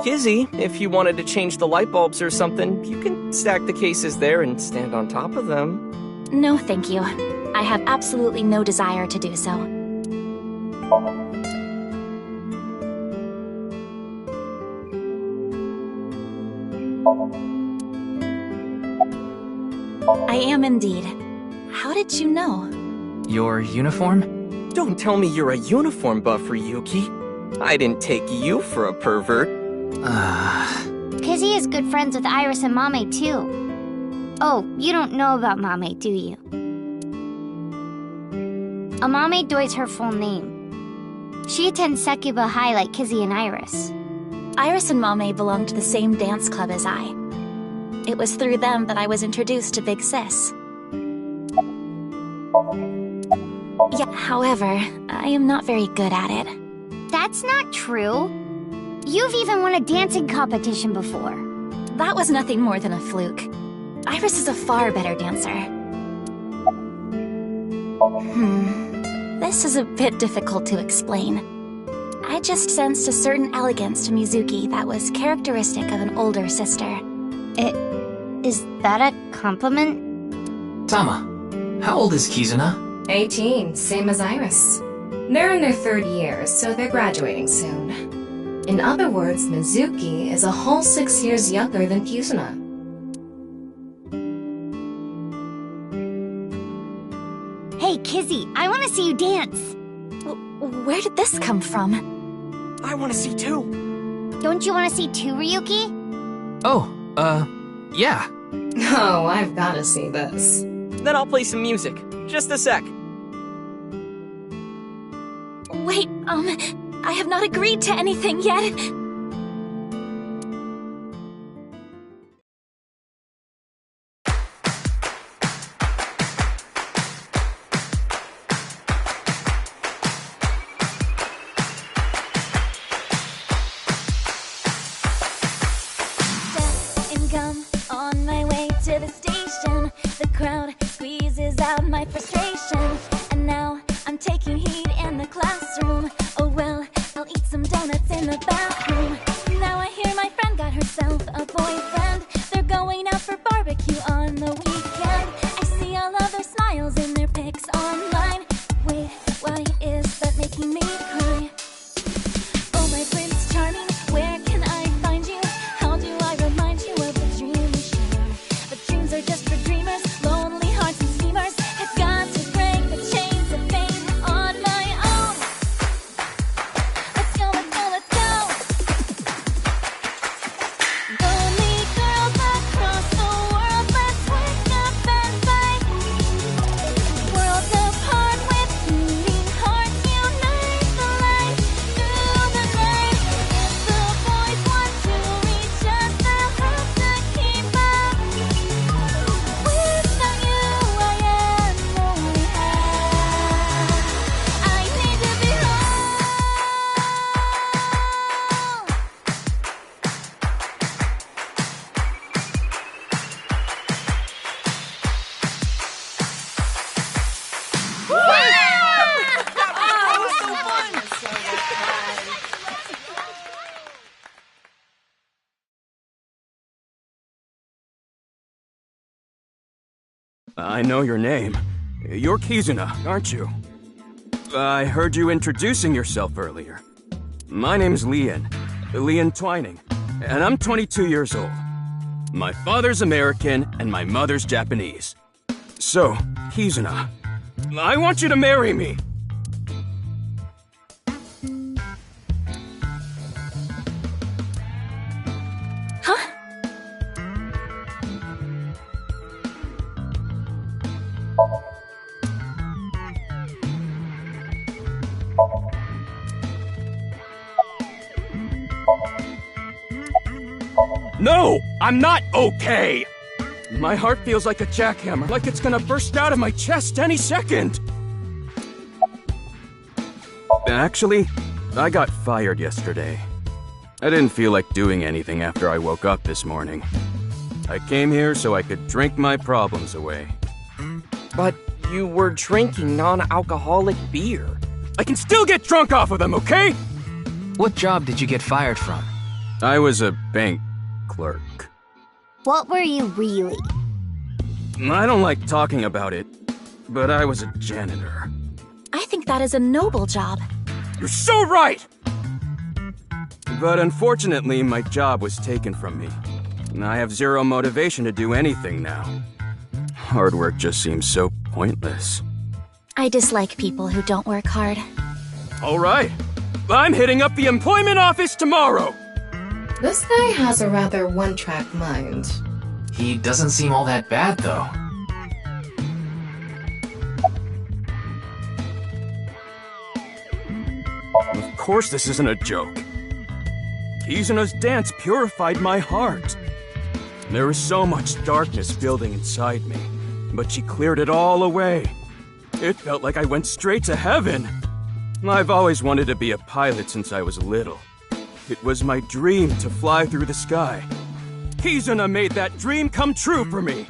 Kizzy, if you wanted to change the light bulbs or something, you can stack the cases there and stand on top of them. No, thank you. I have absolutely no desire to do so. I am indeed. How did you know? Your uniform? Don't tell me you're a uniform buff, Ryuki. I didn't take you for a pervert. Kizzy is good friends with Iris and Mame, too. Oh, you don't know about Mame, do you? Amame Doi's her full name. She attends Sekuba High like Kizzy and Iris. Iris and Mame belong to the same dance club as I. It was through them that I was introduced to Big Sis. Yeah, however, I am not very good at it. That's not true. You've even won a dancing competition before. That was nothing more than a fluke. Iris is a far better dancer. This is a bit difficult to explain. I just sensed a certain elegance to Mizuki that was characteristic of an older sister. Is that a compliment? Tama, how old is Kizuna? 18, same as Iris. They're in their 3rd year, so they're graduating soon. In other words, Mizuki is a whole 6 years younger than Kizuna. Hey, Kizzy, I want to see you dance. Where did this come from? I want to see too. Don't you want to see too, Ryuki? Oh, yeah. Oh, I've gotta see this. Then I'll play some music. Just a sec. Wait, I have not agreed to anything yet. On my way to the station, the crowd squeezes out my frustration. And now I'm taking heat in the classroom. Oh well, I'll eat some donuts in the bathroom. Now I hear my friend got herself a boyfriend. They're going out for barbecue on the weekend. I see all of their smiles in their pics online. Wait, why is that making me cry? Oh my Prince Charming, where can I find you? How do I remind you of the dream we share? But dreams are just for dreamers, lonely hearts and schemers. I've got to break the chains of fame on my own. Let's go, let's go, let's go. Lonely girls across the world, let's wake up and fight. Worlds apart with beating hearts, unite the light through the night. If the boys want to reach us, they'll have to keep up. Without you, I am only half. I need to be whole. I know your name. You're Kizuna, aren't you? I heard you introducing yourself earlier. My name's Lian Twining, and I'm 22 years old. My father's American and my mother's Japanese. So, Kizuna, I want you to marry me. Huh? No, I'm not okay! My heart feels like a jackhammer, like it's gonna burst out of my chest any second! Actually, I got fired yesterday. I didn't feel like doing anything after I woke up this morning. I came here so I could drink my problems away. But you were drinking non-alcoholic beer. I can still get drunk off of them, okay? What job did you get fired from? I was a bank clerk. What were you really? I don't like talking about it, but I was a janitor. I think that is a noble job. You're so right! But unfortunately, my job was taken from me. I have zero motivation to do anything now. Hard work just seems so pointless. I dislike people who don't work hard. All right. I'm hitting up the employment office tomorrow! This guy has a rather one-track mind. He doesn't seem all that bad, though. Of course this isn't a joke. Kizuna's dance purified my heart. There was so much darkness building inside me, but she cleared it all away. It felt like I went straight to heaven. I've always wanted to be a pilot since I was little. It was my dream to fly through the sky. Kizuna made that dream come true for me.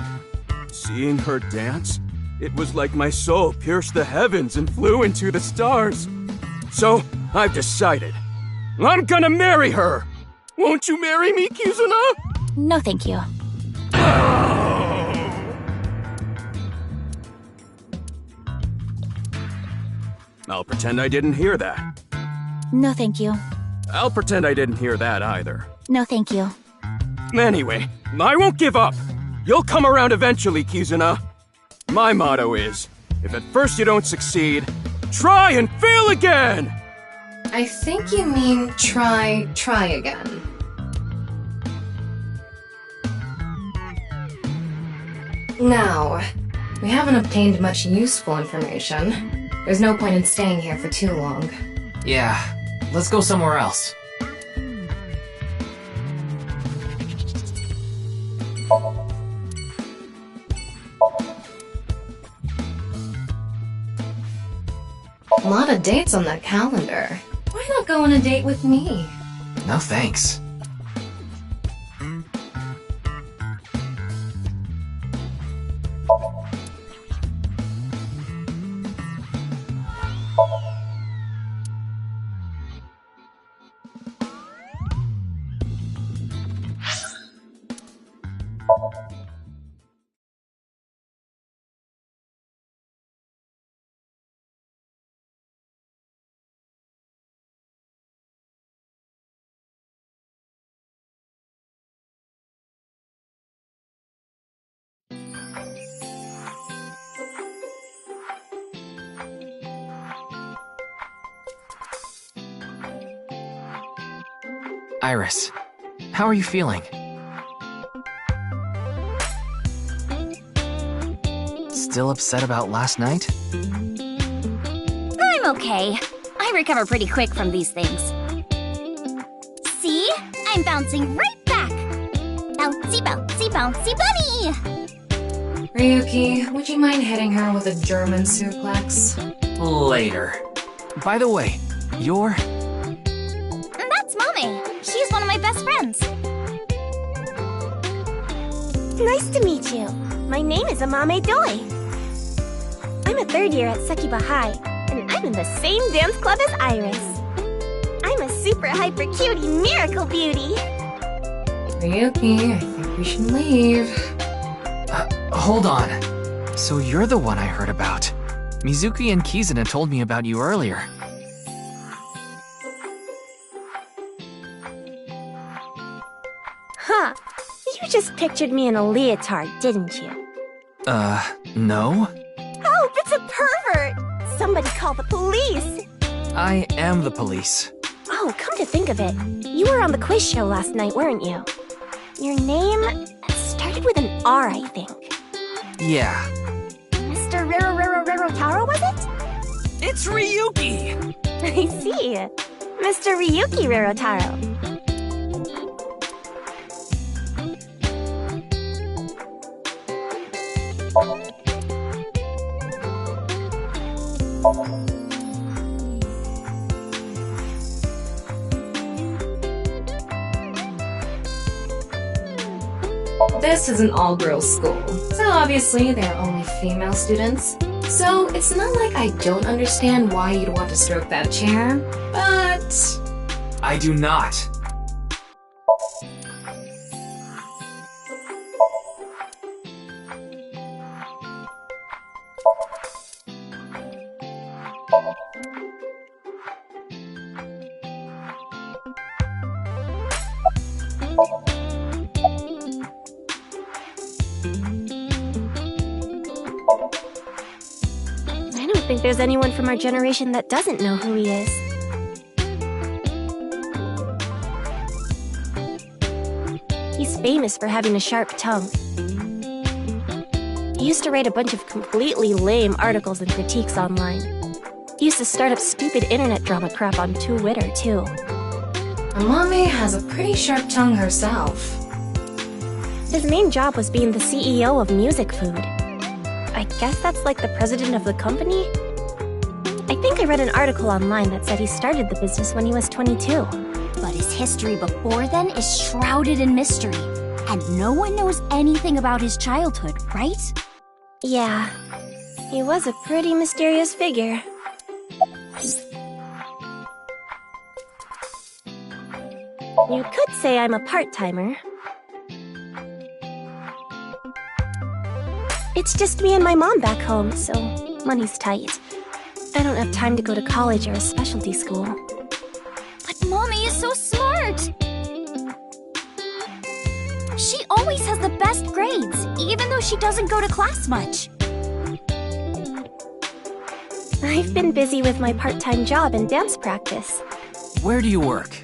Seeing her dance, it was like my soul pierced the heavens and flew into the stars. So, I've decided. I'm gonna marry her! Won't you marry me, Kizuna? No, thank you. I'll pretend I didn't hear that. No, thank you. I'll pretend I didn't hear that either. No, thank you. Anyway, I won't give up. You'll come around eventually, Kizuna. My motto is, if at first you don't succeed, try and fail again! I think you mean try again. Now, we haven't obtained much useful information. There's no point in staying here for too long. Yeah, let's go somewhere else. A lot of dates on that calendar. Why not go on a date with me? No thanks. Iris, how are you feeling? Still upset about last night? I'm okay. I recover pretty quick from these things. See? I'm bouncing right back! Bouncy, bouncy, bouncy bunny! Ryuki, would you mind hitting her with a German suplex? Later. By the way, you're... That's Mame. She's one of my best friends. Nice to meet you. My name is Amame Doi. I'm a third year at Sekiba High, and I'm in the same dance club as Iris. I'm a super hyper cutie miracle beauty. Ryuki, I think we should leave. Hold on. So you're the one I heard about. Mizuki and Kizuna told me about you earlier. Huh. You just pictured me in a leotard, didn't you? No? Oh, it's a pervert! Somebody call the police! I am the police. Oh, come to think of it, you were on the quiz show last night, weren't you? Your name started with an R, I think. Yeah. Mr. Rero Taro, was it? It's Ryuki! I see. Mr. Ryuki Rero Taro. This is an all-girls school, so obviously there are only female students. So it's not like I don't understand why you'd want to stroke that chair, but... I do not. I don't think there's anyone from our generation that doesn't know who he is. He's famous for having a sharp tongue. He used to write a bunch of completely lame articles and critiques online. He used to start up stupid internet drama crap on Twitter, too. Amame has a pretty sharp tongue herself. His main job was being the CEO of Music Food. I guess that's like the president of the company? I think I read an article online that said he started the business when he was 22. But his history before then is shrouded in mystery, and no one knows anything about his childhood, right? Yeah, he was a pretty mysterious figure. You could say I'm a part-timer. It's just me and my mom back home, so money's tight. I don't have time to go to college or a specialty school. But Mommy is so smart! She always has the best grades, even though she doesn't go to class much. I've been busy with my part-time job and dance practice. Where do you work?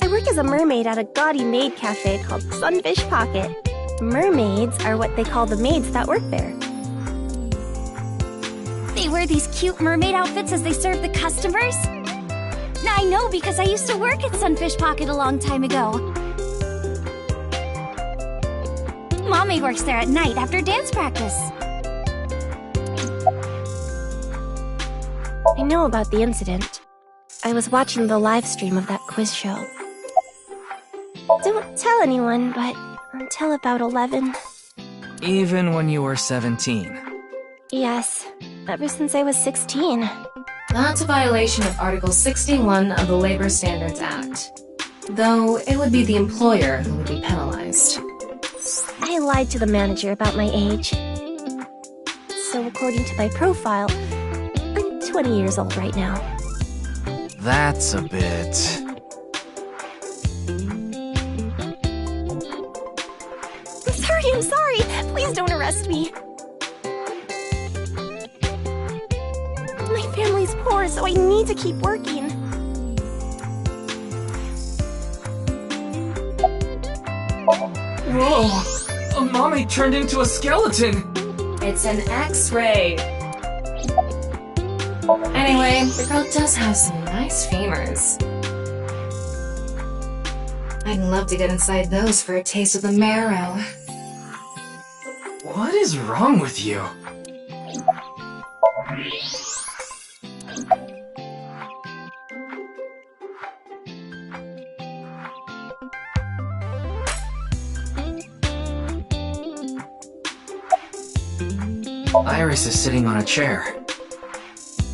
I work as a mermaid at a gaudy maid cafe called Sunfish Pocket. Mermaids are what they call the maids that work there. They wear these cute mermaid outfits as they serve the customers? I know because I used to work at Sunfish Pocket a long time ago. Mommy works there at night after dance practice. I know about the incident. I was watching the live stream of that quiz show. Don't tell anyone, but until about 11. Even when you were 17. Yes, ever since I was 16. That's a violation of Article 61 of the Labor Standards Act. Though it would be the employer who would be penalized. I lied to the manager about my age. So according to my profile, I'm 20 years old right now. That's a bit... I'm sorry! Please don't arrest me! My family's poor, so I need to keep working. Whoa! Mommy turned into a skeleton! It's an X-ray! Anyway, the girl does have some nice femurs. I'd love to get inside those for a taste of the marrow. What is wrong with you? Iris is sitting on a chair.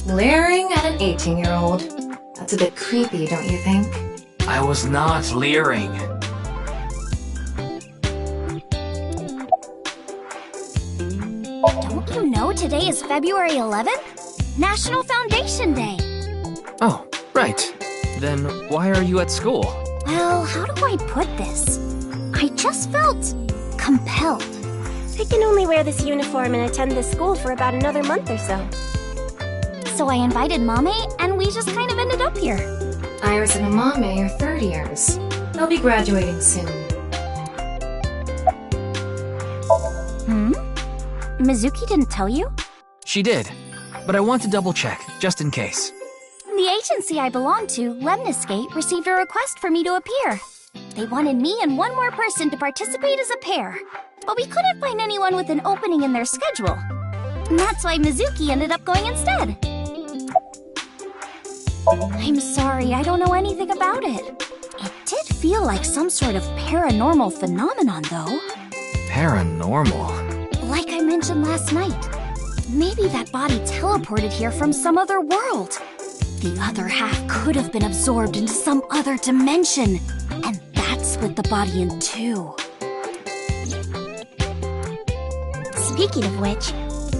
Leering at an 18-year-old. That's a bit creepy, don't you think? I was not leering. Don't you know today is February 11th? National Foundation Day. Oh, right. Then why are you at school? Well, how do I put this? I just felt compelled. I can only wear this uniform and attend this school for about another month or so. So I invited Mame, and we just kind of ended up here. Iris and Amame are third years. They'll be graduating soon. Mizuki didn't tell you? She did, but I want to double check, just in case. The agency I belong to, Lemniscate, received a request for me to appear. They wanted me and one more person to participate as a pair, but we couldn't find anyone with an opening in their schedule. And that's why Mizuki ended up going instead. I'm sorry, I don't know anything about it. It did feel like some sort of paranormal phenomenon, though. Paranormal. Like I mentioned last night, maybe that body teleported here from some other world. The other half could have been absorbed into some other dimension, and that split the body in two. Speaking of which,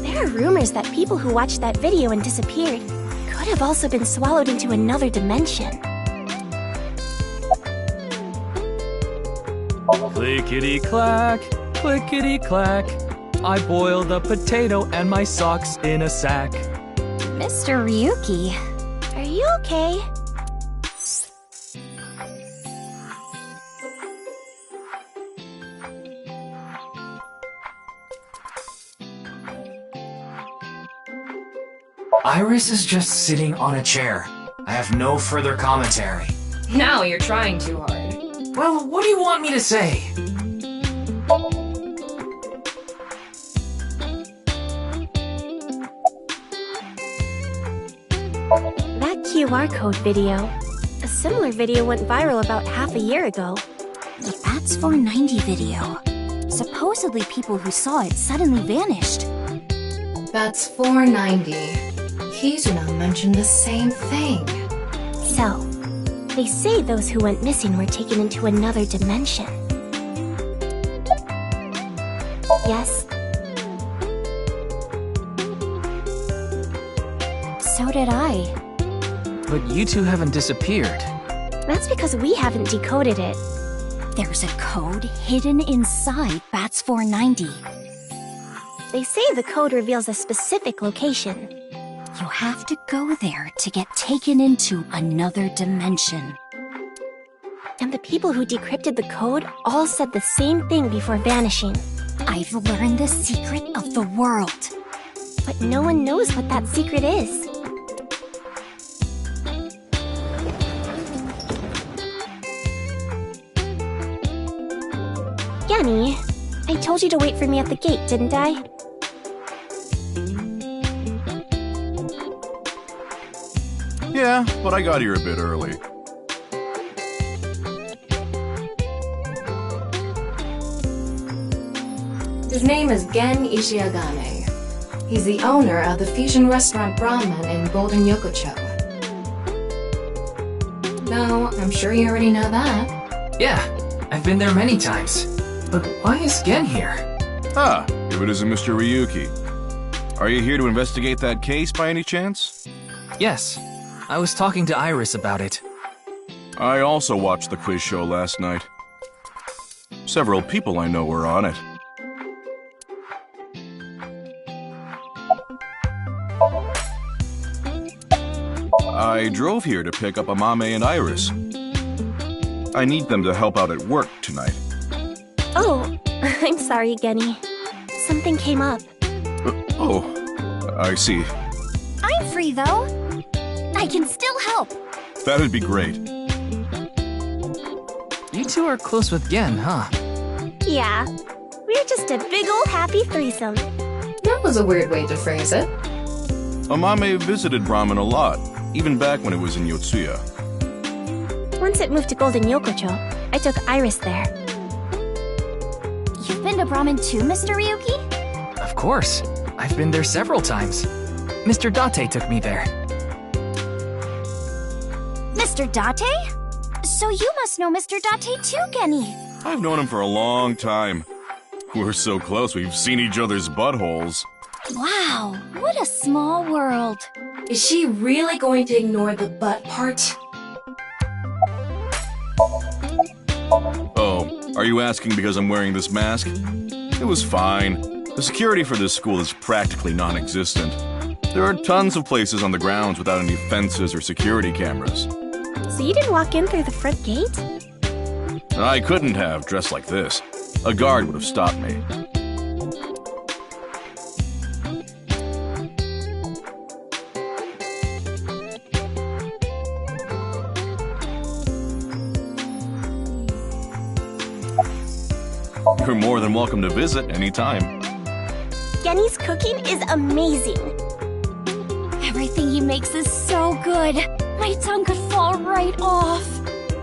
there are rumors that people who watched that video and disappeared could have also been swallowed into another dimension. Clickety-clack, clickety-clack. I boiled a potato and my socks in a sack. Mr. Ryuki. Are you okay? Iris is just sitting on a chair. I have no further commentary. Now you're trying too hard. Well, what do you want me to say? That QR code video. A similar video went viral about half a year ago. The Bats 490 video. Supposedly people who saw it suddenly vanished. Bats 490. Kizuna mentioned the same thing. So, they say those who went missing were taken into another dimension. Yes? So did I. But you two haven't disappeared. That's because we haven't decoded it. There's a code hidden inside Bats 490. They say the code reveals a specific location. You have to go there to get taken into another dimension. And the people who decrypted the code all said the same thing before vanishing. I've learned the secret of the world. But no one knows what that secret is. Yanni, I told you to wait for me at the gate, didn't I? Yeah, but I got here a bit early. His name is Gen Ishiagane. He's the owner of the fusion restaurant Brahman in Golden Yokocho. No, I'm sure you already know that. Yeah, I've been there many times. But why is Gen here? Ah, if it isn't Mr. Ryuki. Are you here to investigate that case by any chance? Yes, I was talking to Iris about it. I also watched the quiz show last night. Several people I know were on it. I drove here to pick up Amame and Iris. I need them to help out at work tonight. Oh, I'm sorry, Genny. Something came up. Oh, I see. I'm free, though. I can still help. That'd be great. You two are close with Gen, huh? Yeah, we're just a big old happy threesome. That was a weird way to phrase it. Amame visited Brahman a lot, even back when it was in Yotsuya. Once it moved to Golden Yokocho, I took Iris there. You've been to Brahman too, Mr. Ryuki? Of course. I've been there several times. Mr. Date took me there. Mr. Date? So you must know Mr. Date too, Genny. I've known him for a long time. We're so close, we've seen each other's buttholes. Wow, what a small world. Is she really going to ignore the butt part? Oh, are you asking because I'm wearing this mask? It was fine. The security for this school is practically non-existent. There are tons of places on the grounds without any fences or security cameras. So you didn't walk in through the front gate? I couldn't have, dressed like this. A guard would have stopped me. You're more than welcome to visit anytime. Genny's cooking is amazing. Everything he makes is so good. My tongue could fall right off.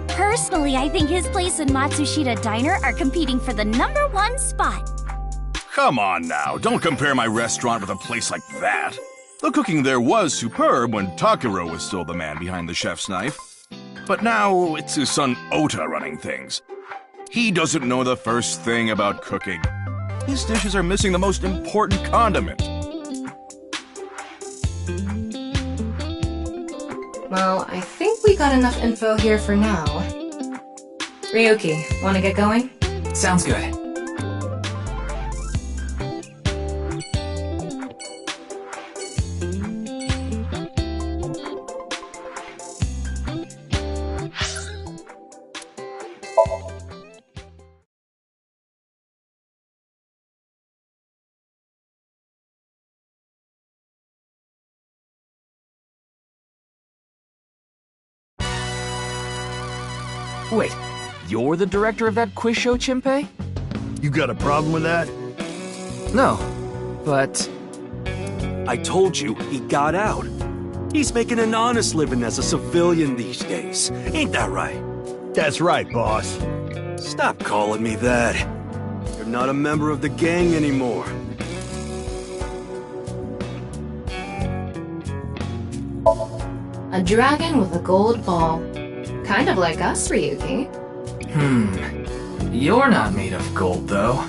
Personally, I think his place and Matsushita Diner are competing for the #1 spot. Come on now, don't compare my restaurant with a place like that. The cooking there was superb when Takuro was still the man behind the chef's knife. But now it's his son Ota running things. He doesn't know the first thing about cooking. His dishes are missing the most important condiment. Well, I think we got enough info here for now. Ryuki, wanna get going? Sounds good. Wait, you're the director of that quiz show, Chimpei? You got a problem with that? No, but... I told you, he got out. He's making an honest living as a civilian these days. Ain't that right? That's right, boss. Stop calling me that. You're not a member of the gang anymore. A dragon with a gold ball. Kind of like us, Ryuki. You're not made of gold, though.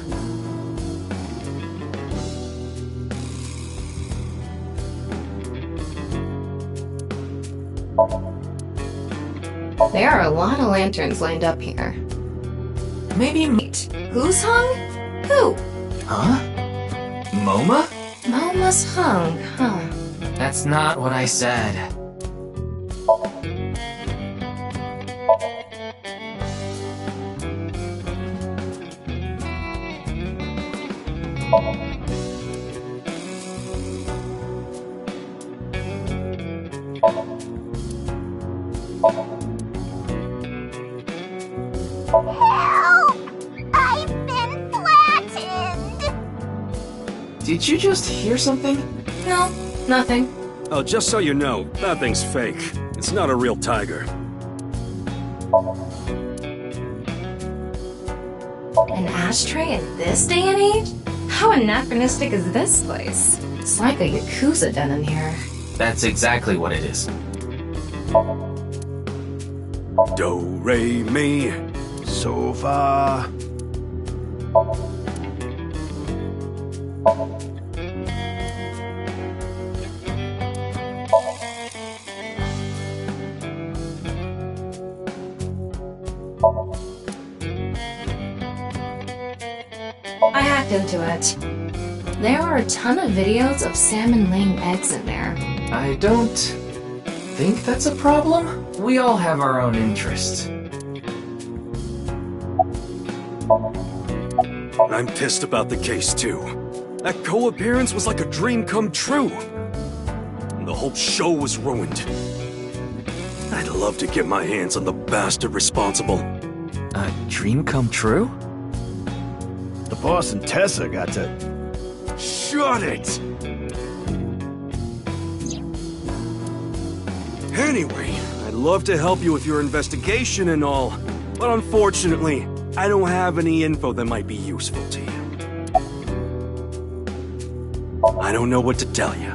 There are a lot of lanterns lined up here. Maybe... Wait, who's hung? Who? Huh? Moma? Moma's hung, huh? That's not what I said. Did you just hear something? No, nothing. Oh, just so you know, that thing's fake. It's not a real tiger. An ashtray in this day and age? How anachronistic is this place? It's like a Yakuza den in here. That's exactly what it is. Do, re, mi, so fa. I hacked into it. There are a ton of videos of salmon laying eggs in there. I don't think that's a problem. We all have our own interests. I'm pissed about the case, too. That co-appearance was like a dream come true. And the whole show was ruined. I'd love to get my hands on the bastard responsible. A dream come true? The boss and Tessa got to... Shut it! Anyway, I'd love to help you with your investigation and all, but unfortunately, I don't have any info that might be useful to you. I don't know what to tell you.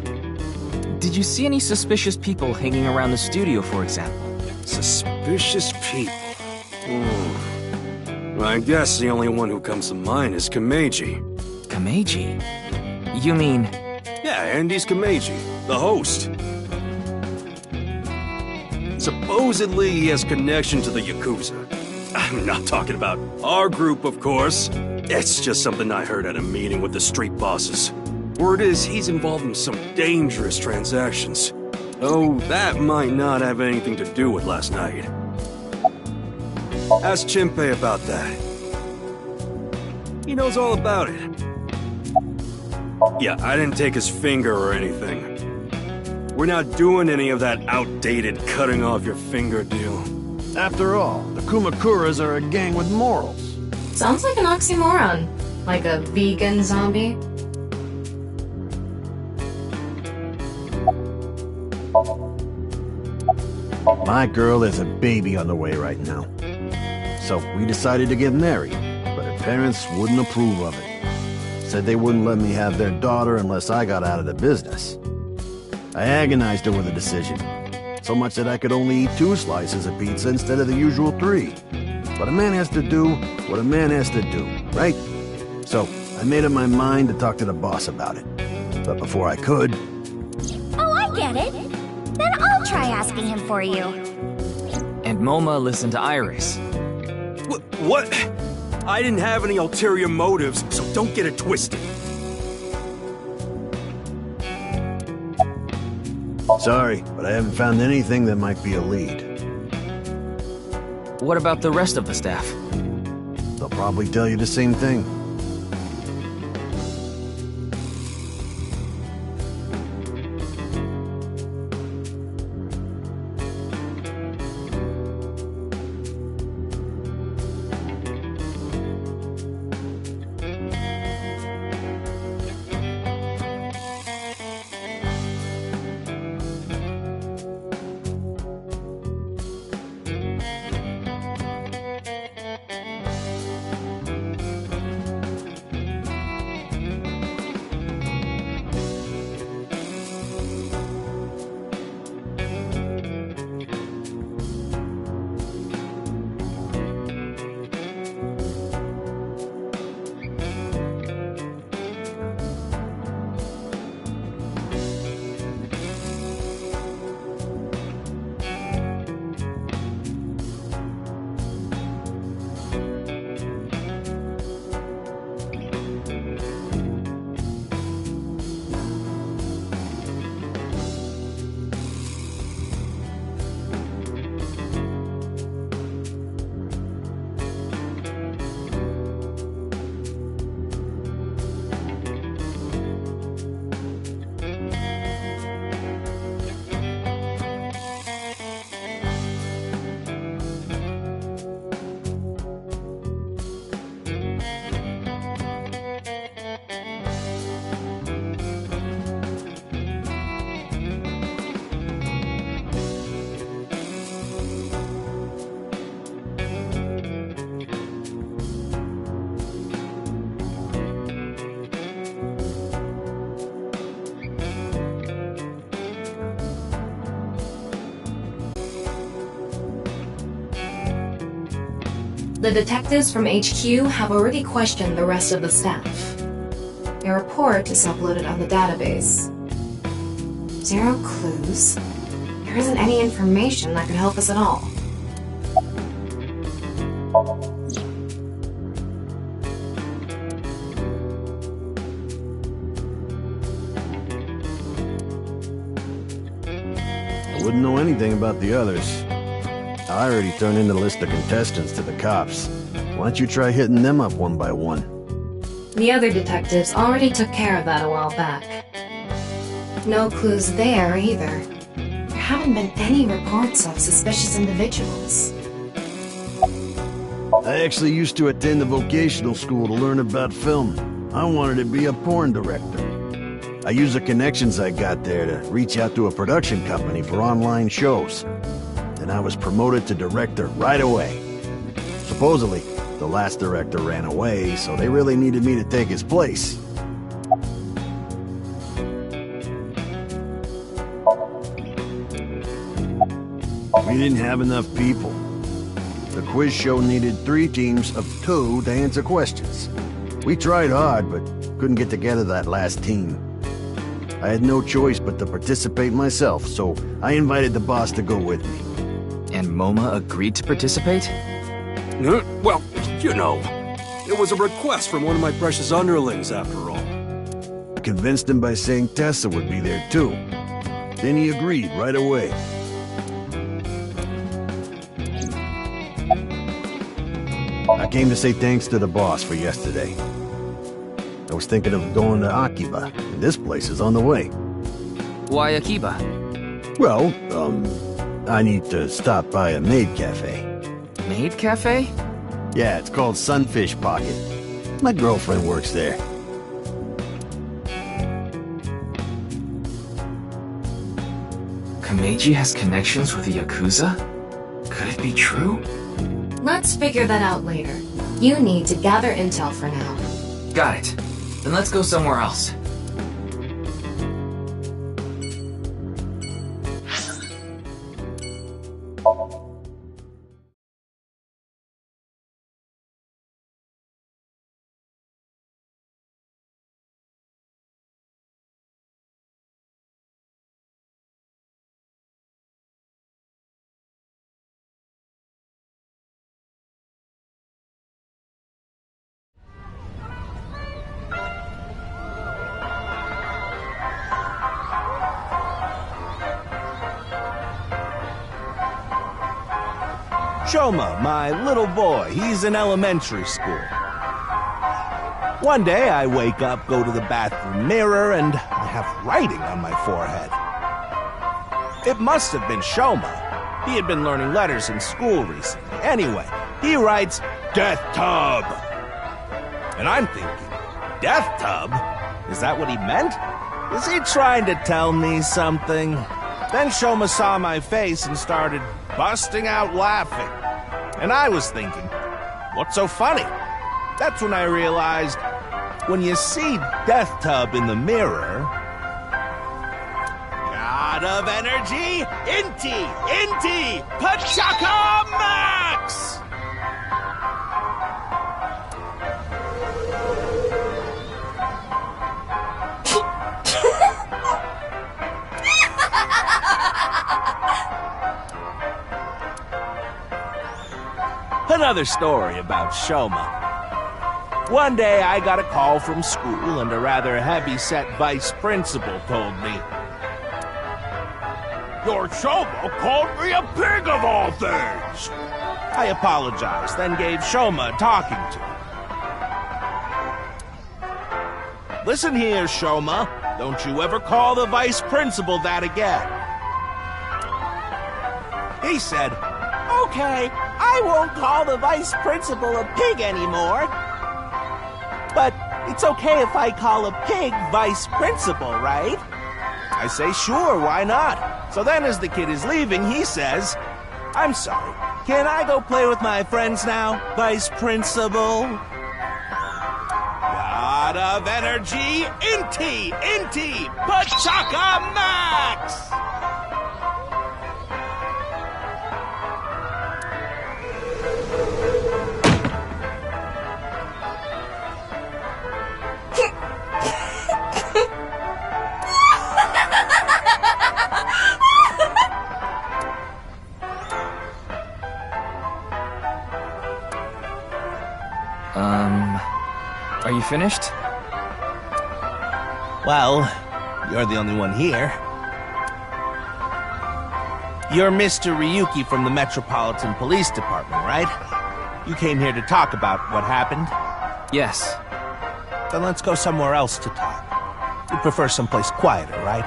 Did you see any suspicious people hanging around the studio, for example? Suspicious people? I guess the only one who comes to mind is Kameji. Kameji? You mean... Yeah, Andy's Kameji, the host. Supposedly he has connection to the Yakuza. I'm not talking about our group, of course. It's just something I heard at a meeting with the street bosses. Word is he's involved in some dangerous transactions. Oh, that might not have anything to do with last night. Ask Chimpei about that. He knows all about it. Yeah, I didn't take his finger or anything. We're not doing any of that outdated cutting off your finger deal. After all, the Kumakuras are a gang with morals. Sounds like an oxymoron. Like a vegan zombie. My girl has a baby on the way right now. So we decided to get married, but her parents wouldn't approve of it. said they wouldn't let me have their daughter unless I got out of the business. I agonized over the decision, so much that I could only eat 2 slices of pizza instead of the usual 3. But a man has to do what a man has to do, right? So, I made up my mind to talk to the boss about it. But before I could... Oh, I get it. Then I'll try asking him for you. And Moma listened to Iris. What? I didn't have any ulterior motives, so don't get it twisted. Sorry, but I haven't found anything that might be a lead. What about the rest of the staff? They'll probably tell you the same thing. The detectives from HQ have already questioned the rest of the staff. Their report is uploaded on the database. 0 clues. There isn't any information that could help us at all. I wouldn't know anything about the others. I already turned in the list of contestants to the cops. Why don't you try hitting them up one by one? The other detectives already took care of that a while back. No clues there either. There haven't been any reports of suspicious individuals. I actually used to attend a vocational school to learn about film. I wanted to be a porn director. I used the connections I got there to reach out to a production company for online shows. And I was promoted to director right away. Supposedly, the last director ran away, so they really needed me to take his place. We didn't have enough people. The quiz show needed 3 teams of 2 to answer questions. We tried hard, but couldn't get together that last team. I had no choice but to participate myself, so I invited the boss to go with me. And Moma agreed to participate? Well, you know, it was a request from one of my precious underlings, after all. I convinced him by saying Tessa would be there too. Then he agreed right away. I came to say thanks to the boss for yesterday. I was thinking of going to Akiba, and this place is on the way. Why Akiba? Well, I need to stop by a maid cafe. Maid cafe? Yeah, it's called Sunfish Pocket. My girlfriend works there. Kameji has connections with the Yakuza? Could it be true? Let's figure that out later. You need to gather intel for now. Got it. Then let's go somewhere else. Shoma, my little boy, he's in elementary school. One day I wake up, go to the bathroom mirror, and I have writing on my forehead. It must have been Shoma. He had been learning letters in school recently. Anyway, he writes, "Death Tub." And I'm thinking, Death Tub? Is that what he meant? Is he trying to tell me something? Then Shoma saw my face and started busting out laughing. And I was thinking, what's so funny? That's when I realized, when you see Death Tub in the mirror... God of energy, Inti, Pachaka Max! Another story about Shoma. One day I got a call from school and a rather heavy-set vice principal told me, "Your Shoma called me a pig of all things!" I apologized, then gave Shoma a talking to. "Listen here, Shoma. Don't you ever call the vice principal that again." He said, "Okay, I won't call the vice principal a pig anymore. But it's okay if I call a pig vice principal, right?" I say, "Sure, why not?" So then as the kid is leaving, he says, "I'm sorry, can I go play with my friends now, vice principal?" God of energy, Inti, Pachaka Max! Are you finished? Well, you're the only one here. You're Mr. Ryuki from the Metropolitan Police Department, right? You came here to talk about what happened? Yes. Then let's go somewhere else to talk. You prefer someplace quieter, right?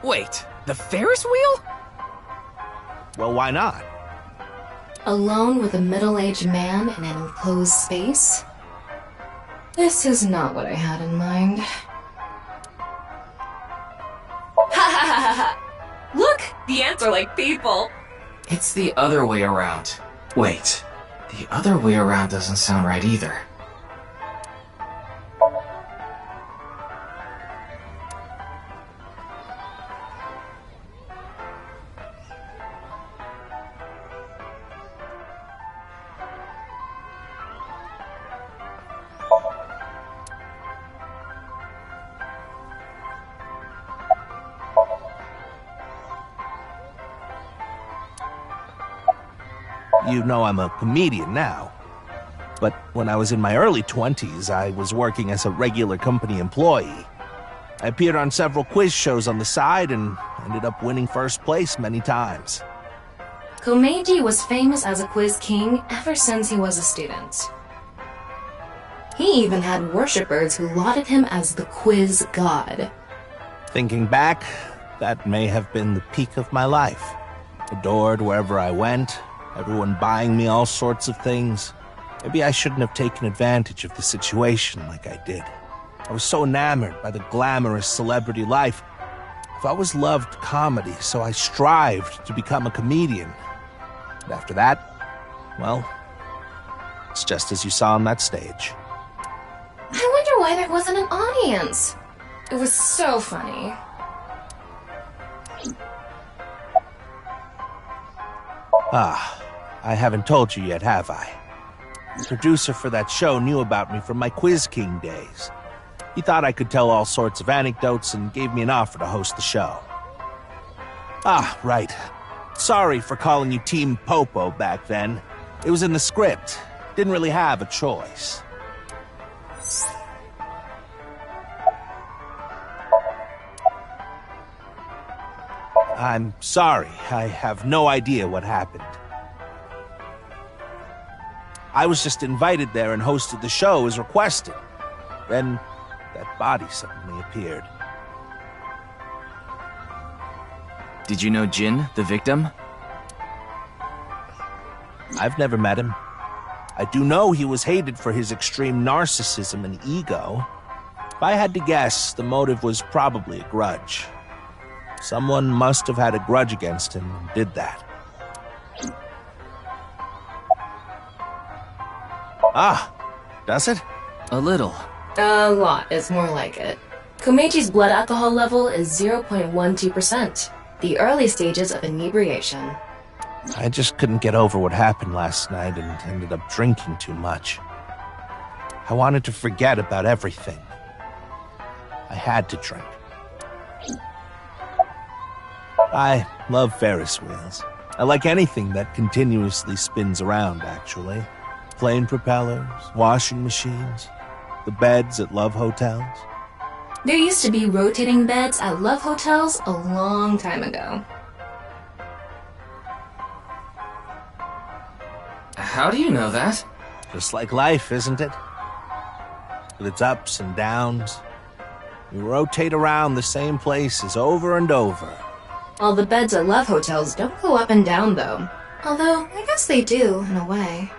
Wait, the Ferris wheel? Well, why not? Alone with a middle-aged man in an enclosed space? This is not what I had in mind. Ha ha ha ha! Look, the ants are like people. It's the other way around. Wait, the other way around doesn't sound right either. You know I'm a comedian now. But when I was in my early 20s, I was working as a regular company employee. I appeared on several quiz shows on the side and ended up winning first place many times. Komeiji was famous as a quiz king ever since he was a student. He even had worshippers who lauded him as the quiz god. Thinking back, that may have been the peak of my life. Adored wherever I went, everyone buying me all sorts of things. Maybe I shouldn't have taken advantage of the situation like I did. I was so enamored by the glamorous celebrity life. I've always loved comedy, so I strived to become a comedian. And after that, well, it's just as you saw on that stage. I wonder why there wasn't an audience. It was so funny. I haven't told you yet, have I? The producer for that show knew about me from my Quiz King days. He thought I could tell all sorts of anecdotes and gave me an offer to host the show. Right. Sorry for calling you Team Popo back then. It was in the script. Didn't really have a choice. I'm sorry. I have no idea what happened. I was just invited there and hosted the show as requested. Then, that body suddenly appeared. Did you know Jin, the victim? I've never met him. I do know he was hated for his extreme narcissism and ego. If I had to guess, the motive was probably a grudge. Someone must have had a grudge against him and did that. Does it? A little. A lot is more like it. Komechi's blood alcohol level is 0.12%, the early stages of inebriation. I just couldn't get over what happened last night and ended up drinking too much. I wanted to forget about everything. I had to drink. I love Ferris wheels. I like anything that continuously spins around, actually. Plane propellers, washing machines, the beds at love hotels. There used to be rotating beds at love hotels a long time ago. How do you know that? Just like life, isn't it? With its ups and downs. We rotate around the same places over and over. All the beds at love hotels don't go up and down, though. Although, I guess they do, in a way.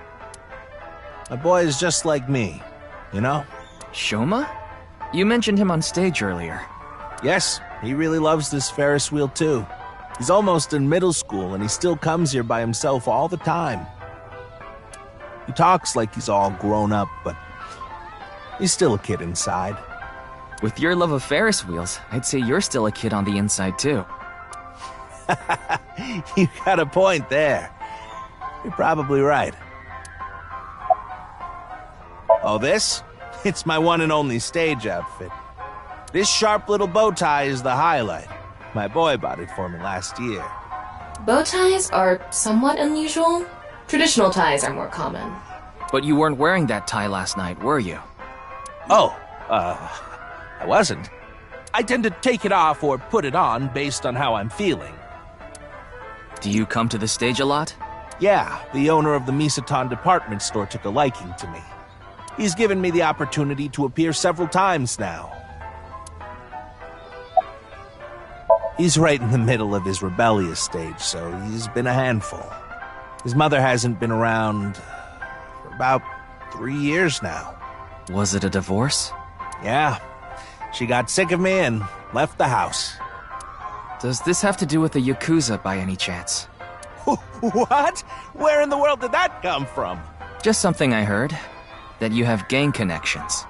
My boy is just like me, you know? Shoma? You mentioned him on stage earlier. Yes, he really loves this Ferris wheel too. He's almost in middle school and he still comes here by himself all the time. He talks like he's all grown up, but he's still a kid inside. With your love of Ferris wheels, I'd say you're still a kid on the inside too. You got a point there. You're probably right. Oh, this? It's my one and only stage outfit. This sharp little bow tie is the highlight. My boy bought it for me last year. Bow ties are somewhat unusual. Traditional ties are more common. But you weren't wearing that tie last night, were you? I wasn't. I tend to take it off or put it on based on how I'm feeling. Do you come to the stage a lot? Yeah, the owner of the Misaton department store took a liking to me. He's given me the opportunity to appear several times now. He's right in the middle of his rebellious stage, so he's been a handful. His mother hasn't been around for about 3 years now. Was it a divorce? Yeah. She got sick of me and left the house. Does this have to do with the Yakuza by any chance? What? Where in the world did that come from? Just something I heard. That you have gang connections.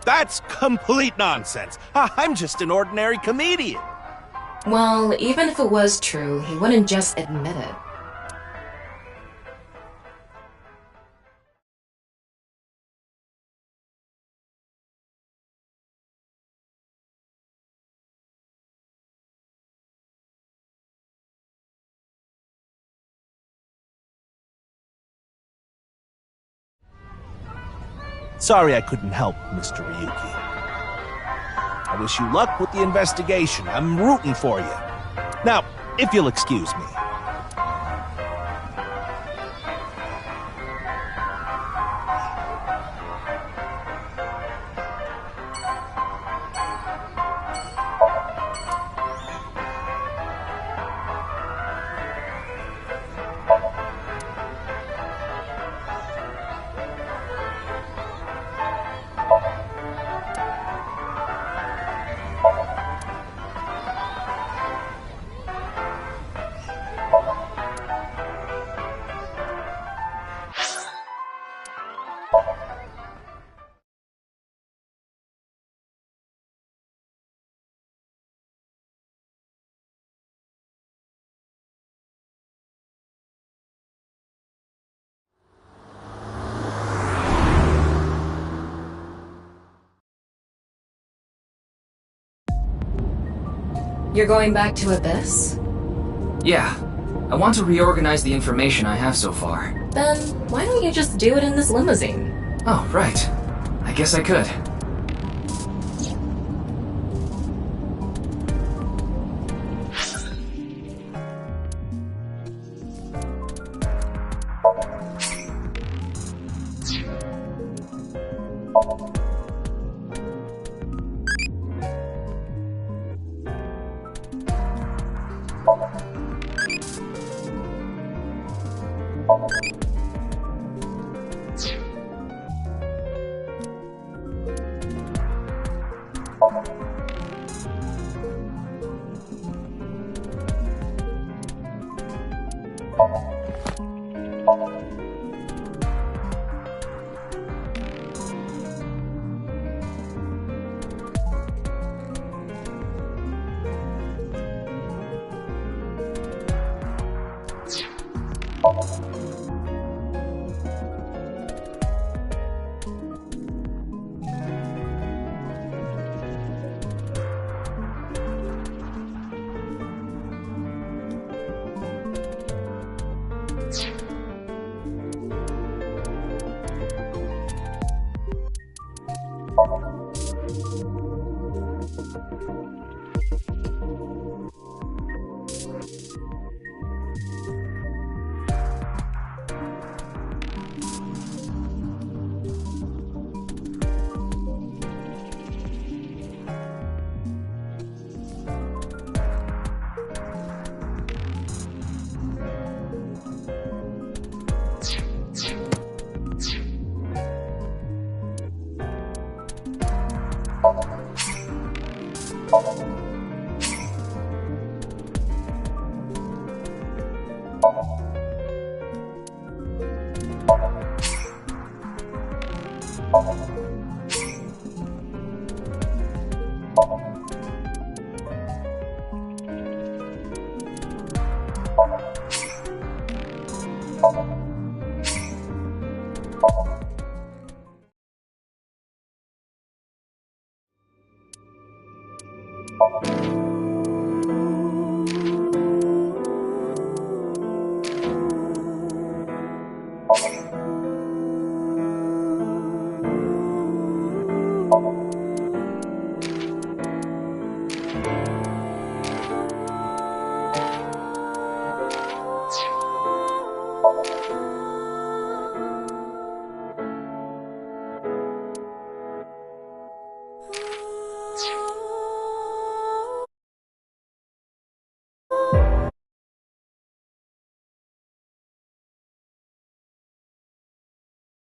That's complete nonsense. I'm just an ordinary comedian. Well, even if it was true, he wouldn't just admit it. Sorry I couldn't help, Mr. Ryuki. I wish you luck with the investigation. I'm rooting for you. Now, if you'll excuse me. You're going back to Abyss? Yeah. I want to reorganize the information I have so far. Then, why don't you just do it in this limousine? Oh, right. I guess I could.